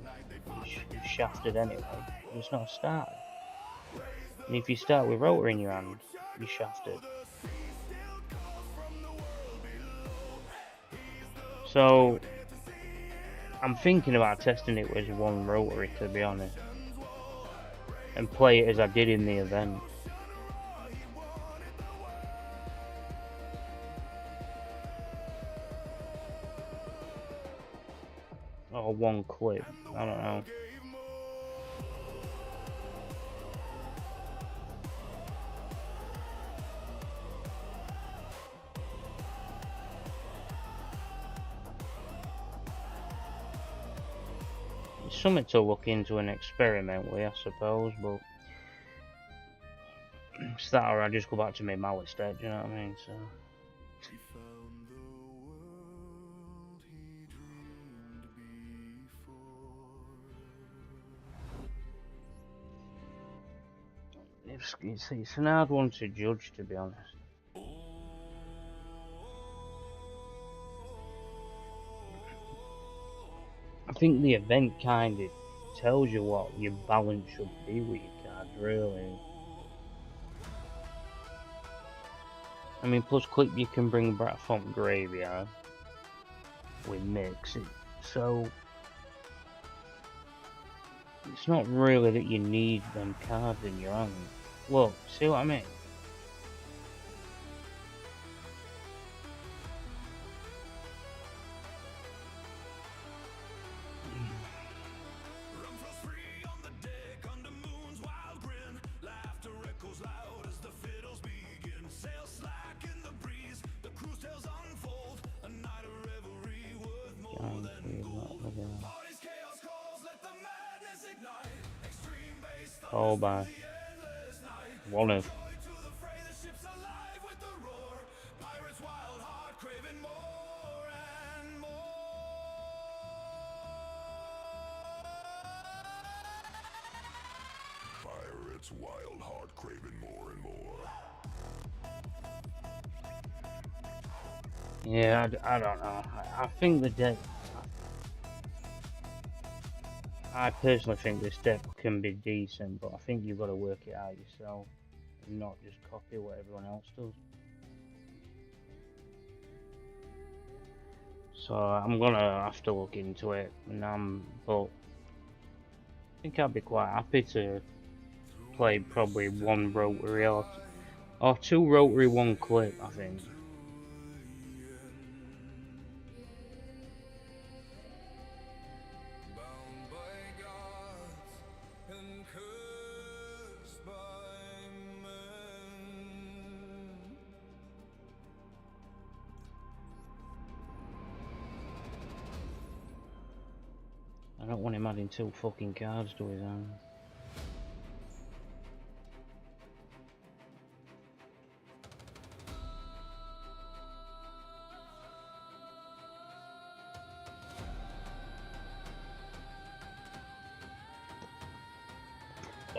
you're shafted anyway. It's not a start. And if you start with rotary in your hand, you're shafted. So I'm thinking about testing it with 1 rotary, to be honest, and play it as I did in the event. Or 1 clip, I don't know. It's something to look into and experiment with, I suppose, but it's that or I just go back to my maliss deck, do you know what I mean? So it's an hard one to judge, to be honest. I think the event kind of tells you what your balance should be with your cards, really. I mean, plus clip you can bring back from graveyard with mix it, so it's not really that you need them cards in your hand. Look, see what I mean? Oh, by one of. Pirates wild heart craving more and more. Yeah, I don't know. I think the deck. I personally think this deck can be decent, but I think you've got to work it out yourself and not just copy what everyone else does. So I'm gonna have to look into it, and but I think I'd be quite happy to play probably 1 rotary or 2 rotary, 1 clip, I think. I don't want him adding 2 fucking cards to his hand.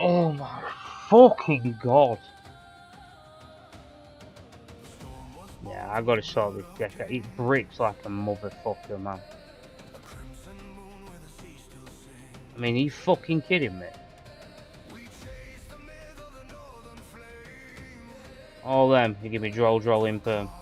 Oh my fucking god. Yeah, I gotta sort this deck out. It breaks like a motherfucker, man. I mean, are you fucking kidding me? All them, you give me draw in perm. Whispers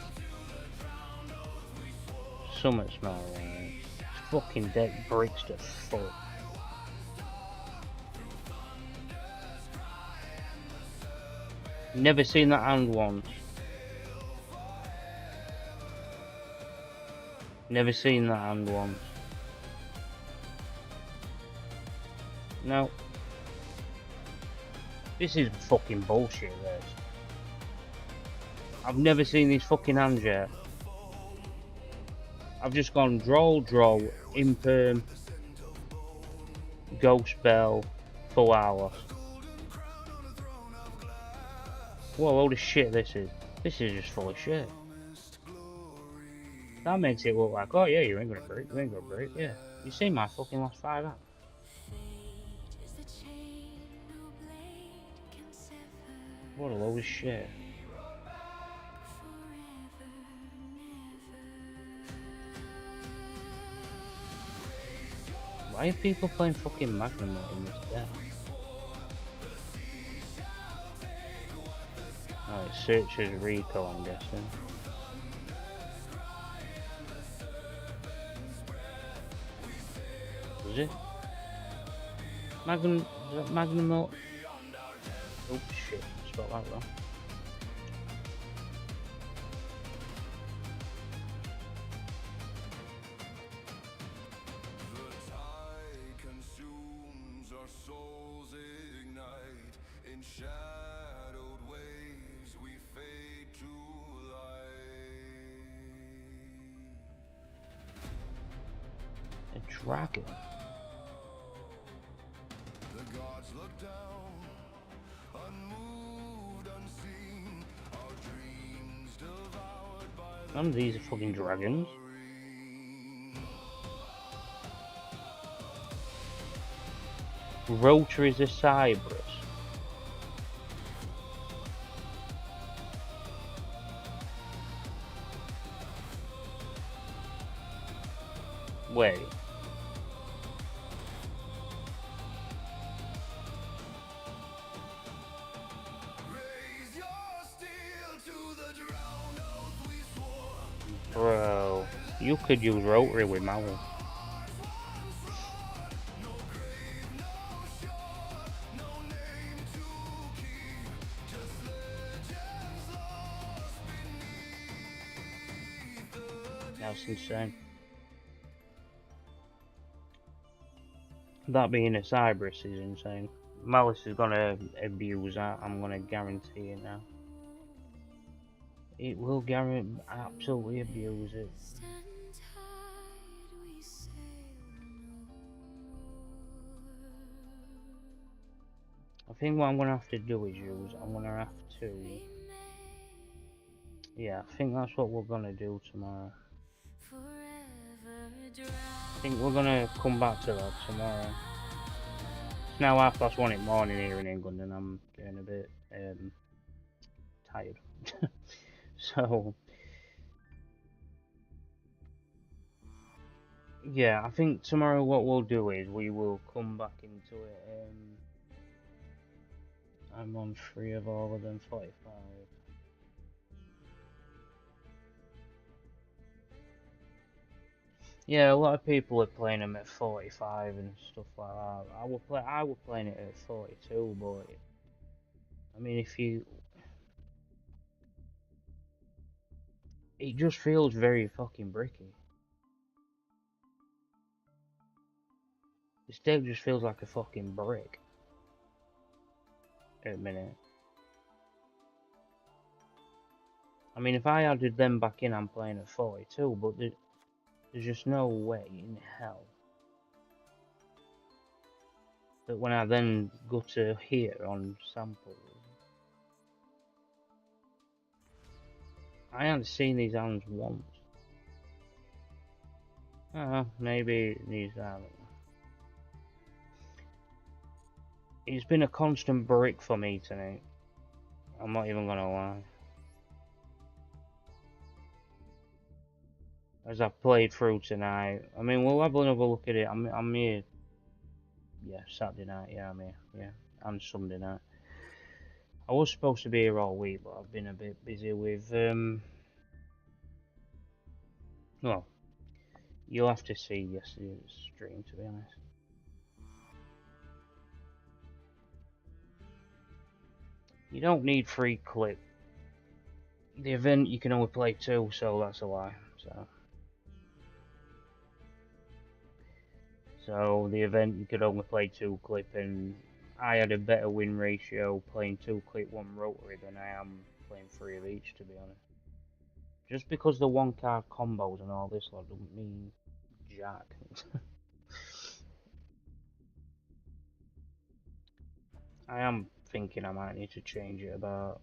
of the deep. Something smell right. This fucking deck breaks to fuck. Never seen that hand once. Never seen that hand once. No. This is fucking bullshit, this. I've never seen these fucking hands yet. I've just gone draw, imperm, ghost bell, full hour. What a load of shit this is. This is just full of shit. That makes it look like, oh yeah, you ain't gonna break, yeah. You see my fucking last 5 hands. Fate is the chain no blade can sever. What a load of shit. Forever, never. Why are people playing fucking Magnum in this deck? Oh, it searches Rico, I'm guessing. Is it? Magnum, is that Magnum or... Oh shit, I spelled that wrong. The tide consumes our souls ignite. In shadowed waves we fade to light. A dragon. The gods look down, unmoved, unseen. Our dreams devoured by None of these are fucking dragons. Rotor is a Cypress. Wait. Raise your steel to the drowned oath we swore. Bro, you could use rotary with maliss. No grave, no shore, no name to keep. Just legends lost beneath the That's insane. That being a Cypress is insane. Malice is gonna abuse that, I'm gonna guarantee it now. It will absolutely abuse it. Stand tide, we sail no more. I think what I'm gonna have to do is I'm gonna have to... Yeah, I think that's what we're gonna do tomorrow. Forever drowned. I think we're gonna come back to that tomorrow. It's now 1:30 in the morning here in England and I'm getting a bit tired. So yeah, I think tomorrow what we'll do is we will come back into it. I'm on 3 of all of them, 45. Yeah, a lot of people are playing them at 45 and stuff like that. I was playing it at 42, but I mean, it just feels very fucking bricky. This deck just feels like a fucking brick at a minute. I mean, if I added them back in, I'm playing at 42, but there's just no way in hell But when I then go to here on samples, I haven't seen these hands once. Maybe it needs that. It's been a constant brick for me tonight. I'm not even gonna lie. As I've played through tonight, I mean, we'll have another look at it. I'm here. Yeah, Saturday night. Yeah, I'm here. Yeah, and Sunday night. I was supposed to be here all week, but I've been a bit busy with well, you'll have to see yesterday's stream, to be honest. You don't need 3 clip. The event you can only play 2, so that's a lie. So the event you could only play 2 clip, and I had a better win ratio playing 2 clip 1 rotary than I am playing 3 of each, to be honest. Just because the 1 card combos and all this lot don't mean jack. I am thinking I might need to change it about.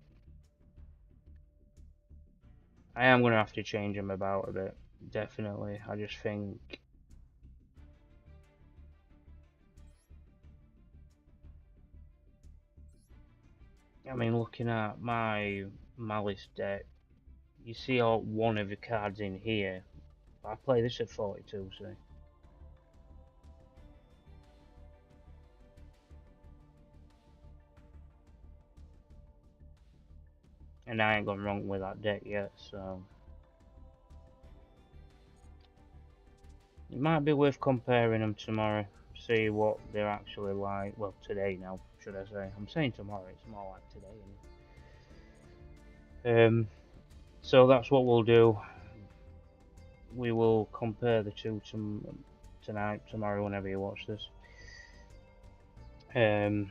I am gonna have to change them about a bit, definitely. I just think I mean, looking at my maliss deck, you see all 1 of the cards in here. I play this at 42, see. And I ain't gone wrong with that deck yet, so it might be worth comparing them tomorrow, see what they're actually like. Well, today now, should I say. I'm saying tomorrow, it's more like today. So that's what we'll do. We will compare the 2 tonight, tomorrow, whenever you watch this. I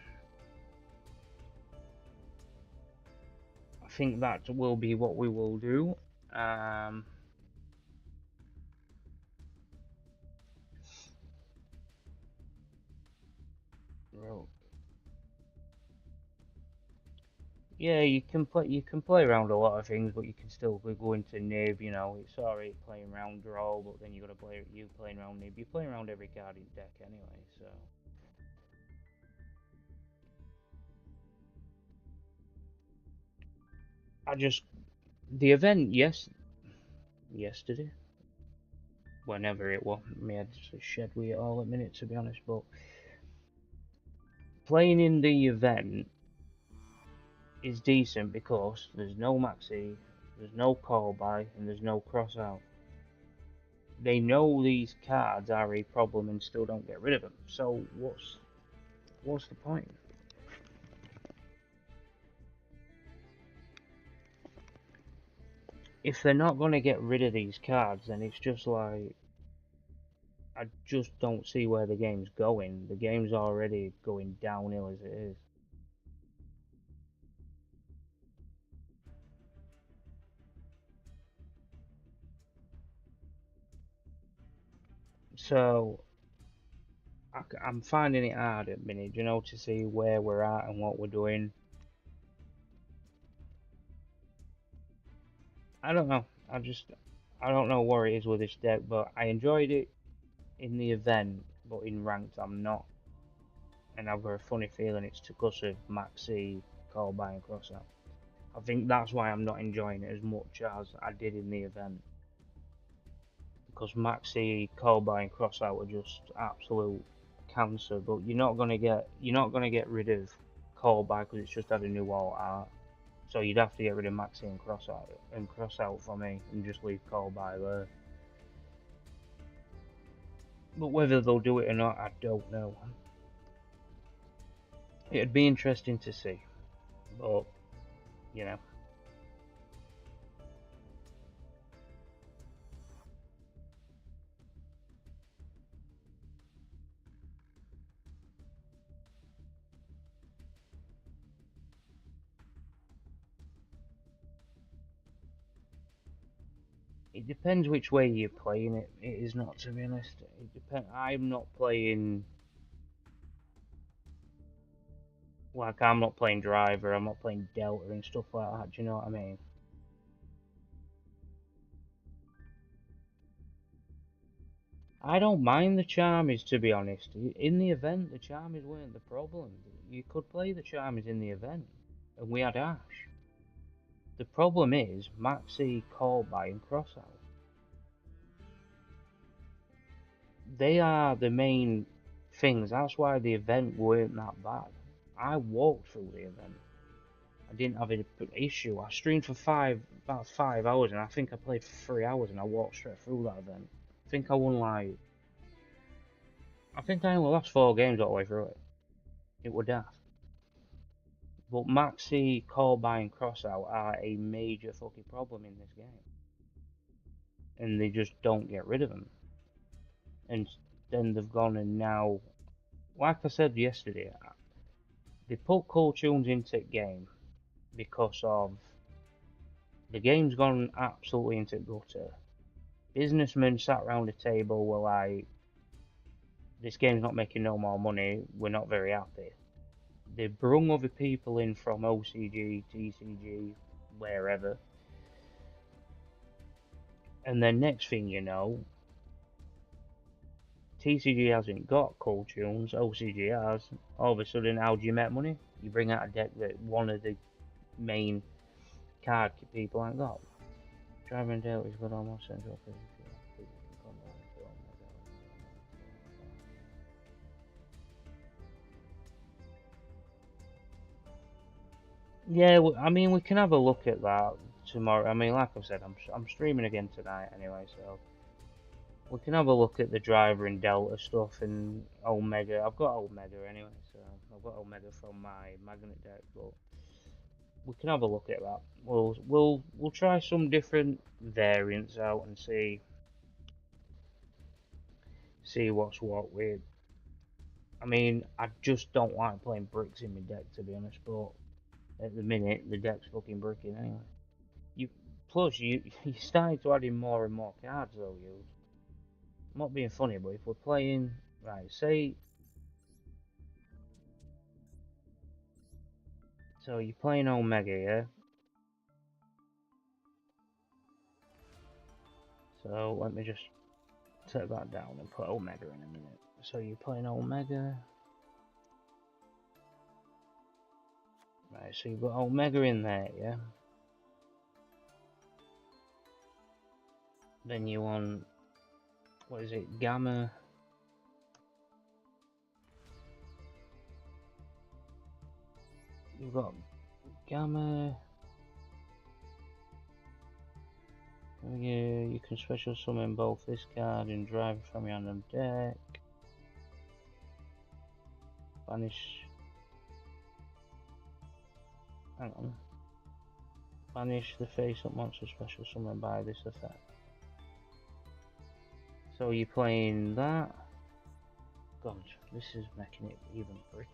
think that will be what we will do. Yeah, you can play around a lot of things, but you can still go into nib. You know, it's alright playing around draw, but then you got to play playing around nib. You're playing around every card in deck anyway, so. The event, yesterday, whenever it was, my head's shed with it all at minute, to be honest, but playing in the event is decent because there's no maxi, there's no call by, and there's no cross out. They know these cards are a problem and still don't get rid of them, so what's the point? If they're not going to get rid of these cards, then it's just like, I just don't see where the game's going. The game's already going downhill as it is. So, I'm finding it hard at the minute, you know, to see where we're at and what we're doing. I don't know. I don't know where it is with this deck, but I enjoyed it in the event, but in ranked I'm not. And I've got a funny feeling it's because of Maxi, call by and cross out. I think that's why I'm not enjoying it as much as I did in the event. Because Maxi, call by and cross out were just absolute cancer, but you're not gonna get rid of call by because it's just had a new alt art. So you'd have to get rid of Maxi and cross out for me and just leave call by there. But whether they'll do it or not, I don't know. It'd be interesting to see, but you know. It depends which way you're playing it. It is not, to be honest. It depends. I'm not playing Like, I'm not playing Driver, I'm not playing Delta and stuff like that, do you know what I mean? I don't mind the Charmies, to be honest. In the event, the Charmies weren't the problem. You could play the Charmies in the event, and we had Ash. The problem is Maxi, Callby, and Crossout. They are the main things. That's why the event weren't that bad. I walked through the event. I didn't have any issue. I streamed for about 5 hours, and I think I played for 3 hours, and I walked straight through that event. I think I won like. I think I only lost 4 games all the way through it. It was daft. But Maxi, Callby, and Crossout are a major fucking problem in this game. And they just don't get rid of them. And then they've gone and now, like I said yesterday, they put cool tunes into the game because of the game's gone absolutely into gutter. Businessmen sat round the table were like, this game's not making no more money, we're not very happy. They brung other people in from OCG, TCG, wherever. And then next thing you know, TCG hasn't got cool tunes, OCG has. All of a sudden, how do you make money? You bring out a deck that one of the main card people ain't got. Driver and Delta is good almost central. Yeah, I mean, we can have a look at that tomorrow. I mean, like I said, I'm streaming again tonight anyway, so we can have a look at the Driver and Delta stuff and Omega. I've got Omega anyway, so I've got Omega from my Magnet deck, but we can have a look at that. We'll try some different variants out and see what's what with. I mean, I just don't like playing bricks in my deck, to be honest, but at the minute the deck's fucking bricking anyway. You starting to add in more and more cards though. I'm not being funny, but if we're playing, right, say, so you're playing Omega, yeah? So let me just set that down and put Omega in a minute. So you're playing Omega. Right, so you've got Omega in there, yeah? Then you want, what is it, Gamma? You've got Gamma. You can special summon both this card and Driver from your hand deck. Banish. Hang on. Banish the face-up monster special summon by this effect. So you're playing that. God, this is making it even prettier.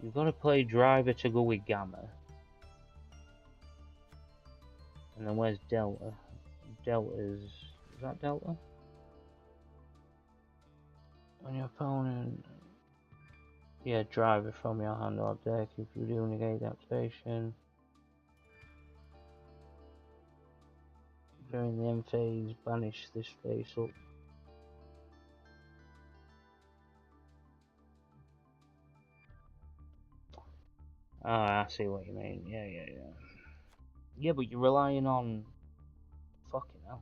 You've got to play Driver to go with Gamma. And then where's Delta? Is that Delta? On your opponent, yeah, Driver from your hand or deck if you do negate the activation. During the end phase, banish this face up. Oh, I see what you mean. Yeah. Yeah, but you're relying on... Fucking hell.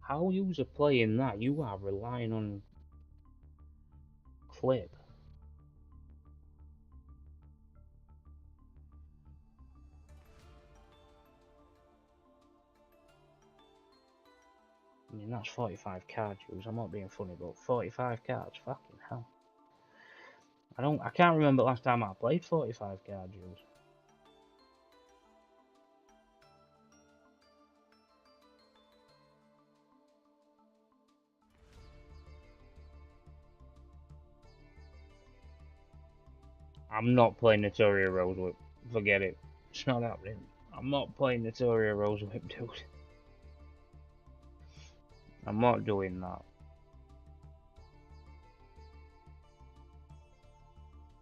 How you are playing that? You are relying on... Flip. I mean, that's 45 cards, use. I'm not being funny, but 45 cards, fucking hell. I can't remember last time I played 45 cards, use. I'm not playing Notoria Rosewhip. Forget it. It's not happening. I'm not playing Notoria Rosewhip, dude. I'm not doing that.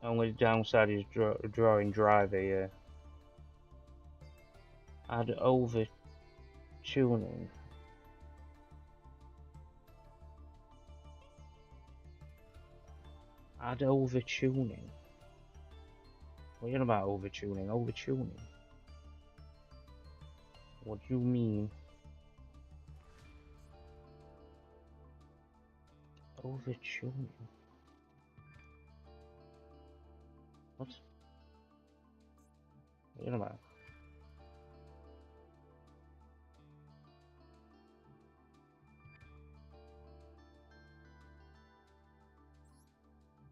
Only downside is drawing driver, yeah. Add over tuning. Add over tuning. What are you on about over tuning? Over tuning? What do you mean? Over tuning? What? What are you on about?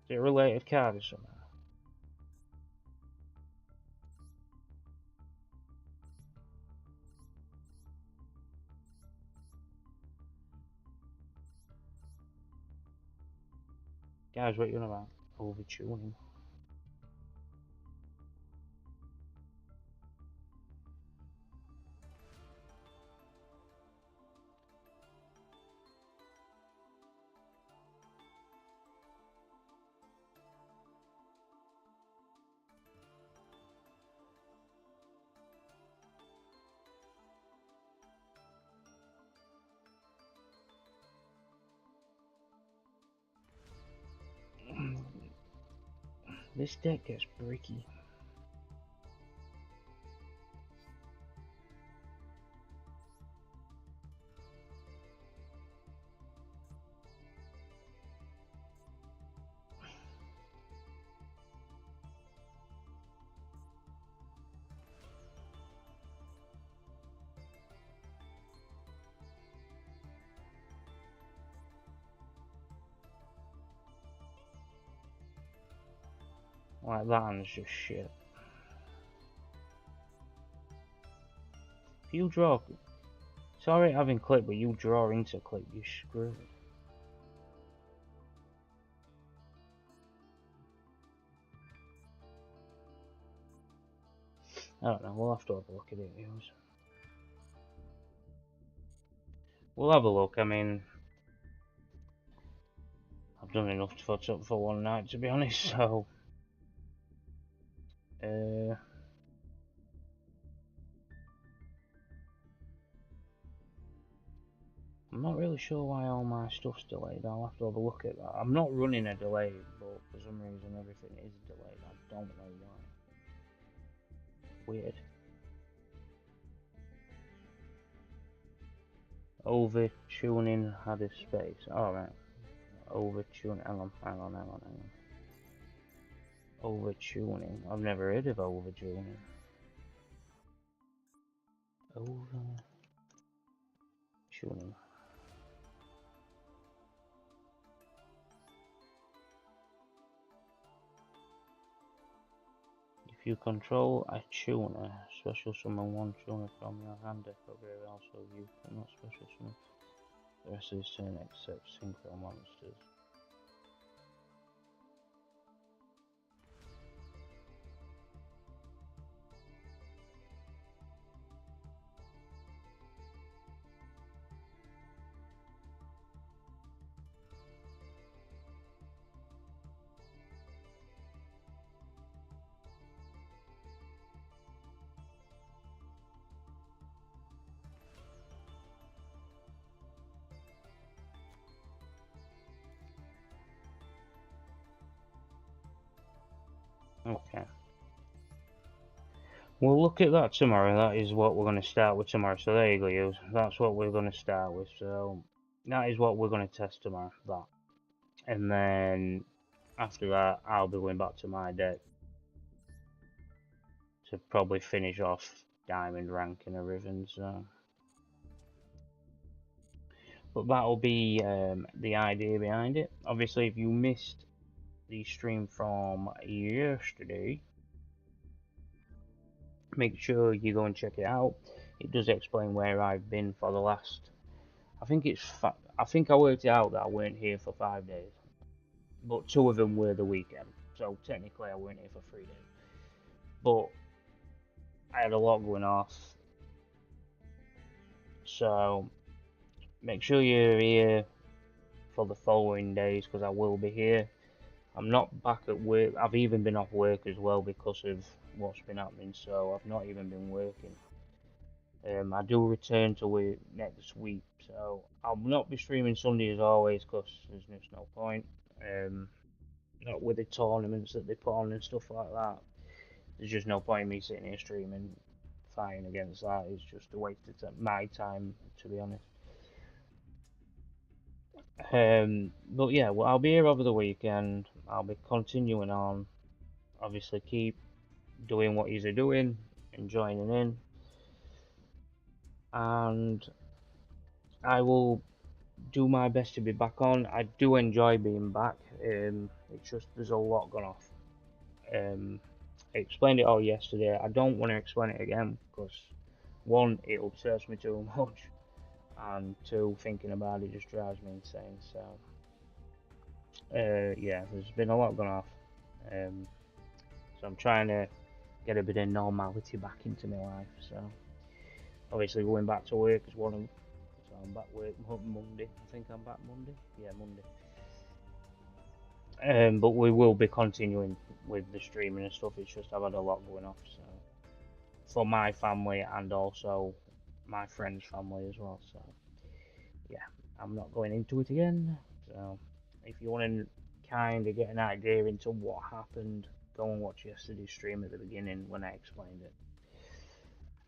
Is it a related card or something? Guys, what are you on about? Over tuning. This deck gets bricky. Like that one's just shit. If you draw, it's alright having click, but you draw into click, you're screwed. I don't know, we'll have to have a look at it, Yugioh. We'll have a look, I mean, I've done enough to fudge up for one night, to be honest, so... I'm not really sure why all my stuff's delayed. I'll have to have a look at that. I'm not running a delay, but for some reason everything is delayed. I don't know why. Weird. Over tuning had a space. Alright. Over tuning. Hang on. Over tuning. I've never heard of over tuning. Over tuning. If you control a tuner, special summon one tuner from your hand deck over here. Also, you cannot special summon the rest of his turn except synchro monsters. Okay. We'll look at that tomorrow. That is what we're going to start with tomorrow. So there you go, Yugioh. That's what we're going to start with. So that is what we're going to test tomorrow. That. And then after that, I'll be going back to my deck to probably finish off diamond rank and everything. So. But that'll be the idea behind it. Obviously, if you missed the stream from yesterday, make sure you go and check it out. It does explain where I've been for the last. I think I worked it out that I weren't here for 5 days, but 2 of them were the weekend. So technically, I weren't here for 3 days. But I had a lot going off, so make sure you're here for the following days because I will be here. I'm not back at work. I've even been off work as well because of what's been happening, so I've not even been working. I do return to work next week, so I'll not be streaming Sunday as always because there's just no point. Not with the tournaments that they put on and stuff like that. There's just no point in me sitting here streaming, fighting against that. It's just a waste of my time, to be honest. But yeah, well, I'll be here over the weekend. I'll be continuing on. Obviously, keep doing what you're doing and joining in. And I will do my best to be back on. I do enjoy being back. It's just there's a lot gone off. I explained it all yesterday. I don't want to explain it again because one, it upsets me too much, and two, thinking about it just drives me insane. So yeah, there's been a lot gone off. So I'm trying to get a bit of normality back into my life. So obviously going back to work is one of them. So I'm back work Monday. I think I'm back Monday. Yeah, Monday. But we will be continuing with the streaming and stuff. It's just I've had a lot going off, so for my family and also my friend's family as well. So yeah, I'm not going into it again. So if you want to kind of get an idea into what happened, go and watch yesterday's stream at the beginning when I explained it,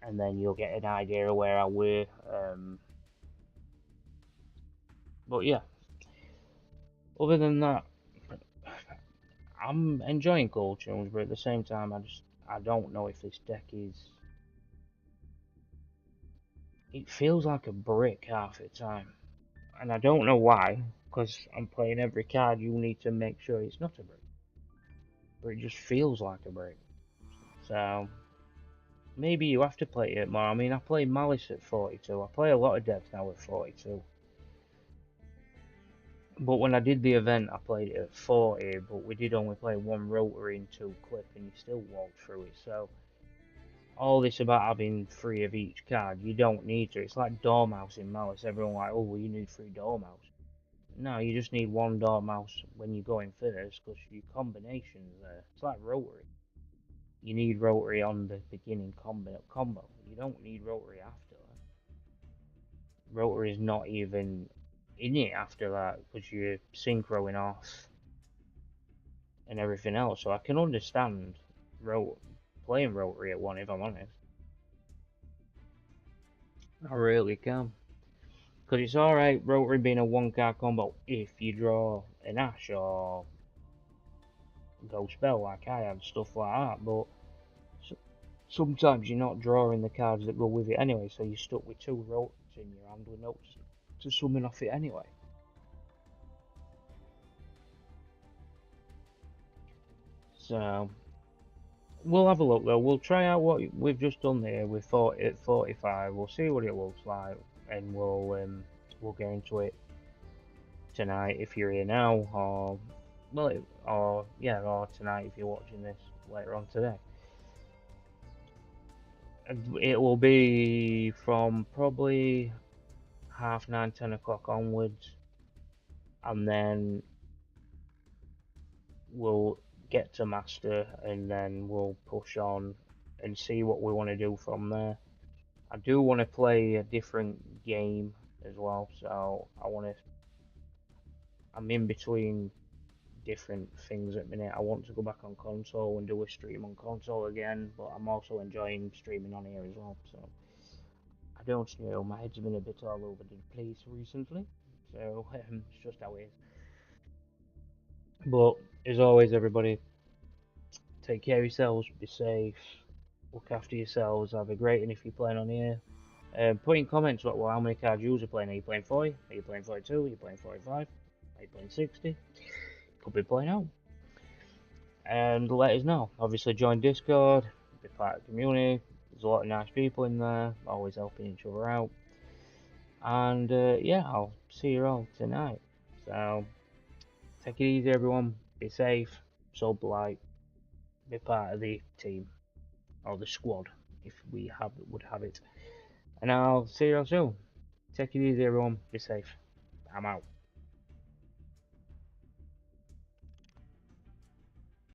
and then you'll get an idea of where I were. But yeah, other than that, I'm enjoying Cold Tunes, but at the same time, I don't know if this deck is. It feels like a brick half the time, and I don't know why, because I'm playing every card. You need to make sure it's not a brick, but it just feels like a brick. So maybe you have to play it more. I mean, I play Maliss at 42. I play a lot of decks now at 42. But when I did the event, I played it at 40, but we did only play one rotary and 2 clip, and you still walked through it. So all this about having 3 of each card, you don't need to. It's like Dormouse in Malice. Everyone like, oh, well, you need 3 Dormouse. No, you just need 1 Dormouse when you're going first, because your combinations there. It's like rotary. You need rotary on the beginning combo. You don't need rotary after that. Rotary is not even in it after that, because you're synchroing off and everything else. So I can understand playing rotary at 1 if I'm honest. I really can. Because it's alright rotary being a 1 card combo if you draw an Ash or Ghost Spell like I had, stuff like that, but sometimes you're not drawing the cards that go with it anyway, so you're stuck with 2 rotaries in your hand with notes to summon off it anyway. So we'll have a look though. We'll try out what we've just done there with 45. We'll see what it looks like, and we'll get into it tonight if you're here now, or or tonight if you're watching this later on today. It will be from probably 9:30, 10 o'clock onwards, and then we'll get to master, and then we'll push on and see what we want to do from there. I do want to play a different game as well, so I'm in between different things at the minute. I want to go back on console and do a stream on console again, but I'm also enjoying streaming on here as well. So I don't know, my head's been a bit all over the place recently, so it's just how it is. But as always, everybody, take care of yourselves, be safe, look after yourselves, have a great, and if you're playing on here, put in comments how many cards you are playing. Are you playing 40? Are you playing 42? Are you playing 45? Are you playing 60? Could be playing out. And let us know. Obviously join Discord, be part of the community. There's a lot of nice people in there, always helping each other out. And yeah, I'll see you all tonight. So take it easy everyone, be safe, so polite, be part of the team, or the squad, if we would have it. And I'll see you all soon. Take it easy everyone, be safe. I'm out.